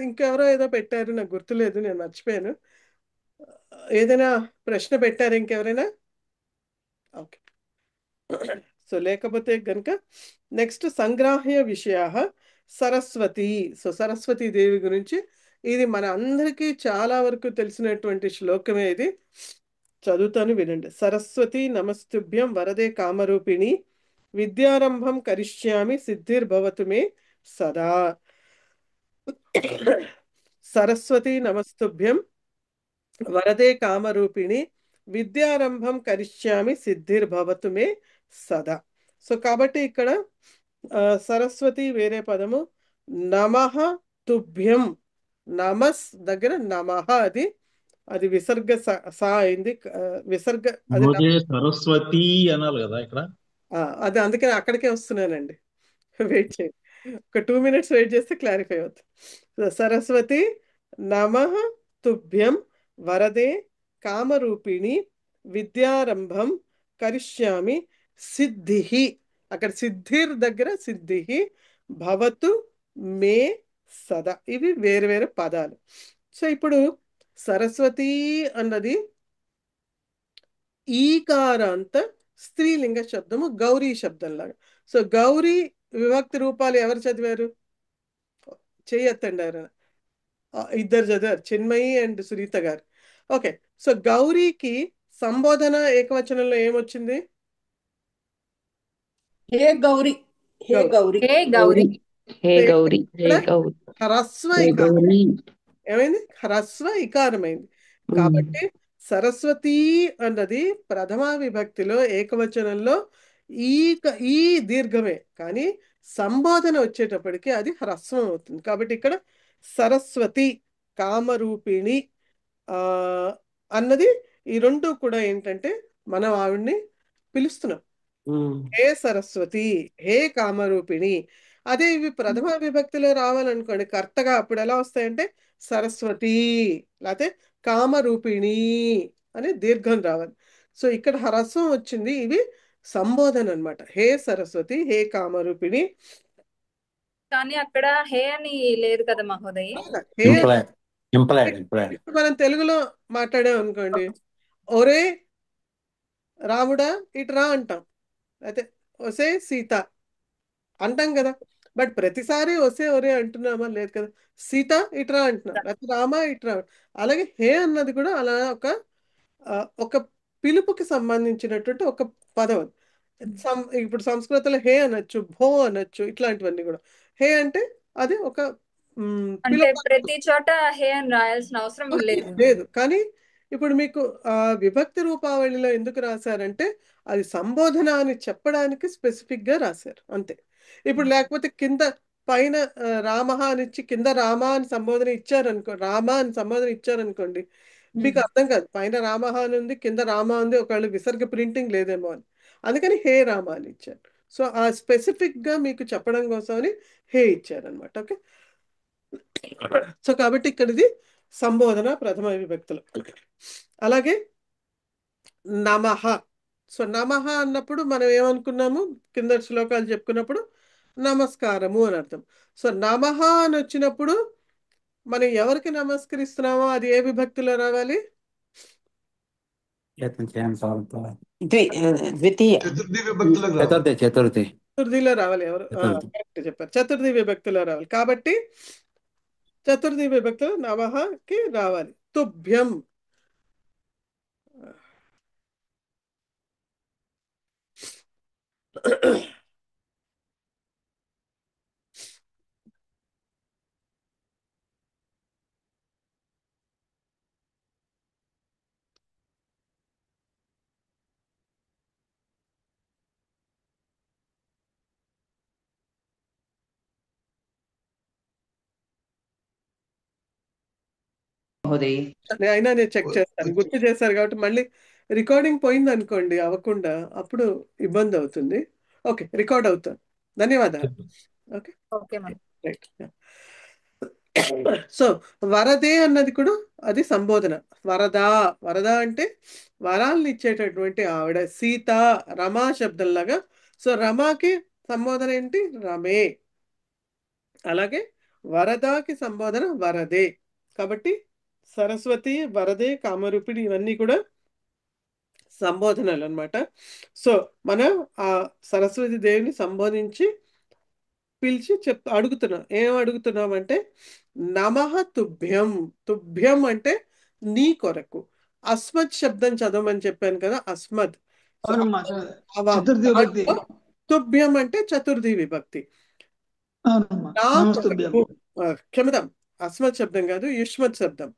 ఇంకెవరో ఏదో పెట్టారు, నాకు గుర్తులేదు, నేను మర్చిపోయాను. ఏదైనా ప్రశ్న పెట్టారు ఇంకెవరైనా? ఓకే, సో లేకపోతే గనుక నెక్స్ట్ సంగ్రాహ్య విషయ సరస్వతి. సో సరస్వతీ దేవి గురించి ఇది మన అందరికీ చాలా వరకు తెలిసినటువంటి శ్లోకమే ఇది. చదువుతాను, వినండి. సరస్వతి నమస్తుభ్యం వరదే కామరూపిణి విద్యారంభం కరిష్యామి సిద్ధిర్భవతు మే సదా. సరస్వతి నమస్తుభ్యం వరదే కామరూపిణి విద్యారంభం కరిష్యామి సిద్ధిర్భవతు మే సదా. సో కాబట్టి ఇక్కడ సరస్వతి వేరే పదము, నమః తుభ్యం, నమస్ దగ్గర నమః, అది విసర్గ సా అయింది, విసర్గ అది సరస్వతి అనాలి కదా ఇక్కడ. అది అందుకని అక్కడికే వస్తున్నానండి, వెయిట్ చేయండి, ఒక 2 minutes వెయిట్ చేస్తే క్లారిఫై అవుతుంది. సరస్వతి నమః తుభ్యం వరదే కామరూపిణి విద్యారంభం కరిష్యామి సిద్ధిః, అక్కడ సిద్ధిర్ దగ్గర సిద్ధిః భవతు మే సదా. ఇవి వేరు వేరు పదాలు. సో ఇప్పుడు సరస్వతి అన్నది ఈకారాంత స్త్రీలింగ శబ్దము, గౌరీ శబ్దం లాగా. సో గౌరీ విభక్తి రూపాలు ఎవరు చదివారు? చేయొత్తండి ఎవరైనా. ఇద్దరు చదివారు, చిన్మయి అండ్ సునీత గారు. ఓకే, సో గౌరీకి సంబోధన ఏకవచనంలో ఏమొచ్చింది? హే గౌరీ, హే గౌరీ, హే గౌరీ, హే గౌరీ, హే గౌరీ, హ్రస్వ హే ఇకారం గౌరీ. ఏమైంది? హ్రస్వ ఇకారమైంది. కాబట్టి సరస్వతి అన్నది ప్రథమా విభక్తిలో ఏకవచనంలో ఈ దీర్ఘమే, కానీ సంబోధన వచ్చేటప్పటికి అది హ్రస్వం అవుతుంది. కాబట్టి ఇక్కడ సరస్వతి కామరూపిణి అన్నది ఈ రెండు కూడా ఏంటంటే మనం ఆవిడ్ని పిలుస్తున్నాం, హే సరస్వతి, హే కామరూపిణి. అదే ఇవి ప్రథమ విభక్తిలో రావాలనుకోండి కర్తగా, అప్పుడు ఎలా వస్తాయంటే సరస్వతి, లేకపోతే కామరూపిణి అనే దీర్ఘం రావాలి. సో ఇక్కడ హ్రస్వం వచ్చింది. ఇవి సంబోధన అన్నమాట. హే సరస్వతి, హే కామరూపిణి. కానీ అక్కడ హే అని లేదు కదా మహోదయ్. హే ఇంప్లాయిడ్ ఇప్పుడు మనం తెలుగులో మాట్లాడాం అనుకోండి, ఒరే రాముడా ఇటు రా అంటాం, అయితే ఒసే సీత అంటాం కదా. బట్ ప్రతిసారి ఒసే ఒరే అంటున్నామా? లేదు కదా. సీత ఇటురా అంటున్నాం, లేకపోతే రామా ఇటురా. అలాగే హే అన్నది కూడా అలా ఒక పిలుపుకి సంబంధించినటువంటి ఒక పదం అది. ఇప్పుడు సంస్కృతంలో హే అనొచ్చు, భో అనొచ్చు, ఇట్లాంటివన్నీ కూడా. హే అంటే అది ఒక అంటే పిలుపు ప్రతి చోట హే అని రాయాల్సిన అవసరం లేదు. లేదు. కానీ ఇప్పుడు మీకు విభక్తి రూపావళిలో ఎందుకు రాశారంటే అది సంబోధన అని చెప్పడానికి స్పెసిఫిక్ గా రాశారు అంతే. ఇప్పుడు లేకపోతే కింద పైన రామహ అని ఇచ్చి కింద రామ అని సంబోధన ఇచ్చారనుకో, రామ అని సంబోధన ఇచ్చారనుకోండి, మీకు అర్థం కాదు. పైన రామహ అని ఉంది, కింద రామ ఉంది, ఒకవేళ విసర్గ ప్రింటింగ్ లేదేమో అని. అందుకని హే రామ అని ఇచ్చారు. సో ఆ స్పెసిఫిక్ గా మీకు చెప్పడం కోసమని హే ఇచ్చారనమాట. ఓకే. సో కాబట్టి ఇక్కడ ఇది సంబోధన ప్రథమ విభక్తులు. అలాగే నమః. సో నమః అన్నప్పుడు మనం ఏమనుకున్నాము, కింద శ్లోకాలు చెప్పుకున్నప్పుడు నమస్కారము అని అర్థం. సో నమః అని వచ్చినప్పుడు మనం ఎవరికి నమస్కరిస్తున్నామో అది ఏ విభక్తిలో రావాలి? ద్వితీయ చతుర్థి విభక్తిలో రావాలి. చతుర్థిలో రావాలి. ఎవరు కరెక్ట్ చెప్పారు, చతుర్థి విభక్తిలో రావాలి. కాబట్టి చతుర్థి విభక్తిలో నమఃకి రావాలి. తుభ్యం. అయినా నేను చెక్ చేస్తాను, గుర్తు చేశారు కాబట్టి. మళ్ళీ రికార్డింగ్ పోయింది అనుకోండి, అవ్వకుండా అప్పుడు ఇబ్బంది అవుతుంది. ఓకే, రికార్డ్ అవుతాను. ధన్యవాదాలు. Okay okay right. సో వరదే అన్నది కూడా అది సంబోధన. వరదా, వరద అంటే వరాలను ఇచ్చేటటువంటి ఆవిడ. సీత రమా శబ్దంలాగా. సో రమాకి సంబోధన ఏంటి? రమే. అలాగే వరదాకి సంబోధన వరదే. కాబట్టి సరస్వతి, వరదే, కామరూపిణి ఇవన్నీ కూడా సంబోధనలు అన్నమాట. సో మనం ఆ సరస్వతి దేవిని సంబోధించి పిలిచి అడుగుతున్నాం. ఏం అడుగుతున్నాం అంటే నమః తుభ్యం. తుభ్యం అంటే నీ కొరకు. అస్మత్ శబ్దం చదవమని చెప్పాను కదా, అస్మత్. సో చతుర్థి విభక్తి. తుభ్యం అంటే చతుర్థి విభక్తి. నా కొరకు, క్షమితం, అస్మత్ శబ్దం కాదు, యుష్మత్ శబ్దం.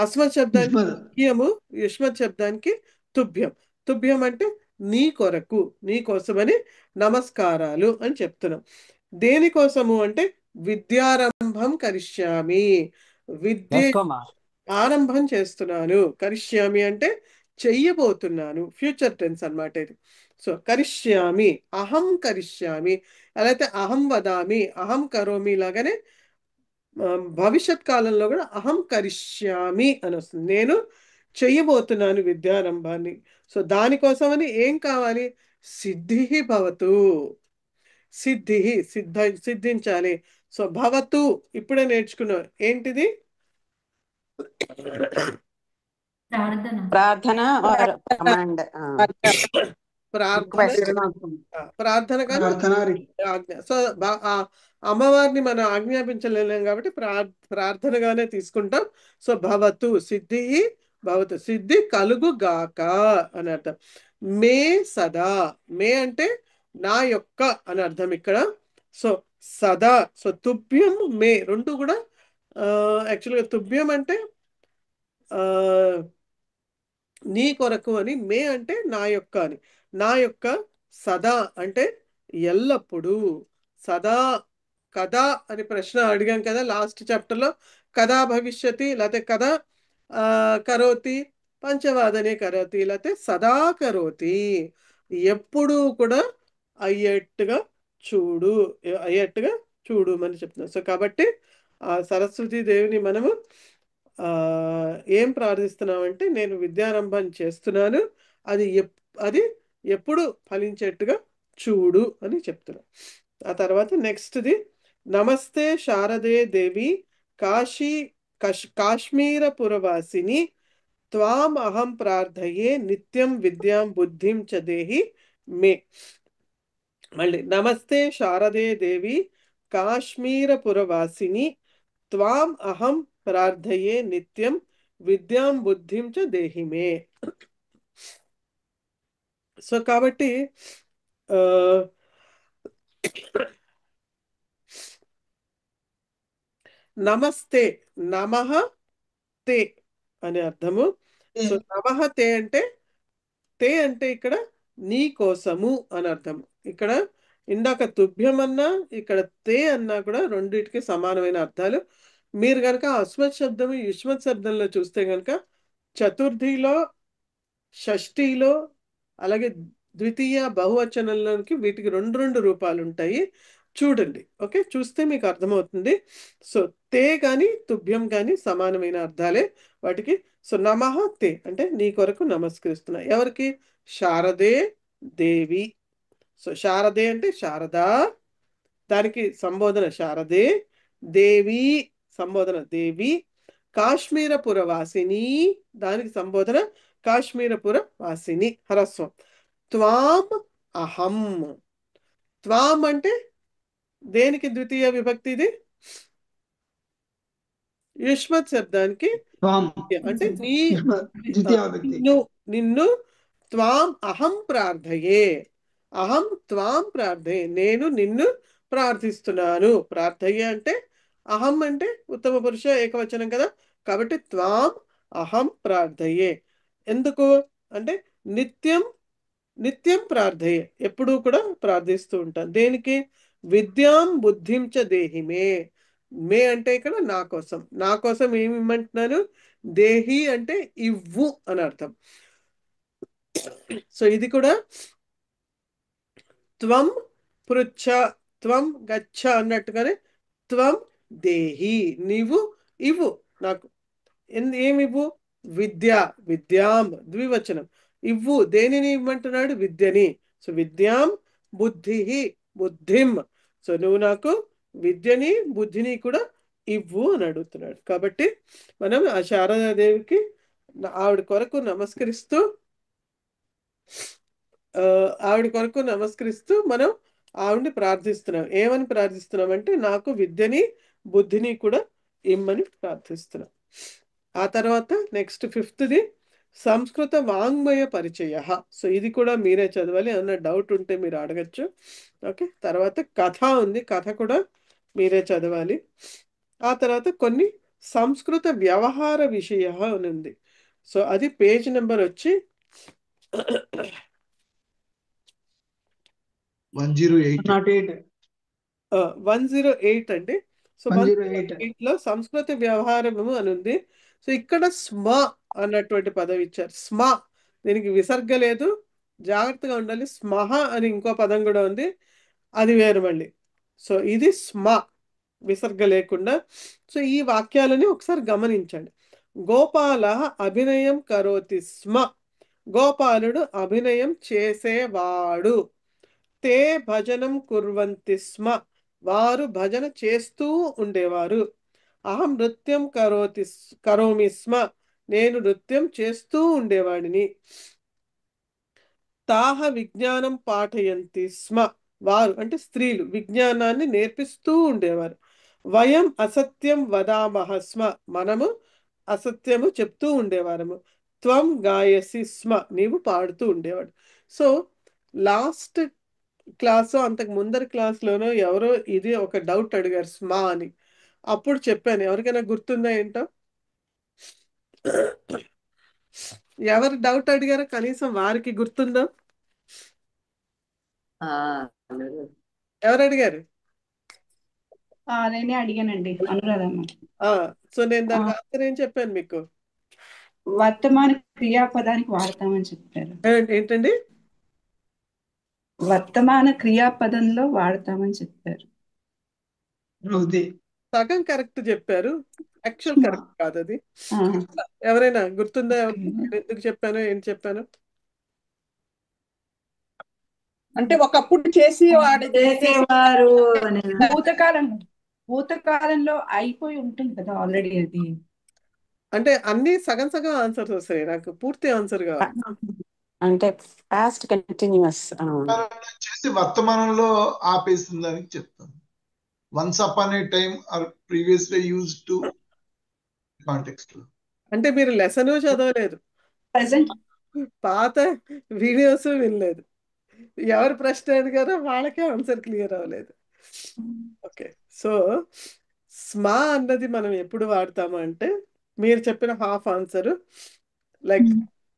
అస్మత్ శబ్దానికి తుభ్యము, యుష్మత్ శబ్దానికి తుభ్యం. తుభ్యం అంటే నీ కొరకు, నీ కోసమని నమస్కారాలు అని చెప్తున్నాం. దేనికోసము అంటే విద్యారంభం కరిష్యామి, విద్య ఆరంభం చేస్తున్నాను. కరిష్యామి అంటే చెయ్యబోతున్నాను, ఫ్యూచర్ టెన్స్ అన్నమాట ఇది. సో కరిష్యామి, అహం కరిష్యామి. ఎలా అయితే అహం వదామి, అహం కరోమి లాగానే భవిష్యత్ కాలంలో కూడా అహం కరిష్యామి అని వస్తుంది. నేను చెయ్యబోతున్నాను విద్యారంభాన్ని. సో దానికోసమని ఏం కావాలి? సిద్ధి భవతు. సిద్ధి సిద్ధించాలి. సో భవతు ఇప్పుడే నేర్చుకున్నాం. ఏంటిది? ప్రార్థన ప్రార్థన కాదు ఆజ్ఞ. సో అమ్మవారిని మనం ఆజ్ఞాపించలేం కాబట్టి ప్రార్థనగానే తీసుకుంటాం. సో భవతు, సిద్ధి భవతు, సిద్ధి కలుగు గాక అని అర్థం. మే సదా, మే అంటే నా యొక్క అని అర్థం ఇక్కడ. సో సదా, సో తుభ్యం మే రెండు కూడా యాక్చువల్గా తుభ్యం అంటే నీ కొరకు అని, మే అంటే నా యొక్క అని. నా యొక్క సదా అంటే ఎల్లప్పుడూ. సదా కదా అని ప్రశ్న అడిగాం కదా లాస్ట్ చాప్టర్లో. కదా భవిష్యతి, లేకపోతే కదా కరోతి, పంచవాదనే కరోతి, లేకపోతే సదా కరోతి. ఎప్పుడూ కూడా అయ్యేట్టుగా చూడు, అయ్యేట్టుగా చూడు అని చెప్తున్నాం. సో కాబట్టి ఆ సరస్వతీ దేవిని మనము ఆ, ఏం ప్రార్థిస్తున్నామంటే నేను విద్యారంభం చేస్తున్నాను, అది అది ఎప్పుడు ఫలించేట్టుగా చూడు అని చెప్తున్నాం. ఆ తర్వాత నెక్స్ట్ది నమస్తే శారదే దేవి కాశీ కాశ్మీర పురవాసిని త్వాం అహం ప్రార్థయే నిత్యం విద్యాం బుద్ధిం చ దేహి మే. మళ్ళీ నమస్తే శారదే దేవి కాశ్మీర పురవాసిని త్వాం అహం ప్రార్థయే నిత్యం విద్యాం బుద్ధిం చ దేహి మే. సో కాబట్టి ఆ, నమస్తే, నమః తే అనే అర్థము. సో నమః తే అంటే ఇక్కడ నీ కోసము అని అర్థం. ఇక్కడ ఇందాక తుభ్యం అన్నా ఇక్కడ తే అన్నా కూడా రెండింటికి సమానమైన అర్థాలు. మీరు కనుక అస్మత్ శబ్దము యుష్మత్ శబ్దంలో చూస్తే కనుక చతుర్థిలో, షష్ఠిలో, అలాగే ద్వితీయ బహువచనంలోనికి వీటికి రెండు రెండు రూపాలు ఉంటాయి. చూడండి, ఓకే, చూస్తే మీకు అర్థమవుతుంది. సో తే కానీ తుభ్యం కానీ సమానమైన అర్థాలే వాటికి. సో నమః తే అంటే నీ కొరకు నమస్కరిస్తున్నా. ఎవరికి? శారదే దేవి. సో శారదే అంటే శారదా, దానికి సంబోధన శారదే. దేవి సంబోధన దేవి. కాశ్మీరపుర వాసిని, దానికి సంబోధన కాశ్మీరపుర వాసిని హ్రస్వం. త్వాం అహం. త్వాం అంటే దేనికి ద్వితీయ విభక్తి? ఇది యుష్మత్ శబ్దానికి అంటే నీ, ద్వితీయ విభక్తి. నిన్ను త్వాం అహం ప్రార్థయే. అహం త్వాం ప్రార్థయే, నేను నిన్ను ప్రార్థిస్తున్నాను. ప్రార్థయే అంటే అహం అంటే ఉత్తమ పురుష ఏకవచనం కదా, కాబట్టి త్వాం అహం ప్రార్థయే. ఎందుకు అంటే నిత్యం నిత్యం ప్రార్థయే, ఎప్పుడూ కూడా ప్రార్థిస్తూ ఉంటాను. దేనికి? విద్యాం బుద్ధిం చ దేహి మే. మే అంటే ఇక్కడ నా కోసం. నా కోసం ఏమి ఇమ్మంటున్నాను? దేహి అంటే ఇవ్వు అని అర్థం. సో ఇది కూడా త్వం పృచ్ఛ, త్వం గచ్చ అన్నట్టుగానే త్వం దేహి, నీవు ఇవ్వు నాకు. ఏమివ్వు? విద్య, విద్యాం ద్వివచనం. ఇవ్వు, దేనిని ఇవ్వమంటున్నాడు? విద్యని. సో విద్యాం బుద్ధి, బుద్ధిం. సో నువ్వు నాకు విద్యని బుద్ధిని కూడా ఇవ్వు అని అడుగుతున్నాడు. కాబట్టి మనం ఆ శారదాదేవికి ఆవిడ కొరకు నమస్కరిస్తూ మనం ఆవిడని ప్రార్థిస్తున్నాం. ఏమని ప్రార్థిస్తున్నాం అంటే నాకు విద్యని బుద్ధిని కూడా ఇమ్మని ప్రార్థిస్తున్నాం. ఆ తర్వాత నెక్స్ట్ ఫిఫ్త్ది సంస్కృత వాంగ్మయ పరిచయ. సో ఇది కూడా మీరే చదవాలి, ఏమన్నా డౌట్ ఉంటే మీరు అడగచ్చు. ఓకే, తర్వాత కథ ఉంది, కథ కూడా మీరే చదవాలి. ఆ తర్వాత కొన్ని సంస్కృత వ్యవహార విషయ అని ఉంది. సో అది పేజ్ నెంబర్ వచ్చి 108. 108 అండి. సో 108. 108లో సంస్కృత వ్యవహారము అని ఉంది. సో ఇక్కడ స్మ అన్నటువంటి పదం ఇచ్చారు. స్మ, దీనికి విసర్గ లేదు, జాగ్రత్తగా ఉండాలి. స్మహ అని ఇంకో పదం కూడా ఉంది, అది వేరు మళ్ళీ. సో ఇది స్మ, విసర్గ లేకుండా. సో ఈ వాక్యాలని ఒకసారి గమనించండి. గోపాల అభినయం కరోతి స్మ, గోపాలుడు అభినయం చేసేవాడు. తే భజనం కుర్వంతి స్మ, వారు భజన చేస్తూ ఉండేవారు. అహం నృత్యం కరోమి స్మ, నేను నృత్యం చేస్తూ ఉండేవాడిని. తాహ విజ్ఞానం పాఠయంతి స్మ, వారు అంటే స్త్రీలు విజ్ఞానాన్ని నేర్పిస్తూ ఉండేవారు. వయం అసత్యం వదామహ స్మ, మనము అసత్యము చెప్తూ ఉండేవారము. త్వం గాయసి స్మ, నీవు పాడుతూ ఉండేవాడు. సో లాస్ట్ క్లాసు, అంతకు ముందరి క్లాస్లోనో ఎవరో ఇది ఒక డౌట్ అడిగారు స్మ అని. అప్పుడు చెప్పాను, ఎవరికైనా గుర్తుందా ఏంటో? ఎవరు డౌట్ అడిగారో కనీసం వారికి గుర్తుందా? ఎవరు అడిగారు? నేనే అడిగానండి, అనురాధమ్మ. సో నేను దానికి ఆన్సర్ ఏం చెప్పాను మీకు? వర్తమాన క్రియాపదానికి వాడతామని చెప్పారు. ఏంటండి? వర్తమాన క్రియాపదంలో వాడతామని చెప్పారు. సగం కరెక్ట్ చెప్పారు, యాక్చువల్ కరెక్ట్ కాదు అది. ఆ, ఎవరైనా గుర్తుందా? ఓకే. నేను ఎందుకు చెప్పాను, ఏం చెప్పాను? అంటే ఒకప్పుడు చేసేవాడిది చేసేవారు అనేది భూతకాలంలో అయిపోయి ఉంటుంది కదా ఆల్రెడీ అది. అంటే అన్ని సగం సగం ఆన్సర్స్ వస్తాయి, నాకు పూర్తి ఆన్సర్ కావాలి. అంటే పాస్ట్ కంటిన్యూస్. చేసి వర్తమానంలో ఆపేసిందని చెప్తాను. Once upon a time or previously use to context లో. అంటే మీరు లెసన్ చదవలేదు, ప్రెసెంట్ పాత వీడియోస్ వినలేదు, ఎవరు ప్రశ్న అడిగారో వాళ్ళకే ఆన్సర్ క్లియర్ అవ్వలేదు. ఓకే, సో స్మా అన్నది మనం ఎప్పుడు వాడతాము అంటే, మీరు చెప్పిన half answer like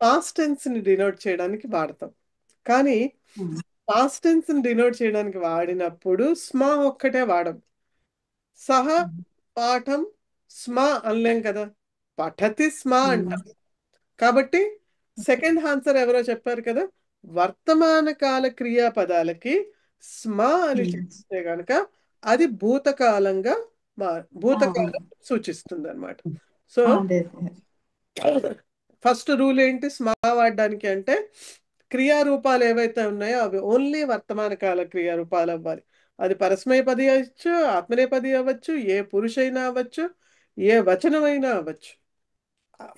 past tense ని డినోట్ చేయడానికి వాడతాం. కానీ పాస్ట్ టెన్స్ ని డినోట్ చేయడానికి వాడినప్పుడు స్మా ఒక్కటే వాడం. సహ పాఠం స్మా అనలేం కదా, పఠతి స్మా అంటాం. కాబట్టి సెకండ్ ఆన్సర్ ఎవరో చెప్పారు కదా, వర్తమాన కాల క్రియాపదాలకి స్మా అని చేస్తే గనక అది భూతకాలంగా భూతకాలం సూచిస్తుంది అనమాట. సో ఫస్ట్ రూల్ ఏంటి స్మా వాడడానికి అంటే, క్రియారూపాలు ఏవైతే ఉన్నాయో అవి ఓన్లీ వర్తమాన కాల క్రియారూపాలు అవ్వాలి. అది పరస్మయపది అవ్వచ్చు, ఆత్మనేపది అవ్వచ్చు, ఏ పురుషైనా అవ్వచ్చు, ఏ వచనమైనా అవ్వచ్చు.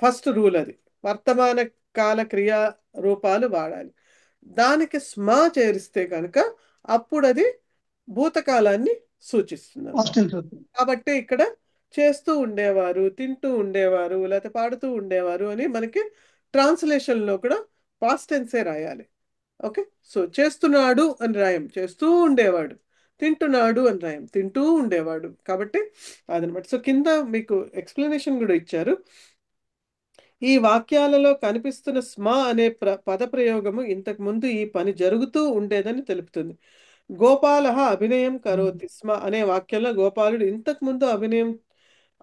ఫస్ట్ రూల్ అది, వర్తమాన కాల క్రియా రూపాలు వాడాలి. దానికి స్మా చేరిస్తే కనుక అప్పుడు అది భూతకాలాన్ని సూచిస్తుంది. కాబట్టి ఇక్కడ చేస్తూ ఉండేవారు, తింటూ ఉండేవారు, లేకపోతే పాడుతూ ఉండేవారు అని మనకి ట్రాన్స్లేషన్లో కూడా పాస్ట్ టెన్సే రాయాలి. ఓకే, సో చేస్తున్నాడు అని రాయం, చేస్తూ ఉండేవాడు. తింటున్నాడు అని రాయం, తింటూ ఉండేవాడు. కాబట్టి అదనమాట. సో కింద మీకు ఎక్స్ప్లెనేషన్ కూడా ఇచ్చారు. ఈ వాక్యాలలో కనిపిస్తున్న స్మ అనే పద ప్రయోగము ఇంతకు ముందు ఈ పని జరుగుతూ ఉండేదని తెలుపుతుంది. గోపాల అభినయం కరోతి స్మ అనే వాక్యంలో గోపాలుడు ఇంతకు ముందు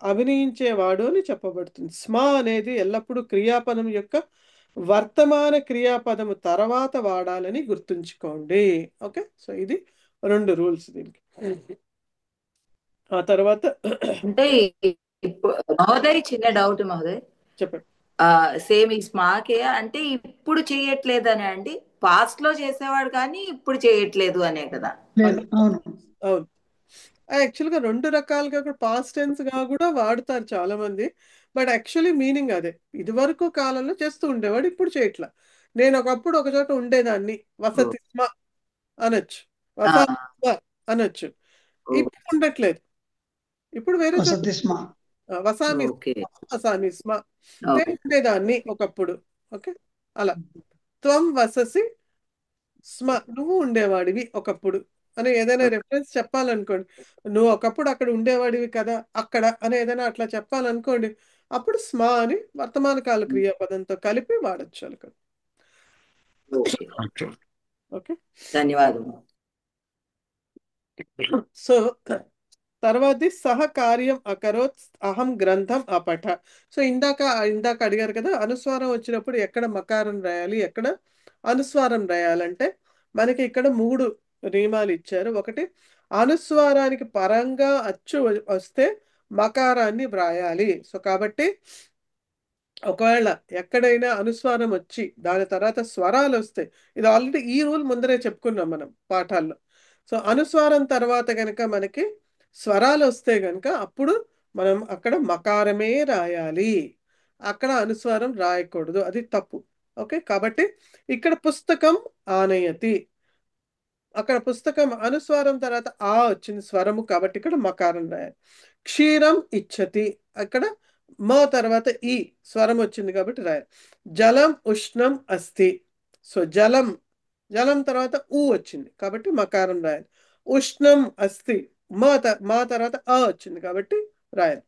అభినయించేవాడు అని చెప్పబడుతుంది. స్మ అనేది ఎల్లప్పుడూ క్రియాపదం యొక్క వర్తమాన క్రియాపదము తర్వాత వాడాలని గుర్తుంచుకోండి. ఓకే, సో ఇది 2 రూల్స్ దీనికి. ఆ తర్వాత అంటే మహోదయ్ చిన్న డౌట్ మహోదయ్, చెప్పండి. సేమ్ ఈ స్మాకే అంటే ఇప్పుడు చేయట్లేదనే అండి, పాస్ట్ లో చేసేవాడు కానీ ఇప్పుడు చేయట్లేదు అనే కదా? అవును అవును, యాక్చువల్గా 2 రకాలుగా కూడా పాస్ట్ టెన్స్ గా కూడా వాడతారు చాలా మంది. బట్ యాక్చువల్లీ మీనింగ్ అదే, ఇదివరకు కాలంలో చేస్తూ ఉండేవాడు, ఇప్పుడు చేయట్లా. నేను ఒకప్పుడు ఒక చోట ఉండేదాన్ని, వసతి స్మ అనొచ్చు, వసామి అనొచ్చు. ఇప్పుడు ఉండట్లేదు, ఇప్పుడు వేరే చోట వసామి వసామి స్మ. నేను ఉండేదాన్ని ఒకప్పుడు. ఓకే, అలా త్వం వససి స్మ, నువ్వు ఉండేవాడివి ఒకప్పుడు అని ఏదైనా రెఫరెన్స్ చెప్పాలనుకోండి, నువ్వు ఒకప్పుడు అక్కడ ఉండేవాడివి కదా అక్కడ అని ఏదైనా అట్లా చెప్పాలనుకోండి, అప్పుడు స్మ అని వర్తమాన కాల క్రియాపదంతో కలిపి వాడచ్చు అనుకోండి. ఓకే, ధన్యవాదాలు. సో తర్వాతది సహకార్యం అకరోత్ అహం గ్రంథం అపఠ. సో ఇందాక అడిగారు కదా, అనుస్వారం వచ్చినప్పుడు ఎక్కడ మకారం రాయాలి, ఎక్కడ అనుస్వారం రాయాలంటే మనకి ఇక్కడ 3 నియమాలు ఇచ్చారు. ఒకటి, అనుస్వారానికి పరంగా అచ్చు వస్తే మకారాన్ని వ్రాయాలి. సో కాబట్టి ఒకవేళ ఎక్కడైనా అనుస్వారం వచ్చి దాని తర్వాత స్వరాలు వస్తాయి, ఇది ఆల్రెడీ ఈ రూల్ ముందరే చెప్పుకున్నాం మనం పాఠాల్లో. సో అనుస్వారం తర్వాత కనుక మనకి స్వరాలు వస్తే కనుక అప్పుడు మనం అక్కడ మకారమే రాయాలి, అక్కడ అనుస్వారం రాయకూడదు, అది తప్పు. ఓకే, కాబట్టి ఇక్కడ పుస్తకం ఆనయతి, అక్కడ పుస్తకం అనుస్వారం తర్వాత ఆ వచ్చింది స్వరము, కాబట్టి ఇక్కడ మకారం రాయాలి. క్షీరం ఇచ్చతి, అక్కడ మ తర్వాత ఈ స్వరం వచ్చింది కాబట్టి రాయాలి. జలం ఉష్ణం అస్తి, సో జలం తర్వాత ఊ వచ్చింది కాబట్టి మకారం రాయాలి. ఉష్ణం అస్తి, మా తర్వాత ఆ వచ్చింది కాబట్టి రాయాలి.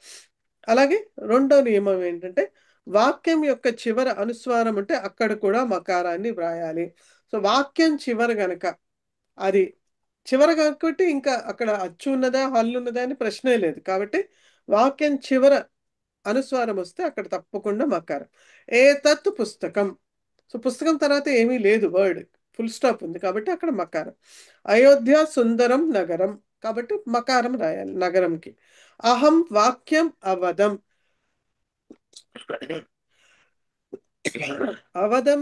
అలాగే రెండో నియమం ఏంటంటే, వాక్యం యొక్క చివర అనుస్వారం ఉంటే అక్కడ కూడా మకారాన్ని వ్రాయాలి. సో వాక్యం చివర గనక అది చివర కాబట్టి ఇంకా అక్కడ అచ్చు ఉన్నదా హల్లు ఉన్నదా అని ప్రశ్నే లేదు. కాబట్టి వాక్యం చివర అనుస్వారం వస్తే అక్కడ తప్పకుండా మకారం. ఏతత్ పుస్తకం, సో పుస్తకం తర్వాత ఏమీ లేదు, వర్డ్ ఫుల్ స్టాప్ ఉంది కాబట్టి అక్కడ మకారం. అయోధ్య సుందరం నగరం, కాబట్టి మకారం రాయాలి నగరంకి. అహం వాక్యం అవదం, అవధం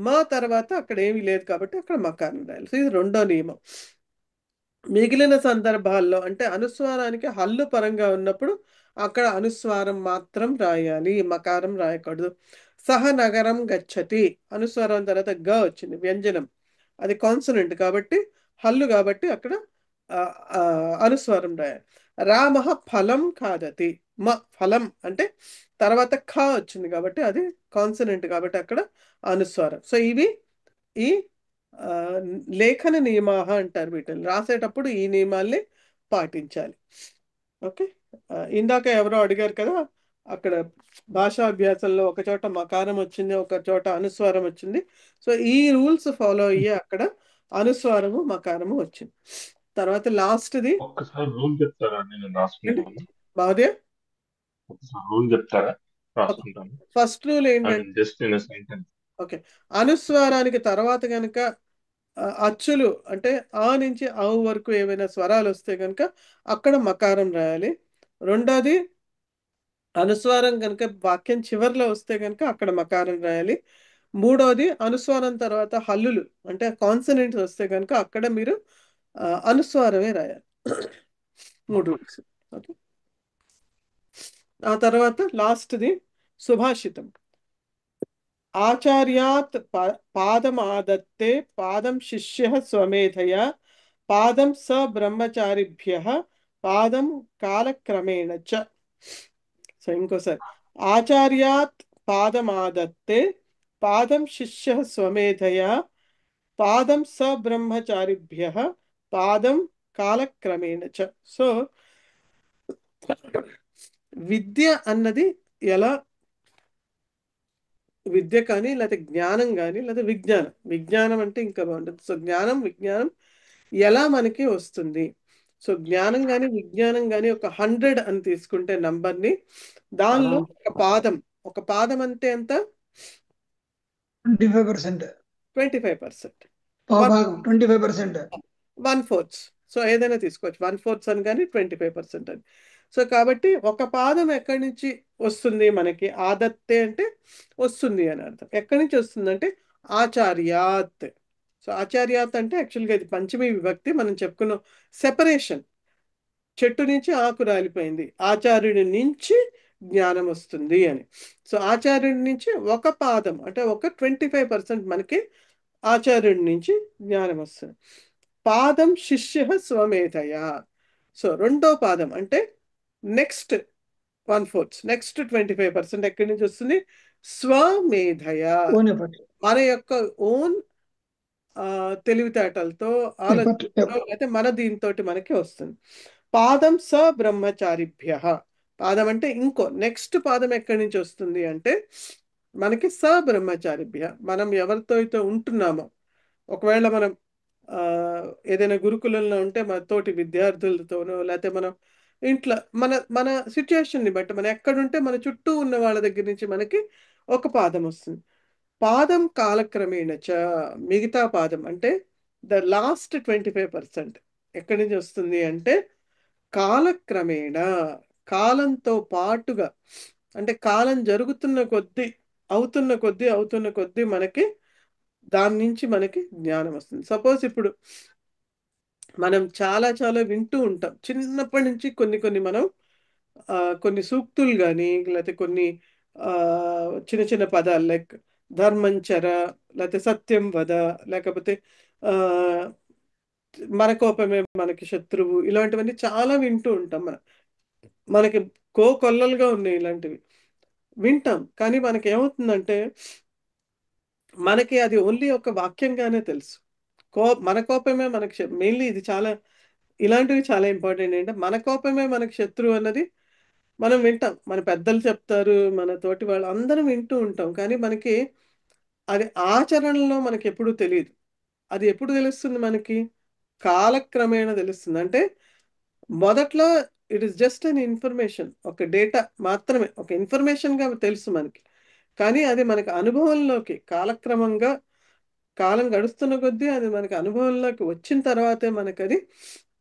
మా తర్వాత అక్కడ ఏమీ లేదు కాబట్టి అక్కడ మకారం రాయాలి. సో ఇది రెండో నియమం. మిగిలిన సందర్భాల్లో అంటే అనుస్వారానికి హల్లు పరంగా ఉన్నప్పుడు అక్కడ అనుస్వారం మాత్రం రాయాలి, మకారం రాయకూడదు. సహ నగరం గచ్చతి, అనుస్వారం తర్వాత గ వచ్చింది, వ్యంజనం, అది కాన్సనెంట్ కాబట్టి హల్లు కాబట్టి అక్కడ అనుస్వారం రాయాలి. రామ ఫలం ఖాదతి, ఫలం అంటే తర్వాత ఖ వచ్చింది కాబట్టి అది కాన్సనెంట్ కాబట్టి అక్కడ అనుస్వారం. సో ఇవి ఈ లేఖన నియమాహ అంటారు. వీటిని రాసేటప్పుడు ఈ నియమాల్ని పాటించాలి. ఓకే, ఇందాక ఎవరో అడిగారు కదా, అక్కడ భాషా అభ్యాసంలో ఒక చోట మకారం వచ్చింది, ఒక చోట అనుస్వారం వచ్చింది. సో ఈ రూల్స్ ఫాలో అయ్యే అక్కడ అనుస్వారము మకారము వచ్చింది. తర్వాత లాస్ట్ది ఒక్కసారి రూల్ చెప్తారా? నేను రాసుకుంటాను. బాధ్య ఒకసారి రూల్ చెప్తారా? రాసుకుంటాను. ఫస్ట్ రూల్ ఏంటంటే జస్ట్ ఇన్ సెంటెన్స్. ఓకే, అనుస్వారానికి తర్వాత కనుక అచ్చులు అంటే ఆ నుంచి ఆవు వరకు ఏమైనా స్వరాలు వస్తే కనుక అక్కడ మకారం రాయాలి. రెండోది అనుస్వారం కనుక వాక్యం చివర్లో వస్తే కనుక అక్కడ మకారం రాయాలి. మూడోది అనుస్వారం తర్వాత హల్లులు అంటే కాన్సనెంట్స్ వస్తే కనుక అక్కడ మీరు అనుస్వారమే రాయాలి. 3 రూల్స్. ఓకే, ఆ తర్వాత లాస్ట్ది సుభాషితం. ఆచార్యాత్ పాదమాదత్తే పాదం శిష్య స్వమేధయా పాదం స బ్రహ్మచారిభ్య పాదం కాలక్రమేణ చ. సో ఇంకోసారి, ఆచార్యాత్ పాదమాదత్తే పాదం శిష్య స్వమేధయా పాదం స బ్రహ్మచారిభ్య పాదం కాలక్రమేణ చ. సో విద్య అన్నది ఎలా, విద్య కానీ లేకపోతే జ్ఞానం కానీ లేకపోతే విజ్ఞానం, విజ్ఞానం అంటే ఇంకా బాగుంటుంది. సో విజ్ఞానం ఎలా మనకి వస్తుంది? సో జ్ఞానం కానీ విజ్ఞానం కానీ ఒక 100 అని తీసుకుంటే నంబర్ని, దానిలో ఒక పాదం అంటే ఎంత? 25%. 25%. 25%. 1/4. సో ఏదైనా తీసుకోవచ్చు, 1/4 అని కానీ 25% అని. సో కాబట్టి ఒక పాదం ఎక్కడి నుంచి వస్తుంది మనకి? ఆదత్తే అంటే వస్తుంది అని అర్థం. ఎక్కడి నుంచి వస్తుందంటే ఆచార్యాత్. సో ఆచార్యాత్ అంటే యాక్చువల్గా ఇది పంచమీ విభక్తి. మనం చెప్పుకున్న సెపరేషన్, చెట్టు నుంచి ఆకు రాలిపోయింది, ఆచార్యుడి నుంచి జ్ఞానం వస్తుంది అని. సో ఆచార్యుడి నుంచి ఒక పాదం అంటే ఒక 25% మనకి ఆచార్యుడి నుంచి జ్ఞానం వస్తుంది. పాదం శిష్య స్వమేధయా. సో రెండో పాదం అంటే నెక్స్ట్ 1/4, నెక్స్ట్ 25% ఎక్కడి నుంచి వస్తుంది? స్వమేధయా, మన యొక్క ఓన్ తెలివితేటలతో, ఆలోచనతో, అయితే మన దీంతో మనకి వస్తుంది. పాదం స బ్రహ్మచారిభ్య, పాదం అంటే ఇంకో నెక్స్ట్ పాదం ఎక్కడి నుంచి వస్తుంది అంటే మనకి స బ్రహ్మచారిభ్య, మనం ఎవరితో అయితే ఉంటున్నామో, ఒకవేళ మనం ఏదైనా గురుకులంలో ఉంటే మన తోటి విద్యార్థులతోనో, లేకపోతే మనం ఇంట్లో మన సిచ్యుయేషన్ని బట్టి మనం ఎక్కడుంటే మన చుట్టూ ఉన్న వాళ్ళ దగ్గర నుంచి మనకి ఒక పాదం వస్తుంది. పాదం కాలక్రమేణ చ, మిగతా పాదం అంటే ద లాస్ట్ 25% ఎక్కడి నుంచి వస్తుంది అంటే కాలక్రమేణ, కాలంతో పాటుగా, అంటే కాలం జరుగుతున్న కొద్దీ అవుతున్న కొద్దీ మనకి దాని నుంచి మనకి జ్ఞానం వస్తుంది. సపోజ్ ఇప్పుడు మనం చాలా చాలా వింటూ ఉంటాం చిన్నప్పటి నుంచి కొన్ని మనం కొన్ని సూక్తులు కానీ లేకపోతే కొన్ని చిన్న చిన్న పదాలు లైక్ ధర్మంచర, లేకపోతే సత్యం వద, లేకపోతే మన కోపమే మనకి శత్రువు, ఇలాంటివన్నీ చాలా వింటూ ఉంటాం. మనకి కొల్లలుగా ఉన్నాయి ఇలాంటివి వింటాం. కానీ మనకి ఏమవుతుందంటే మనకి అది ఓన్లీ ఒక వాక్యంగానే తెలుసు. మన కోపమే మనకి మెయిన్లీ ఇది చాలా, ఇలాంటివి చాలా ఇంపార్టెంట్. ఏంటంటే మన కోపమే మనకి శత్రువు అన్నది మనం వింటాం, మన పెద్దలు చెప్తారు, మన తోటి వాళ్ళు అందరం వింటూ ఉంటాం. కానీ మనకి అది ఆచరణలో మనకి ఎప్పుడు తెలియదు. అది ఎప్పుడు తెలుస్తుంది మనకి? కాలక్రమేణా తెలుస్తుంది. అంటే మొదట్లో it is just an information, ఒక డేటా మాత్రమే, ఒక ఇన్ఫర్మేషన్గా తెలుసు మనకి. కానీ అది మనకి అనుభవంలోకి కాలక్రమంగా, కాలం గడుస్తున్న కొద్దీ అది మనకి అనుభవంలోకి వచ్చిన తర్వాతే మనకు అది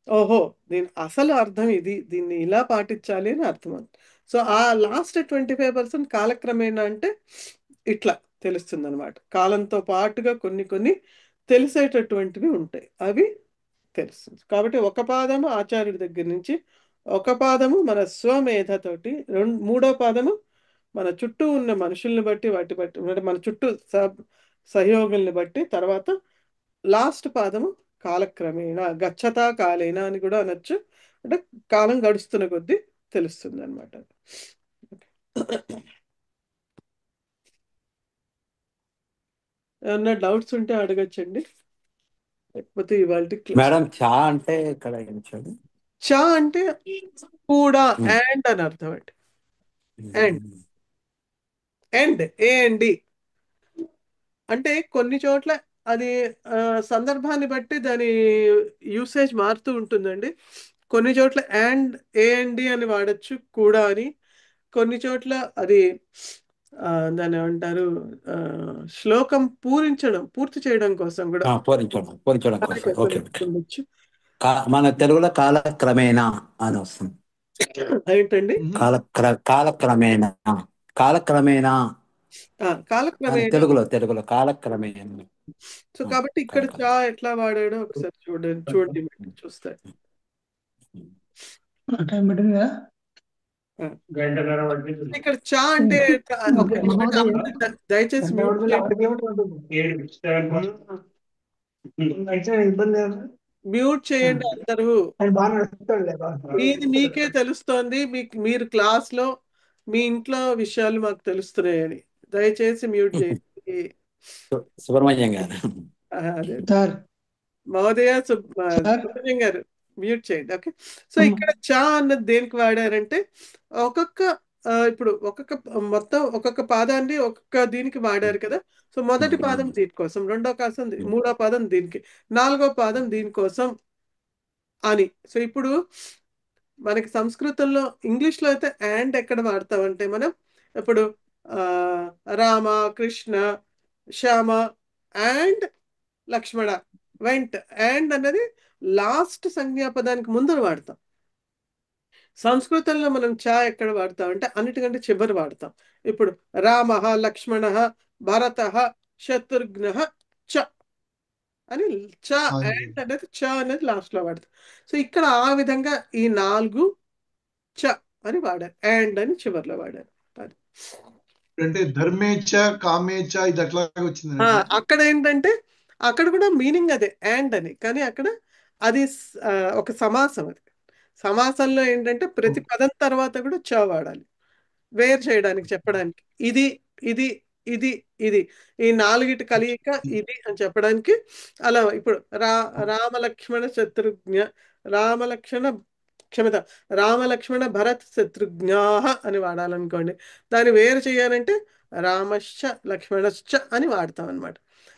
ఓహో దీని అసలు అర్థం ఇది, దీన్ని ఇలా పాటించాలి అని అర్థం. సో ఆ లాస్ట్ 25% కాలక్రమేణా అంటే ఇట్లా తెలుస్తుంది అనమాట. కాలంతో పాటుగా కొన్ని కొన్ని తెలిసేటటువంటివి ఉంటాయి, అవి తెలుస్తుంది. కాబట్టి ఒక పాదము ఆచార్యుడి దగ్గర నుంచి, ఒక పాదము మన స్వమేధతోటి, మూడో పాదము మన చుట్టూ ఉన్న మనుషుల్ని బట్టి, వాటి బట్టి, అంటే మన చుట్టూ సహయోగుల్ని బట్టి, తర్వాత లాస్ట్ పాదము కాలక్రమేణా, గచ్చతా కాలేన అని కూడా అనొచ్చు. అంటే కాలం గడుస్తున్న కొద్దీ తెలుస్తుంది అనమాట. ఏమన్నా డౌట్స్ ఉంటే అడగచ్చండి, లేకపోతే ఇవాళ మేడం చా అంటే ఇక్కడ ఏం చదువు? చా అంటే కూడా, అండ్ అని అర్థం అండి. అండ్ అండ్ అంటే కొన్ని చోట్ల అది సందర్భాన్ని బట్టి దాని యూసేజ్ మారుతూ ఉంటుందండి. కొన్ని చోట్ల అండ్ అని వాడచ్చు, కూడా అని. కొన్ని చోట్ల అది దాన్ని ఏమంటారు, శ్లోకం పూర్తి చేయడం కోసం కూడా పూరించడం కోసం. ఓకే. ఉండొచ్చు. మన తెలుగులో కాలక్రమేణా అని వస్తుంది. ఏంటండి? కాలక్రమేణా కాలక్రమేణా తెలుగులో కాలక్రమేణా. సో కాబట్టి ఇక్కడ చా ఎట్లా వాడాడో ఒకసారి చూడండి చూస్తారు. ఇక్కడ చా అంటే దయచేసి మ్యూట్ చేయండి అందరూ. మీకే తెలుస్తోంది, మీరు క్లాస్ లో మీ ఇంట్లో విషయాలు మాకు తెలుస్తున్నాయని. దయచేసి మ్యూట్ చేయండి. సుబ్రహ్మణ్యం గారు, మహోదయ సుబ్రహ్మణ్యం గారు మ్యూట్ చేయండి. ఓకే. సో ఇక్కడ చా అన్నది దేనికి వాడారంటే, ఇప్పుడు మొత్తం ఒక్కొక్క పాదాన్ని ఒక్కొక్క దీనికి వాడారు కదా. సో మొదటి పాదం దీనికోసం, రెండో పాదం మూడో పాదం దీనికి, నాలుగో పాదం దీనికోసం అని. సో ఇప్పుడు మనకి సంస్కృతంలో, ఇంగ్లీష్లో అయితే అండ్ ఎక్కడ వాడతామంటే మనం ఇప్పుడు Rama, Krishna, Shyama and Lakshmana vent. And అన్నది లాస్ట్ సంజ్ఞాపదానికి ముందర వాడతాం. సంస్కృతంలో మనం చా ఎక్కడ వాడతాం అంటే అన్నిటికంటే చివరి వాడతాం. ఇప్పుడు రామ, లక్ష్మణ, భరత, శత్రుఘ్న చ అని చ అండ్ అనేది చ అనేది లాస్ట్ లో వాడతాం. సో ఇక్కడ ఆ విధంగా ఈ 4 చ అని వాడారు, అండ్ అని చివరిలో వాడారు. అంటే ధర్మేచ్ఛ, కామేచ్ఛ ఇది అట్లా వచ్చింది. అక్కడ ఏంటంటే అక్కడ కూడా మీనింగ్ అదే అండ్ అని, కానీ అక్కడ అది ఒక సమాసం. అది సమాసంలో ఏంటంటే ప్రతి పదం తర్వాత కూడా చ వాడాలి, వేరు చేయడానికి, చెప్పడానికి. ఇది ఇది ఇది ఇది ఈ 4 కలియిక ఇది అని చెప్పడానికి. అలా ఇప్పుడు రామలక్ష్మణ శత్రుఘ్న, రామలక్ష్మణ భరత్ శత్రుఘ్నా అని వాడాలనుకోండి. దాన్ని వేరు చేయాలంటే రామశ్చ లక్ష్మణశ్చ అని వాడతాం అనమాట.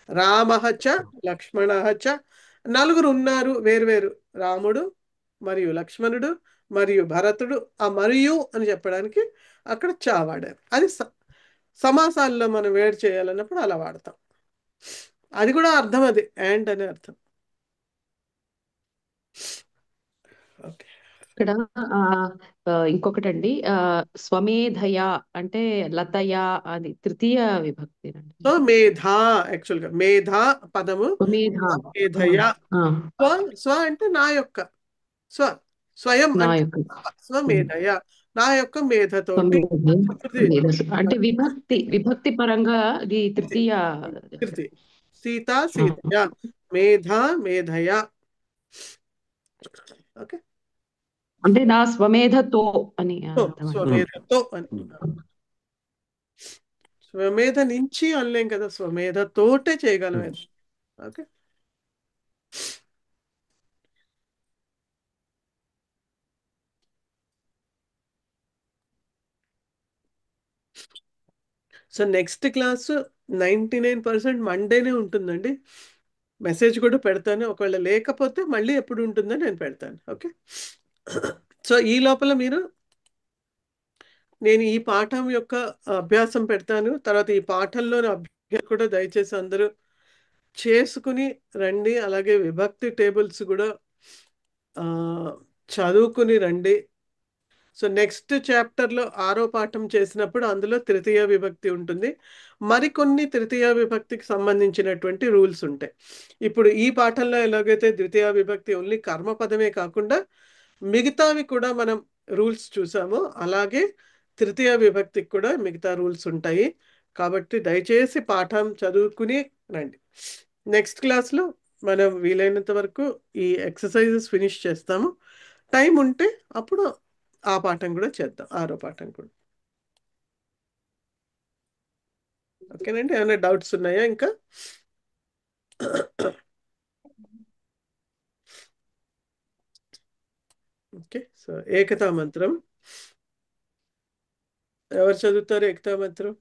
రామహచ లక్ష్మణహచ, 4 ఉన్నారు వేరు, రాముడు మరియు లక్ష్మణుడు మరియు భరతుడు. ఆ మరియు అని చెప్పడానికి అక్కడ చా వాడారు. అది సమాసాల్లో మనం వేరు చేయాలన్నప్పుడు అలా వాడతాం. అది కూడా అర్థం, అది అండ్ అనే అర్థం. ఓకే. ఇక్కడ ఇంకొకటండి, స్వమేధయ అంటే లతయ, అది తృతీయ విభక్తి అండి. సో మేధా, యాక్చువల్ గా మేధా పదము మేధయ. స్వ అంటే నా యొక్క, స్వయం స్వమేధయ, నా యొక్క మేధతోటి. అంటే విభక్తి పరంగా ఇది తృతీయ. సీత సీతయ, మేధా మేధయ. ఓకే. అంటే నా స్వమేధతో అని, స్వమేధతో అని. స్వమేధ నుంచి అనలేం కదా, స్వమేధతోటే చేయగలం. ఓకే. సో నెక్స్ట్ క్లాస్ 99% మండేనే ఉంటుందండి. మెసేజ్ కూడా పెడతాను, ఒకవేళ లేకపోతే మళ్ళీ ఎప్పుడు ఉంటుందో నేను పెడతాను. ఓకే. సో ఈ లోపల నేను ఈ పాఠం యొక్క అభ్యాసం పెడతాను. తర్వాత ఈ పాఠంలోని అభ్యాసం కూడా దయచేసి అందరూ చేసుకుని రండి. అలాగే విభక్తి టేబుల్స్ కూడా చదువుకుని రండి. సో నెక్స్ట్ చాప్టర్లో 6వ పాఠం చేసినప్పుడు అందులో తృతీయ విభక్తి ఉంటుంది. మరికొన్ని తృతీయ విభక్తికి సంబంధించినటువంటి రూల్స్ ఉంటాయి. ఇప్పుడు ఈ పాఠంలో ఎలాగైతే ద్వితీయ విభక్తి ఓన్లీ కర్మపదమే కాకుండా మిగతావి కూడా మనం రూల్స్ చూసామో అలాగే తృతీయ విభక్తికి కూడా మిగతా రూల్స్ ఉంటాయి. కాబట్టి దయచేసి పాఠం చదువుకుని రండి. నెక్స్ట్ క్లాస్లో మనం వీలైనంత వరకు ఈ ఎక్సర్సైజెస్ ఫినిష్ చేస్తాము. టైం ఉంటే అప్పుడు ఆ పాఠం కూడా చేద్దాం, 6వ పాఠం కూడా. ఓకేనండి, ఏమైనా డౌట్స్ ఉన్నాయా ఇంకా? ఓకే, సో ఏకతా మంత్రం ఎవరు చదువుతారు? ఏకతా మంత్రం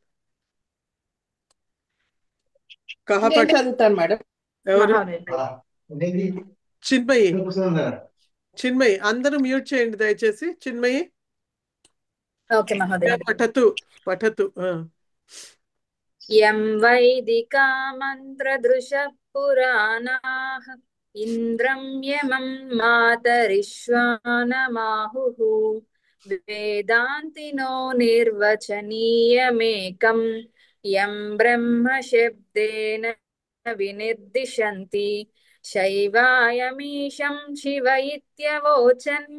నేను చదువుతాను మేడం. ఎవరు? మహాదేవ్. చిన్మయి. చిన్మయి అందరూ మ్యూట్ చేయండి దయచేసి. చిన్మయి ఓకే మహోదయ. పఠతు పఠతు. యం వైదికా మంత్రదృశ పురాణాః ఇంద్రం యమం మాతరిశ్వానమాహుః వేదాంతినో నిర్వచనీయమేకం యం బ్రహ్మ శబ్దేన వినిర్దిశంతి శైవాయమీశం శివ ఇత్యవోచన్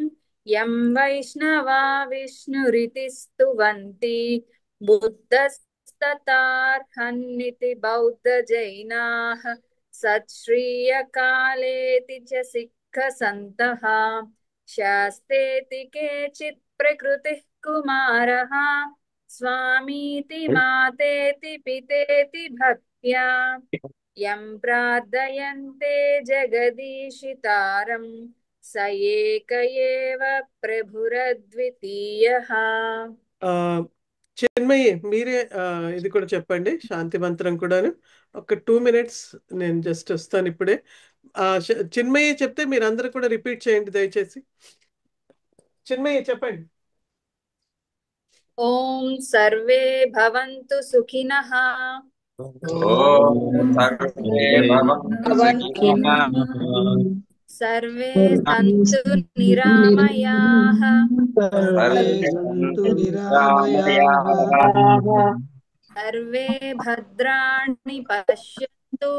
యం వైష్ణవా విష్ణురితి స్తువంతి బుద్ధస్తతార్హన్నితి బౌద్ధ జైనాః సత్శ్రీయకాలేతి చ సిక్క సంతః శాస్తేతి కేచిత్ ప్రకృతిః కుమారః స్వామీతి మాతేతి పితేతి భక్త్యా యం ప్రార్థయంతే జగదీశితారం స ఏక ఏవ ప్రభురద్వితీయః. చిన్మయి మీరే ఇది కూడా చెప్పండి, శాంతి మంత్రం కూడాను. ఒక 2 minutes నేను జస్ట్ వస్తాను ఇప్పుడే. చిన్మయి చెప్తే మీరు అందరూ కూడా రిపీట్ చేయండి దయచేసి. చిన్మయి చెప్పండి. ఓం సర్వే భవంతు సుఖినః. సర్వే సంతు నిరామయాః. సర్వే భద్రాణి పశ్యంతు.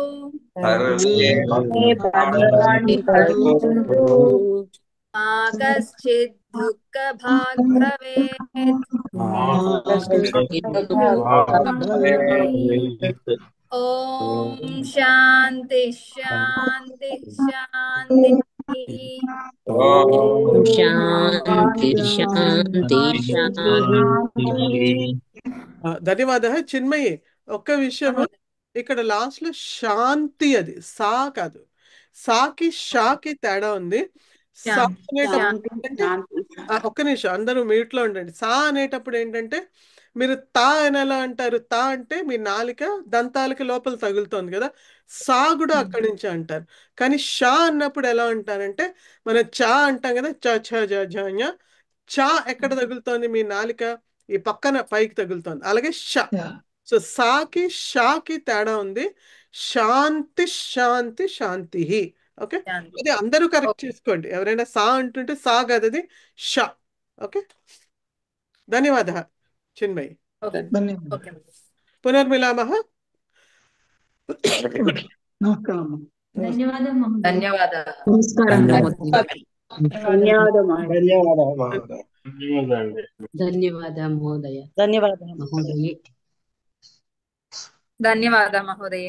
మా కశ్చిద్ దుఃఖభాగ్ భవేత్. ఓం శాంతి శాంతి శాంతి. శాంతి శాంతి శాంతి. ధన్యవాద. చిన్మయి ఒక్క విషయం, ఇక్కడ లాస్ట్ లో శాంతి, అది సా కాదు, సాకి షాకి తేడా ఉంది. సా అనేటప్పుడు ఏంటంటే, ఒక్క నిమిషం అందరూ మ్యూట్ లో ఉండండి. సా అనేటప్పుడు ఏంటంటే మీరు తా అని ఎలా అంటారు? తా అంటే మీ నాలిక దంతాలకి లోపల తగులుతోంది కదా, సా కూడా అక్కడి నుంచి అంటారు. కానీ షా అన్నప్పుడు ఎలా అంటారంటే, మనం చా అంటాం కదా, చ ఛ జ ఝ ఞ. చా ఎక్కడ తగులుతోంది? మీ నాలిక ఈ పక్కన పైకి తగులుతోంది. అలాగే ష. సో సాకి షాకి తేడా ఉంది. శాంతి శాంతి శాంతి. ఓకే, అది అందరూ కరెక్ట్ చేసుకోండి. ఎవరైనా సా అంటుంటే సా కాదు, అది ష. ఓకే, ధన్యవాద చిన్మయి. పునర్మిలామః. ధన్యవాద మహోదయ. ధన్యవాద మహోదయ.